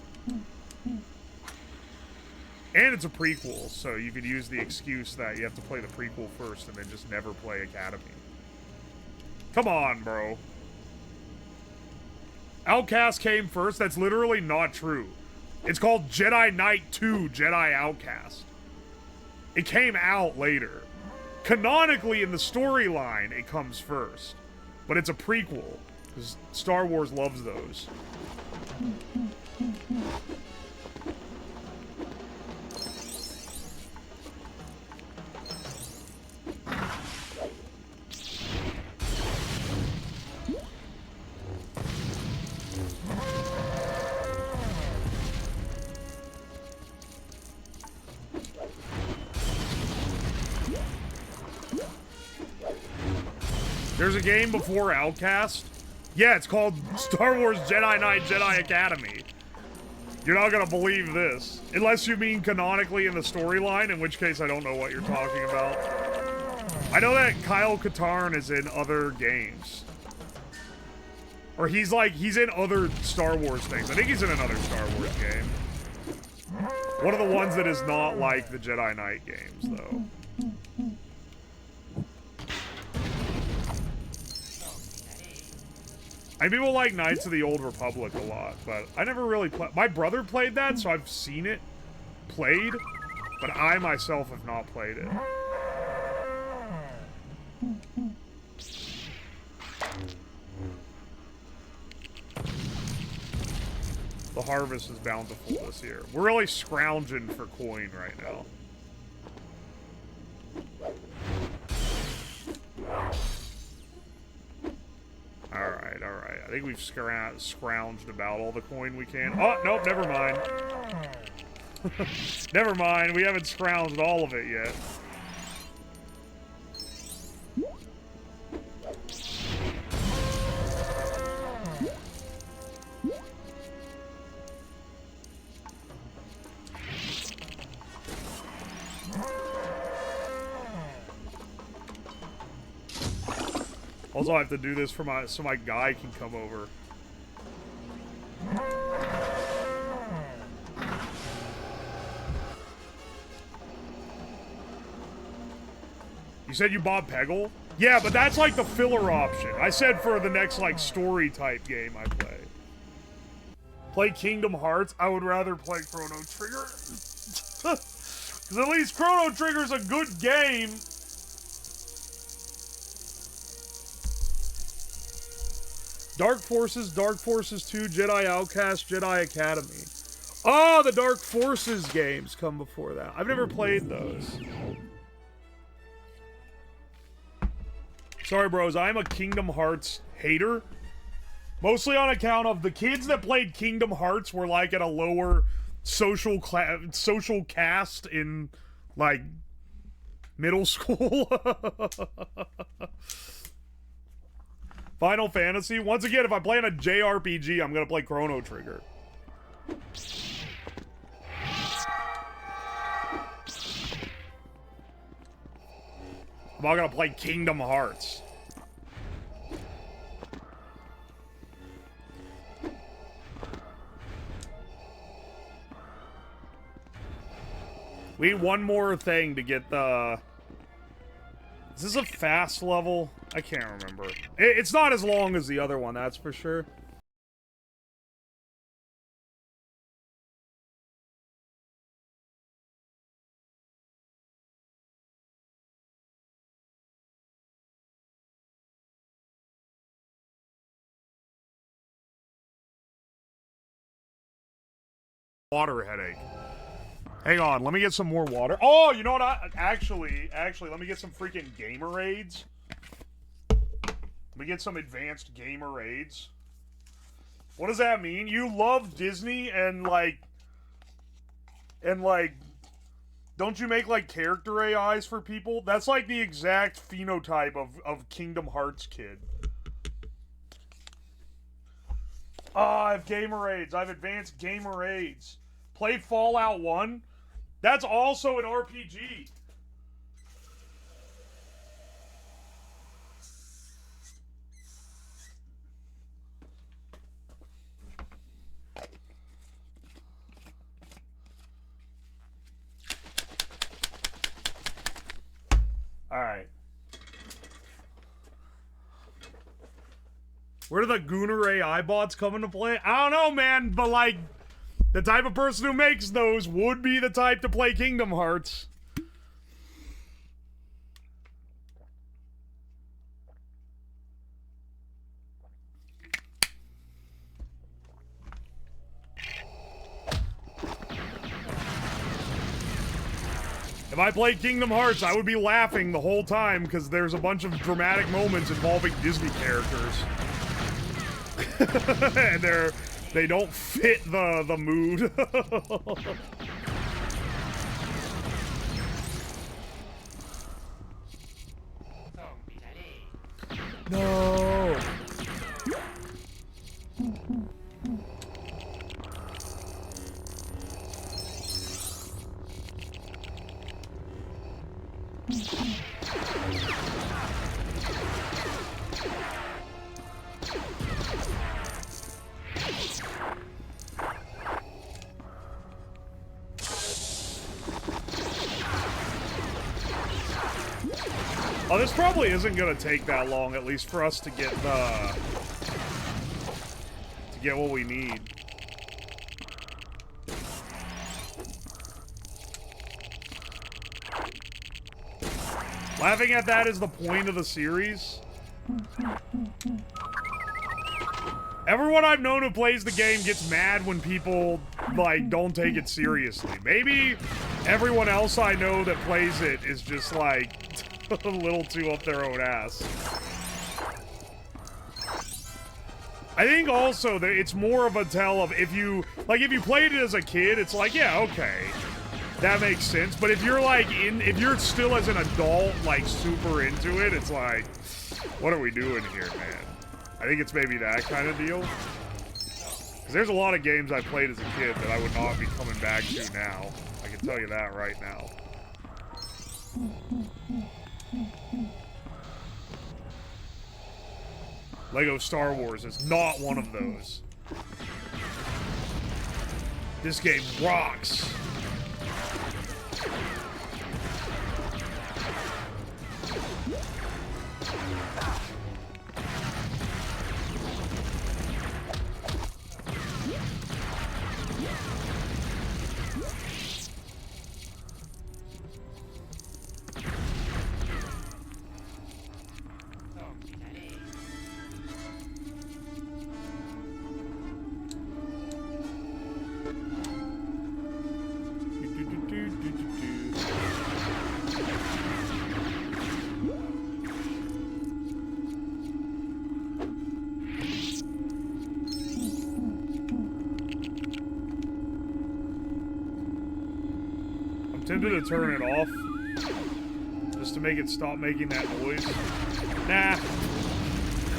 And it's a prequel, so you could use the excuse that you have to play the prequel first and then just never play Academy. Come on, bro. Outcast came first? That's literally not true. It's called Jedi Knight 2 Jedi Outcast. It came out later. Canonically, in the storyline, it comes first. But it's a prequel, because Star Wars loves those. There's a game before Outcast. Yeah, it's called Star Wars Jedi Knight Jedi Academy. You're not gonna believe this. Unless you mean canonically in the storyline, in which case I don't know what you're talking about. I know that Kyle Katarn is in other games. Or he's in other Star Wars things. I think he's in another Star Wars game. One of the ones that is not like the Jedi Knight games, though. I mean, people like Knights of the Old Republic a lot, but I never really played. My brother played that, so I've seen it played, but I myself have not played it. The harvest is bountiful this year. We're really scrounging for coin right now. Alright, alright. I think we've scrounged about all the coin we can. Oh, nope, never mind. Never mind, we haven't scrounged all of it yet. Also, I have to do this for so my guy can come over. You said you bought Peggle? Yeah, but that's like the filler option. I said for the next, like, story type game I play. Play Kingdom Hearts? I would rather play Chrono Trigger. Because at least Chrono Trigger's a good game. Dark Forces 2, Jedi Outcast, Jedi Academy. Oh, the Dark Forces games come before that. I've never played those. Sorry, bros. I'm a Kingdom Hearts hater. Mostly on account of the kids that played Kingdom Hearts were, like, at a lower social caste in, like, middle school. Final Fantasy. Once again, if I'm playing a JRPG, I'm gonna play Chrono Trigger. I'm not gonna play Kingdom Hearts. We need one more thing to get the... Is this a fast level? I can't remember. It's not as long as the other one, that's for sure. Water headache. Hang on, let me get some more water. Oh, you know what? Actually, let me get some freaking Gamerades. Let me get some advanced Gamerades. What does that mean? You love Disney and like don't you make like character AIs for people? That's like the exact phenotype of Kingdom Hearts kid. I have gamer aids. I have advanced gamer aids. Play Fallout 1. That's also an RPG. Alright. Where do the Gooner AI bots come into play? I don't know, man, but like, the type of person who makes those would be the type to play Kingdom Hearts. If I played Kingdom Hearts, I would be laughing the whole time because there's a bunch of dramatic moments involving Disney characters. And they don't fit the mood. No. Oh, this probably isn't gonna take that long, at least for us to get what we need. Laughing at that is the point of the series. Everyone I've known who plays the game gets mad when people, like, don't take it seriously. Maybe everyone else I know that plays it is just, like, a little too up their own ass. I think also that it's more of a tell of if you played it as a kid, it's like, yeah, okay. That makes sense. But if you're like if you're still as an adult, like super into it, it's like, what are we doing here, man? I think it's maybe that kind of deal. Because there's a lot of games I played as a kid that I would not be coming back to now. I can tell you that right now. Lego Star Wars is not one of those. This game rocks. Tempted to turn it off just to make it stop making that noise. Nah.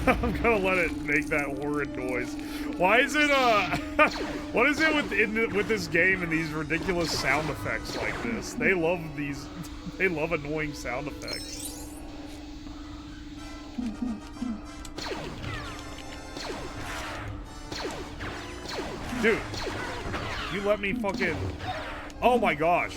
I'm gonna let it make that horrid noise. Why is it what is it with this game and these ridiculous sound effects like this? They love annoying sound effects. Dude, you let me fucking... Oh my gosh.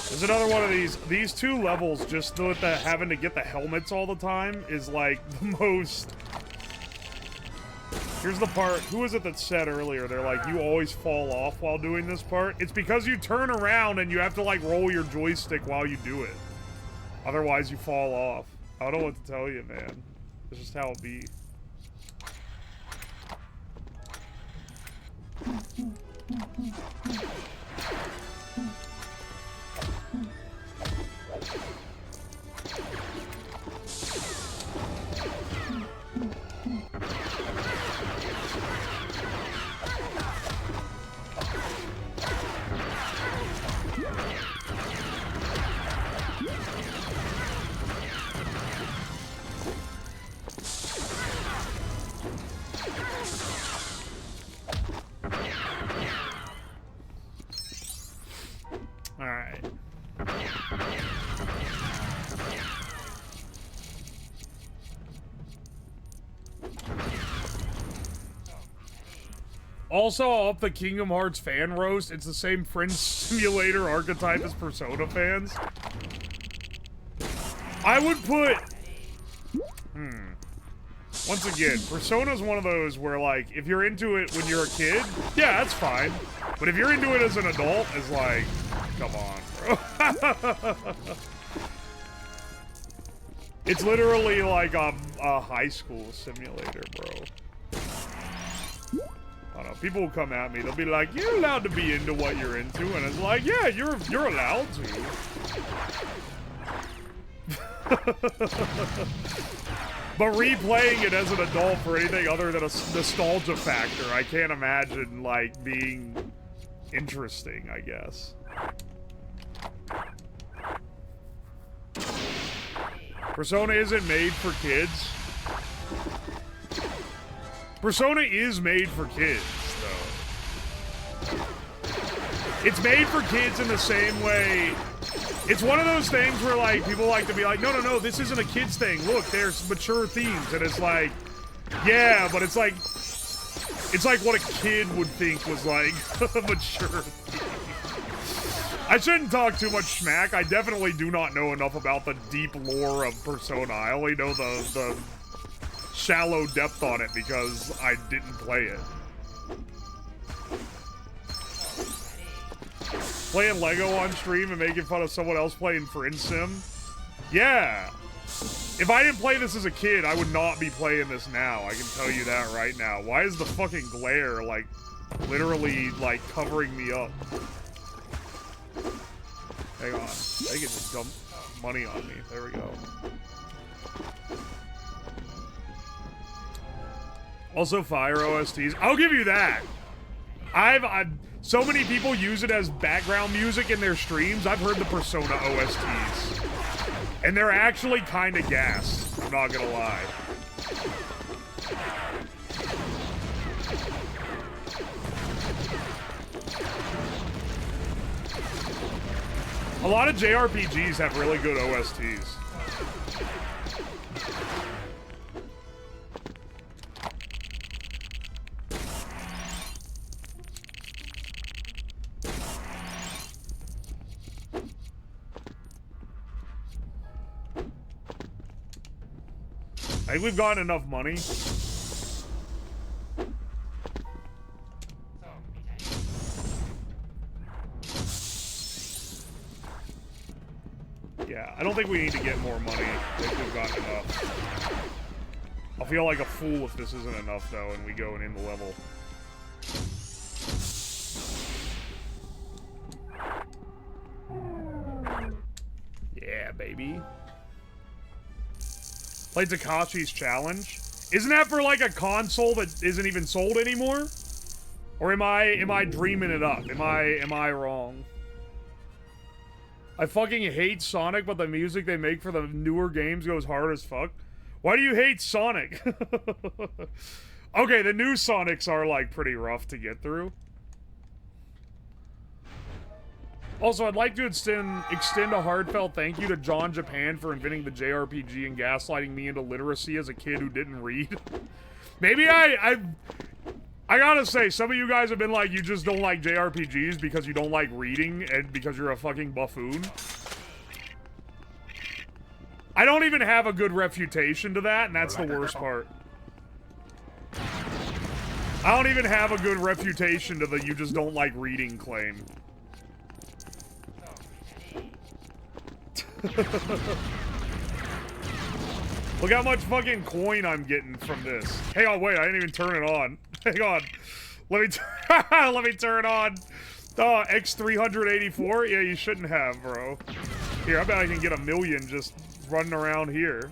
There's another one of these two levels, just with the having to get the helmets all the time is like the most... Here's the part, who was it that said earlier, they're like, you always fall off while doing this part? It's because you turn around and you have to like roll your joystick while you do it. Otherwise you fall off. I don't know what to tell you, man. It's just how it be. Alright. Also, I'll up the Kingdom Hearts fan roast. It's the same Fringe Simulator archetype as Persona fans. I would put... Once again, Persona's one of those where, like, if you're into it when you're a kid, yeah, that's fine. But if you're into it as an adult, it's like, come on, bro. It's literally like a high school simulator, bro. I don't know, people will come at me, they'll be like, you're allowed to be into what you're into, and it's like, yeah, you're allowed to. But replaying it as an adult for anything other than a nostalgia factor, I can't imagine, like, being interesting, I guess. Persona isn't made for kids. Persona is made for kids, though. It's made for kids in the same way. It's one of those things where, like, people like to be like, no, this isn't a kid's thing. Look, there's mature themes. And it's like, yeah, but it's like what a kid would think was, like, a mature theme. I shouldn't talk too much smack. I definitely do not know enough about the deep lore of Persona. I only know the shallow depth on it because I didn't play it. Playing Lego on stream and making fun of someone else playing Fringe Sim? Yeah. If I didn't play this as a kid, I would not be playing this now. I can tell you that right now. Why is the fucking glare, like, literally, like, covering me up? Hang on. They can just dump money on me. There we go. Also, fire OSTs. I'll give you that. I've so many people use it as background music in their streams. I've heard the Persona OSTs. And they're actually kind of gas. I'm not gonna lie. A lot of JRPGs have really good OSTs. I think we've gotten enough money. Yeah, I don't think we need to get more money. I think we've gotten enough. I'll feel like a fool if this isn't enough, though, and we go and end the level. Yeah, baby. Played Takashi's Challenge. Isn't that for, like, a console that isn't even sold anymore? Or am I dreaming it up? Am I wrong? I fucking hate Sonic, but the music they make for the newer games goes hard as fuck. Why do you hate Sonic? Okay, the new Sonics are, like, pretty rough to get through. Also, I'd like to extend a heartfelt thank you to John Japan for inventing the JRPG and gaslighting me into literacy as a kid who didn't read. Maybe I gotta say, some of you guys have been like, you just don't like JRPGs because you don't like reading and because you're a fucking buffoon. I don't even have a good refutation to that, and that's the worst part. I don't even have a good refutation to the you just don't like reading claim. Look how much fucking coin I'm getting from this. Hang on, wait, I didn't even turn it on. Hang on. Let me let me turn on. Oh, X384? Yeah, you shouldn't have, bro. Here, I bet I can get 1 million just running around here.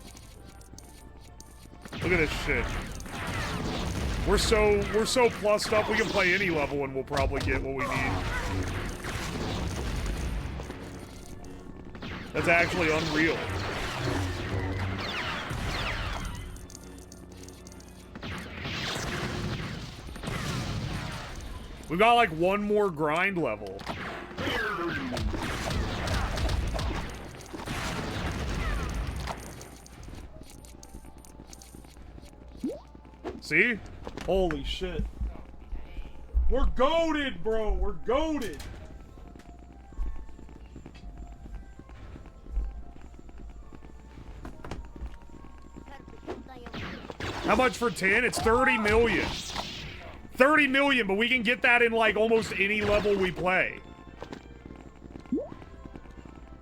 Look at this shit. We're so plussed up, we can play any level and we'll probably get what we need. That's actually unreal. We've got like 1 more grind level. See? Holy shit. We're goated, bro. We're goated. How much for 10? It's 30 million. 30 million, but we can get that in like almost any level we play.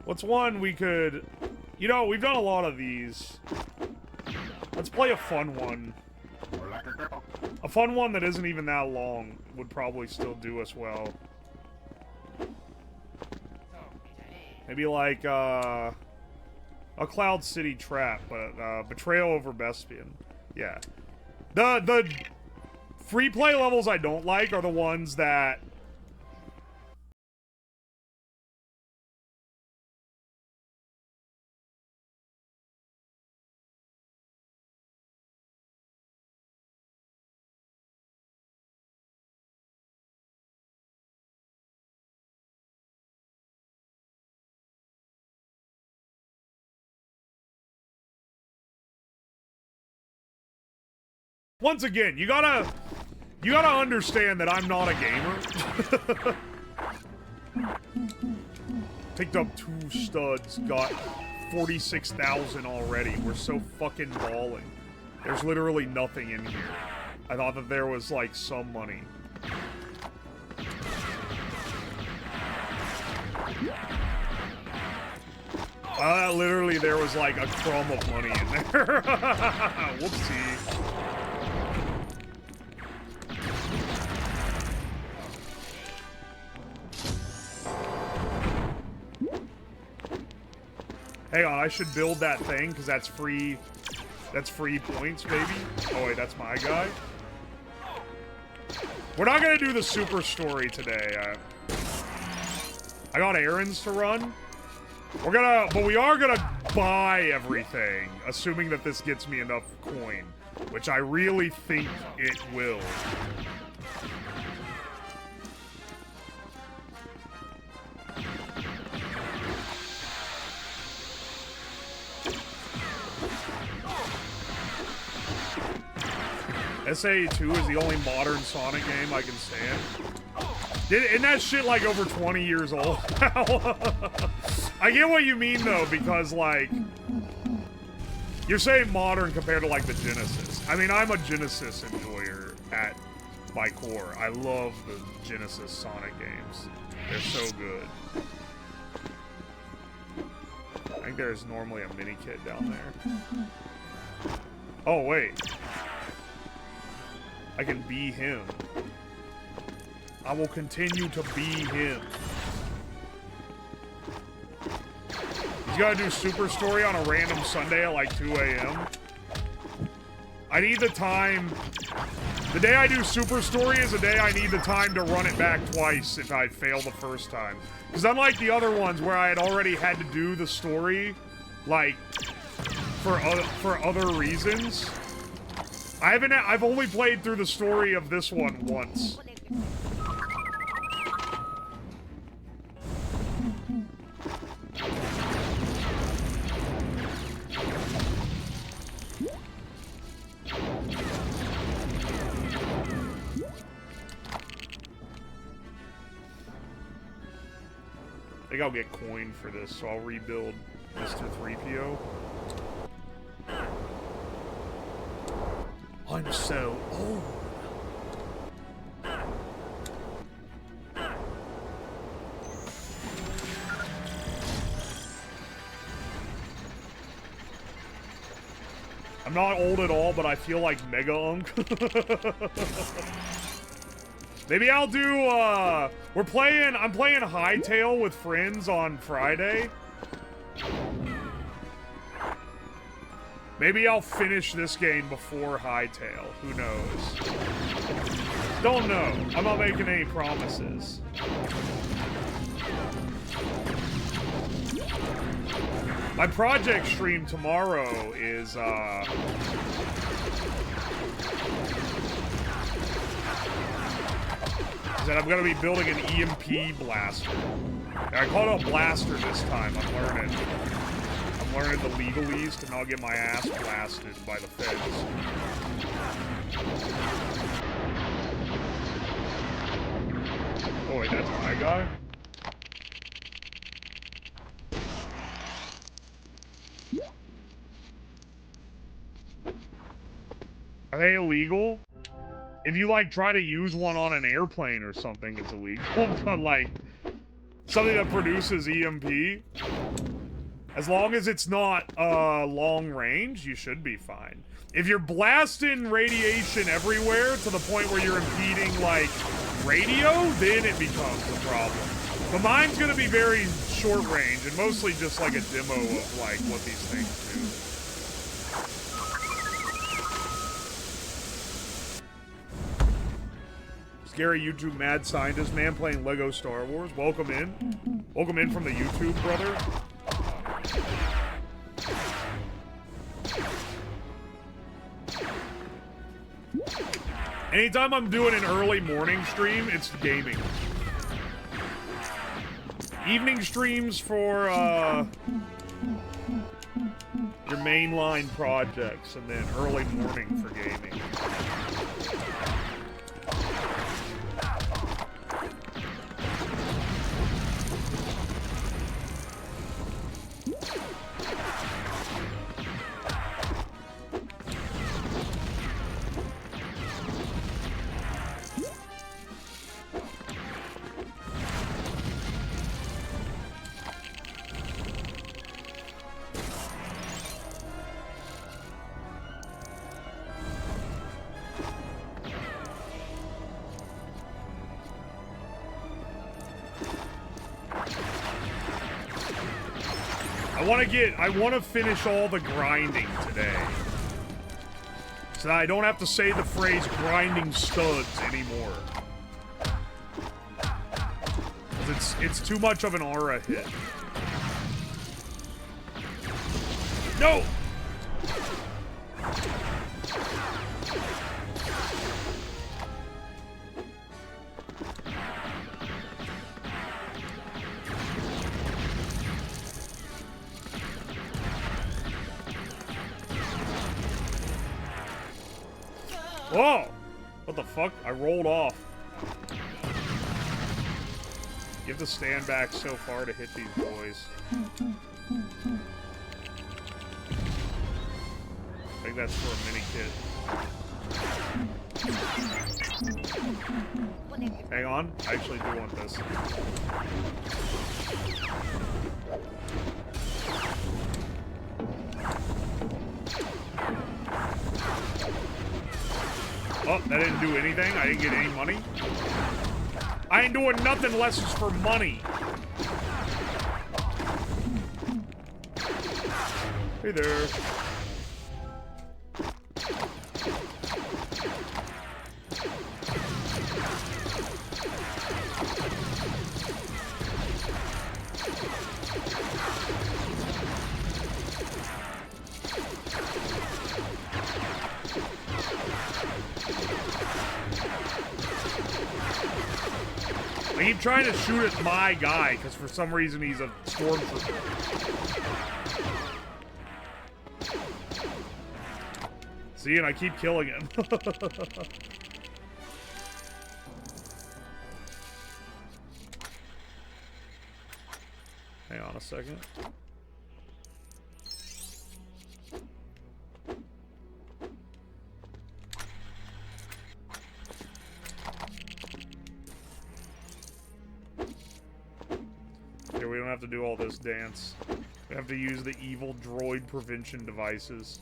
What's one we could... You know, we've done a lot of these. Let's play a fun one. A fun one that isn't even that long would probably still do us well. Maybe like, a Cloud City Trap, but, Betrayal over Bespian. Yeah. The free play levels I don't like are the ones that... Once again, you gotta understand that I'm not a gamer. Picked up 2 studs, got 46,000 already. We're so fucking balling. There's literally nothing in here. I thought that there was like some money. Literally there was like a crumb of money in there. Whoopsie. Hang on, I should build that thing, because that's free points, baby. Oh wait, that's my guy. We're not gonna do the super story today. I got errands to run. But we are gonna buy everything, assuming that this gets me enough coin, which I really think it will. SA2 is the only modern Sonic game I can stand. Isn't that shit like over 20 years old now? I get what you mean though, because like, you're saying modern compared to like the Genesis. I mean, I'm a Genesis enjoyer at my core. I love the Genesis Sonic games. They're so good. I think there's normally a mini kit down there. Oh wait. I can be him. I will continue to be him. He's gotta do Super Story on a random Sunday at like 2 a.m. I need the time. The day I do Super Story is the day I need the time to run it back twice if I fail the first time. Because unlike the other ones where I had already had to do the story, like, for other reasons, I've only played through the story of this one once. I think I'll get coin for this, so I'll rebuild Mr. 3PO. I'm so old. I'm not old at all, but I feel like Mega Unk. Maybe I'll do, I'm playing Hightail with friends on Friday. Maybe I'll finish this game before Hightail. Who knows? Don't know. I'm not making any promises. My project stream tomorrow is, that I'm gonna be building an EMP blaster. I call it a blaster this time. I'm learning the legalese to not get my ass blasted by the feds. Oh wait, that's my guy? Are they illegal? If you, like, try to use one on an airplane or something, it's illegal. But, like, something that produces EMP, as long as it's not, long range, you should be fine. If you're blasting radiation everywhere to the point where you're impeding, like, radio, then it becomes a problem. But mine's gonna be very short range, and mostly just, like, a demo of, like, what these things do. Scary YouTube mad scientist man playing Lego Star Wars. Welcome in. Welcome in from the YouTube, brother. Anytime I'm doing an early morning stream, it's gaming. Evening streams for your mainline projects, and then early morning for gaming. I want to finish all the grinding today. So that I don't have to say the phrase grinding studs anymore. 'Cause it's too much of an aura hit. No! Whoa! What the fuck? I rolled off. You have to stand back so far to hit these boys. I think that's for a mini kit. Hang on. I actually do want this. Oh, that didn't do anything. I didn't get any money. I ain't doing nothing unless it's for money. Hey there. I keep trying to shoot at my guy, because for some reason he's a stormtrooper. See, and I keep killing him. Hang on a second. Here, we don't have to do all this dance. We have to use the evil droid prevention devices.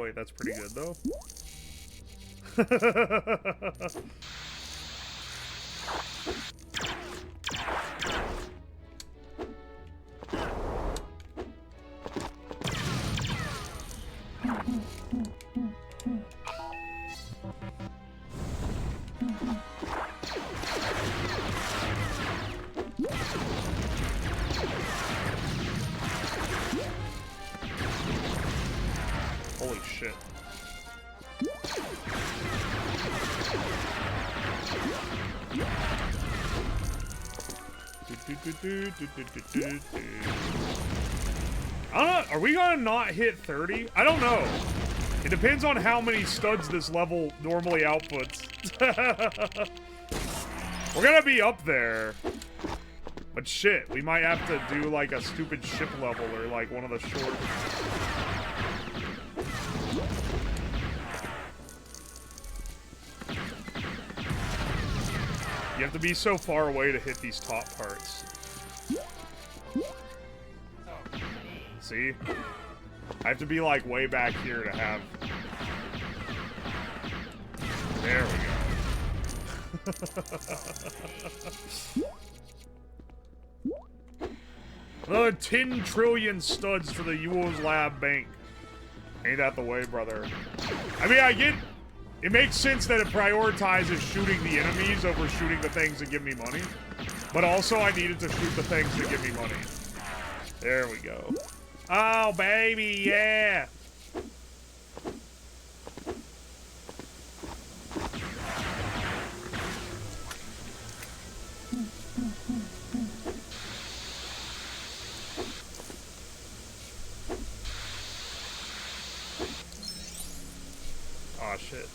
wait, that's pretty good, though. Holy shit. I don't know. Are we gonna not hit 30? I don't know. It depends on how many studs this level normally outputs. We're gonna be up there. But shit, we might have to do like a stupid ship level or like one of the short. You have to be so far away to hit these top parts. See? I have to be like way back here to have... There we go. Another 10 trillion studs to the UWOSLAB bank. Ain't that the way, brother? I mean, I get... It makes sense that it prioritizes shooting the enemies over shooting the things that give me money. But also, I needed to shoot the things that give me money. There we go. Oh, baby, yeah! Aw, shit.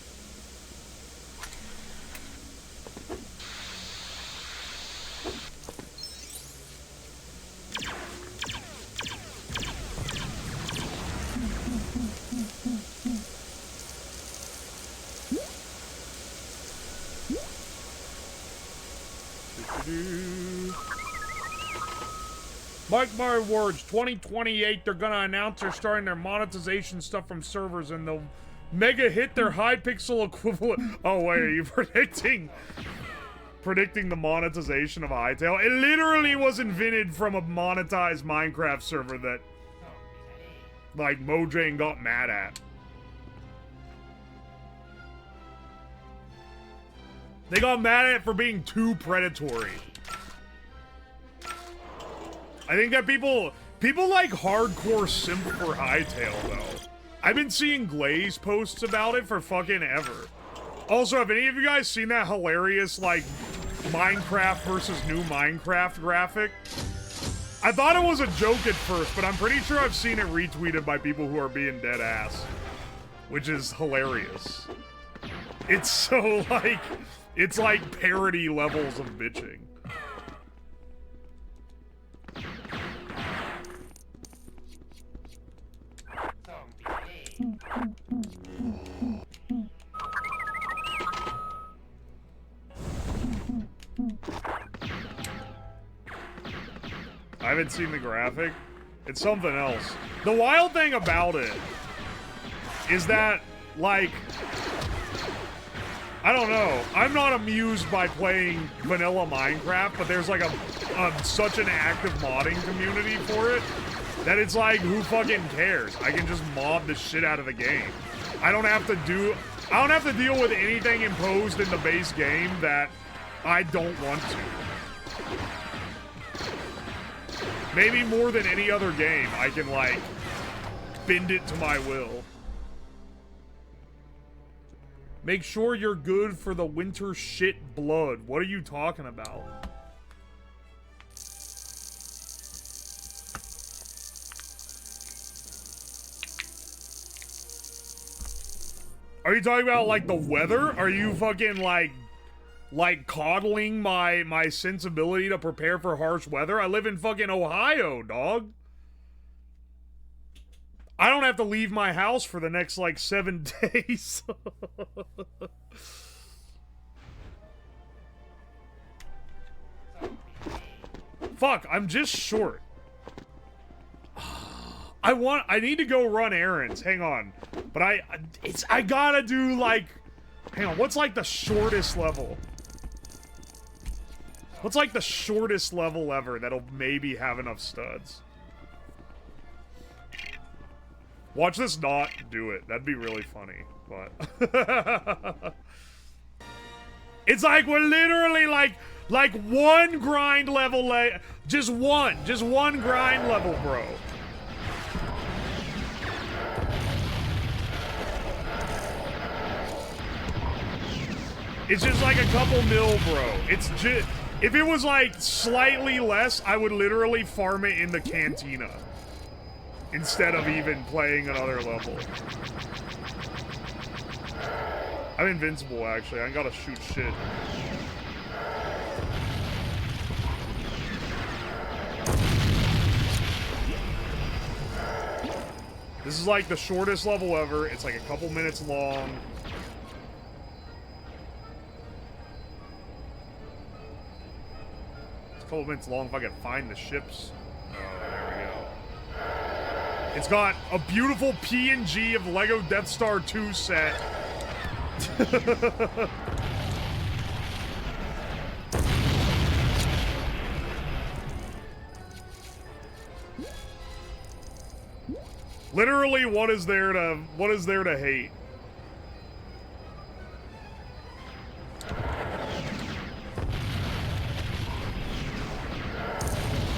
Mark my words, 2028, they're gonna announce they're starting their monetization stuff from servers and they'll mega hit their high pixel equivalent. Oh wait, are you predicting the monetization of Hytale? It literally was invented from a monetized Minecraft server that like Mojang got mad at. They got mad at it for being too predatory. I think that people like hardcore simp for Hytale, though. I've been seeing Glaze posts about it for fucking ever. Also, have any of you guys seen that hilarious, like, Minecraft versus new Minecraft graphic? I thought it was a joke at first, but I'm pretty sure I've seen it retweeted by people who are being dead ass. Which is hilarious. It's so, like, it's like parody levels of bitching. I haven't seen the graphic. It's something else. The wild thing about it is that, like, I don't know. I'm not amused by playing vanilla Minecraft, but there's like such an active modding community for it that it's like, who fucking cares? I can just mod the shit out of the game. I don't have to deal with anything imposed in the base game that I don't want to. Maybe more than any other game, I can, like, bend it to my will. Make sure you're good for the winter shit blood. What are you talking about? Are you talking about, like, the weather? Are you fucking, like coddling my sensibility to prepare for harsh weather? I live in fucking Ohio, dog. I don't have to leave my house for the next, like, 7 days. Fuck, I'm just short. I need to go run errands. Hang on. But I gotta do, like... Hang on, what's, like, the shortest level? What's, like, the shortest level ever that'll maybe have enough studs? Watch this not do it. That'd be really funny, but... It's like we're literally, like one grind level, just one grind level, bro. It's just like a couple mil, bro. It's just, if it was like slightly less, I would literally farm it in the cantina instead of even playing another level. I'm invincible, actually. I ain't gotta shoot shit. This is like the shortest level ever. It's like a couple minutes long. It's a couple minutes long if I can find the ships. Oh, there we go. It's got a beautiful PNG of Lego Death Star 2 set. Literally, what is there to hate?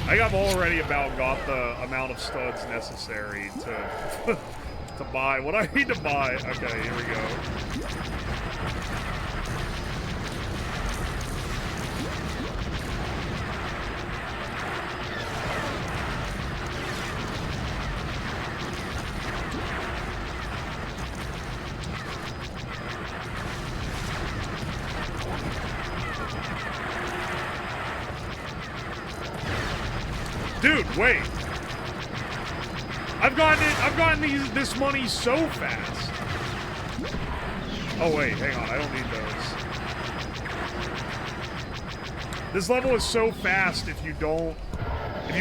I think I've already about got the amount of studs necessary to to buy what I need to buy. Okay, here we go. Dude, wait. I've gotten this money so fast. Oh wait, hang on, I don't need those. This level is so fast if you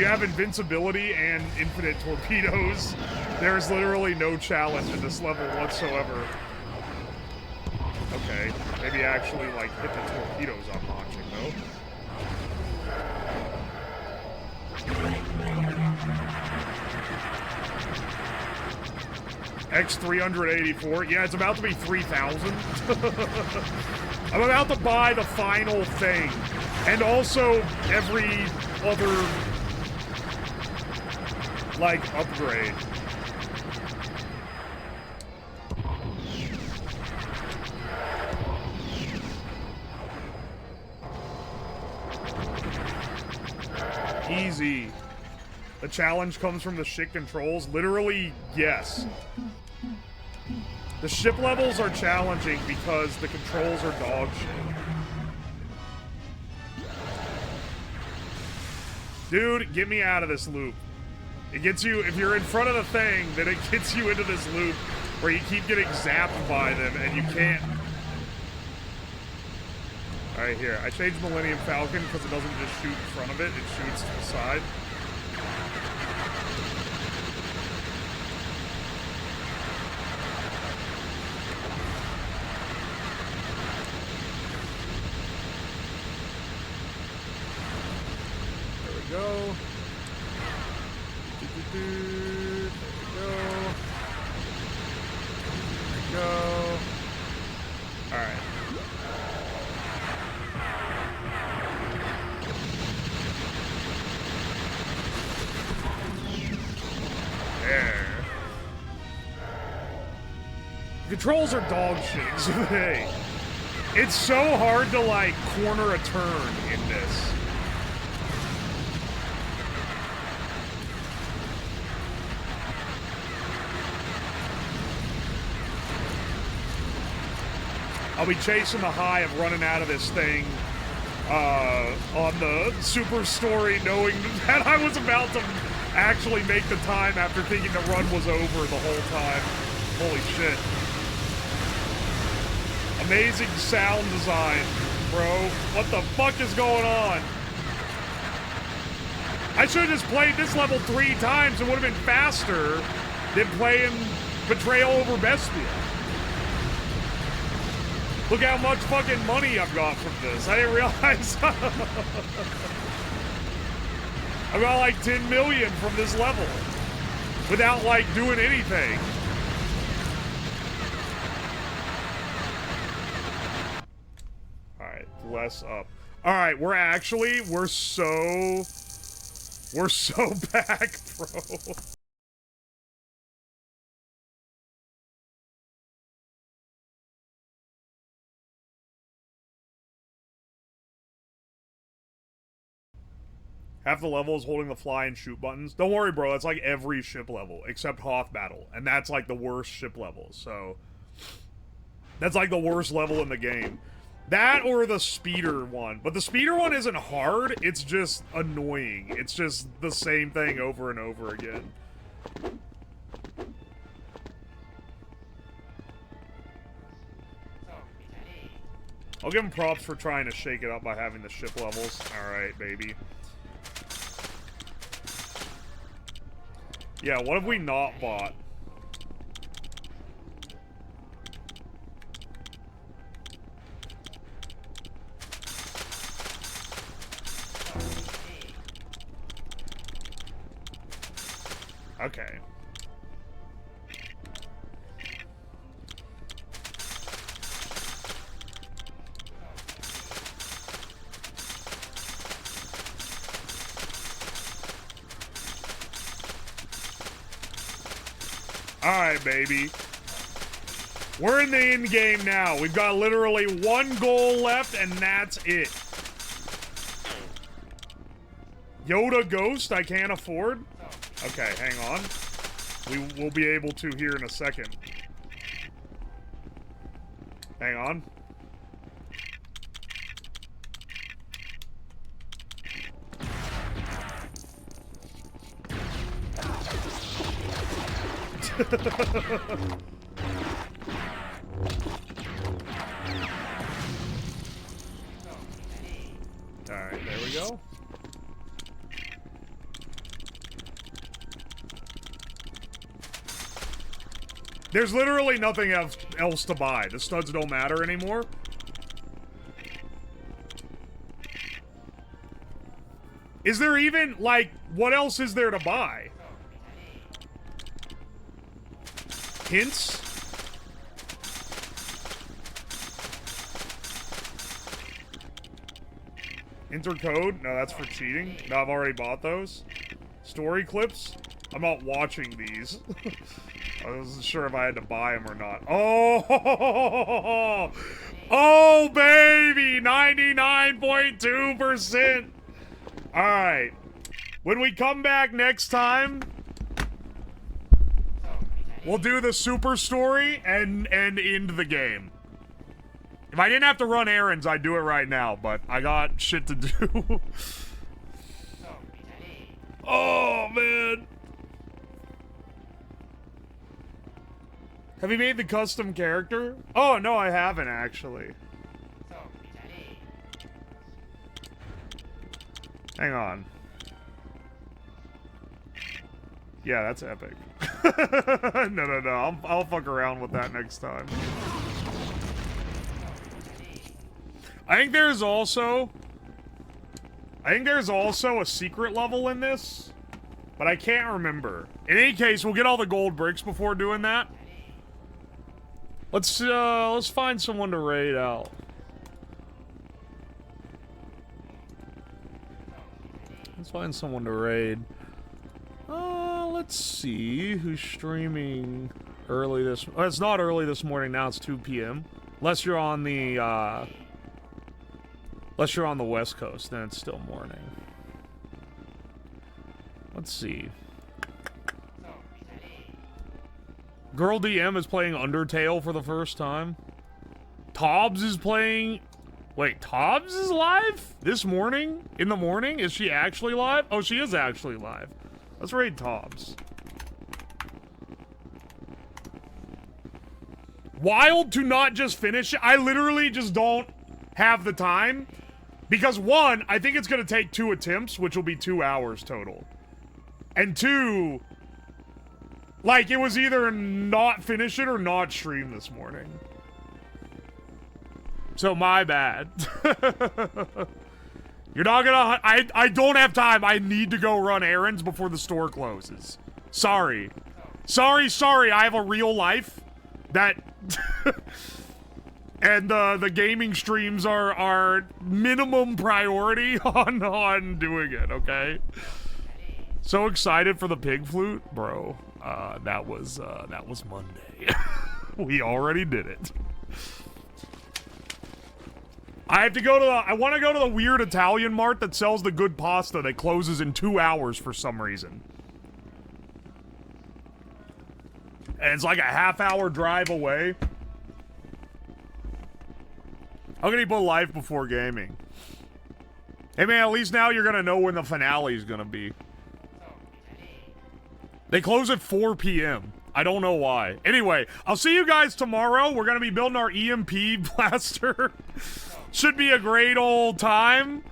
have invincibility and infinite torpedoes, there's literally no challenge in this level whatsoever. Okay, maybe actually like hit the torpedoes I'm launching though. X384. Yeah, it's about to be 3,000. I'm about to buy the final thing. And also every other, like, upgrade. Easy. The challenge comes from the ship controls. Literally, yes. The ship levels are challenging because the controls are dog shit. Dude, get me out of this loop. It gets you, if you're in front of the thing, then it gets you into this loop where you keep getting zapped by them and you can't. Alright, here. I changed Millennium Falcon because it doesn't just shoot in front of it, it shoots to the side. Go. There we go. There we go. Alright. There. The controls are dog shit, so hey. It's so hard to, like, corner a turn in this. I'll be chasing the high of running out of this thing on the super story, knowing that I was about to actually make the time after thinking the run was over the whole time. Holy shit. Amazing sound design, bro. What the fuck is going on? I should have just played this level 3 times. It would have been faster than playing Betrayal over Bestia. Look how much fucking money I've got from this. I didn't realize. I got like 10 million from this level without like doing anything. All right, less up. All right, we're so back, bro. Half the level is holding the fly and shoot buttons. Don't worry, bro. That's like every ship level except Hoth Battle. And that's like the worst ship level. So that's like the worst level in the game. That or the speeder one. But the speeder one isn't hard. It's just annoying. It's just the same thing over and over again. I'll give him props for trying to shake it up by having the ship levels. Alright, baby. Yeah, what have we not bought? Okay. Alright, baby. We're in the end game now. We've got literally one goal left, and that's it. Yoda Ghost, I can't afford? Okay, hang on. We will be able to here in a second. Hang on. Alright, there we go. There's literally nothing else to buy. The studs don't matter anymore. Is there even, like, what else is there to buy? Hints? Enter code? No, that's for cheating. No, I've already bought those. Story clips? I'm not watching these. I wasn't sure if I had to buy them or not. Oh! Oh, baby! 99.2%! Alright. When we come back next time, we'll do the super story and end the game. If I didn't have to run errands, I'd do it right now, but I got shit to do. Oh, man. Have you made the custom character? Oh, no, I haven't, actually. Hang on. Yeah, that's epic. No. I'll fuck around with that next time. I think there's also a secret level in this, but I can't remember. In any case, we'll get all the gold bricks before doing that. Let's find someone to raid out. Let's find someone to raid. Let's see who's streaming early this. Oh, it's not early this morning now. It's 2 p.m. Unless you're on the West Coast, then it's still morning. Let's see. Girl DM is playing Undertale for the first time. Tobbs is playing... Wait, Tobbs is live? This morning? In the morning? Is she actually live? Oh, she is actually live. Let's raid Tobbs. Wild to not just finish it. I literally just don't have the time. Because one, I think it's going to take 2 attempts, which will be 2 hours total. And 2... Like, it was either not finish it or not stream this morning. So, my bad. You're not gonna... I don't have time. I need to go run errands before the store closes. Sorry. Sorry. I have a real life that... and the gaming streams are minimum priority on doing it, okay? So excited for the pig flute, bro. That was Monday. We already did it. I have to go to I want to go to the weird Italian mart that sells the good pasta that closes in 2 hours for some reason. And it's like a half-hour drive away. How can he put life before gaming? Hey man, at least now you're gonna know when the finale is gonna be. They close at 4 p.m. I don't know why. Anyway, I'll see you guys tomorrow. We're gonna be building our EMP blaster. Should be a great old time.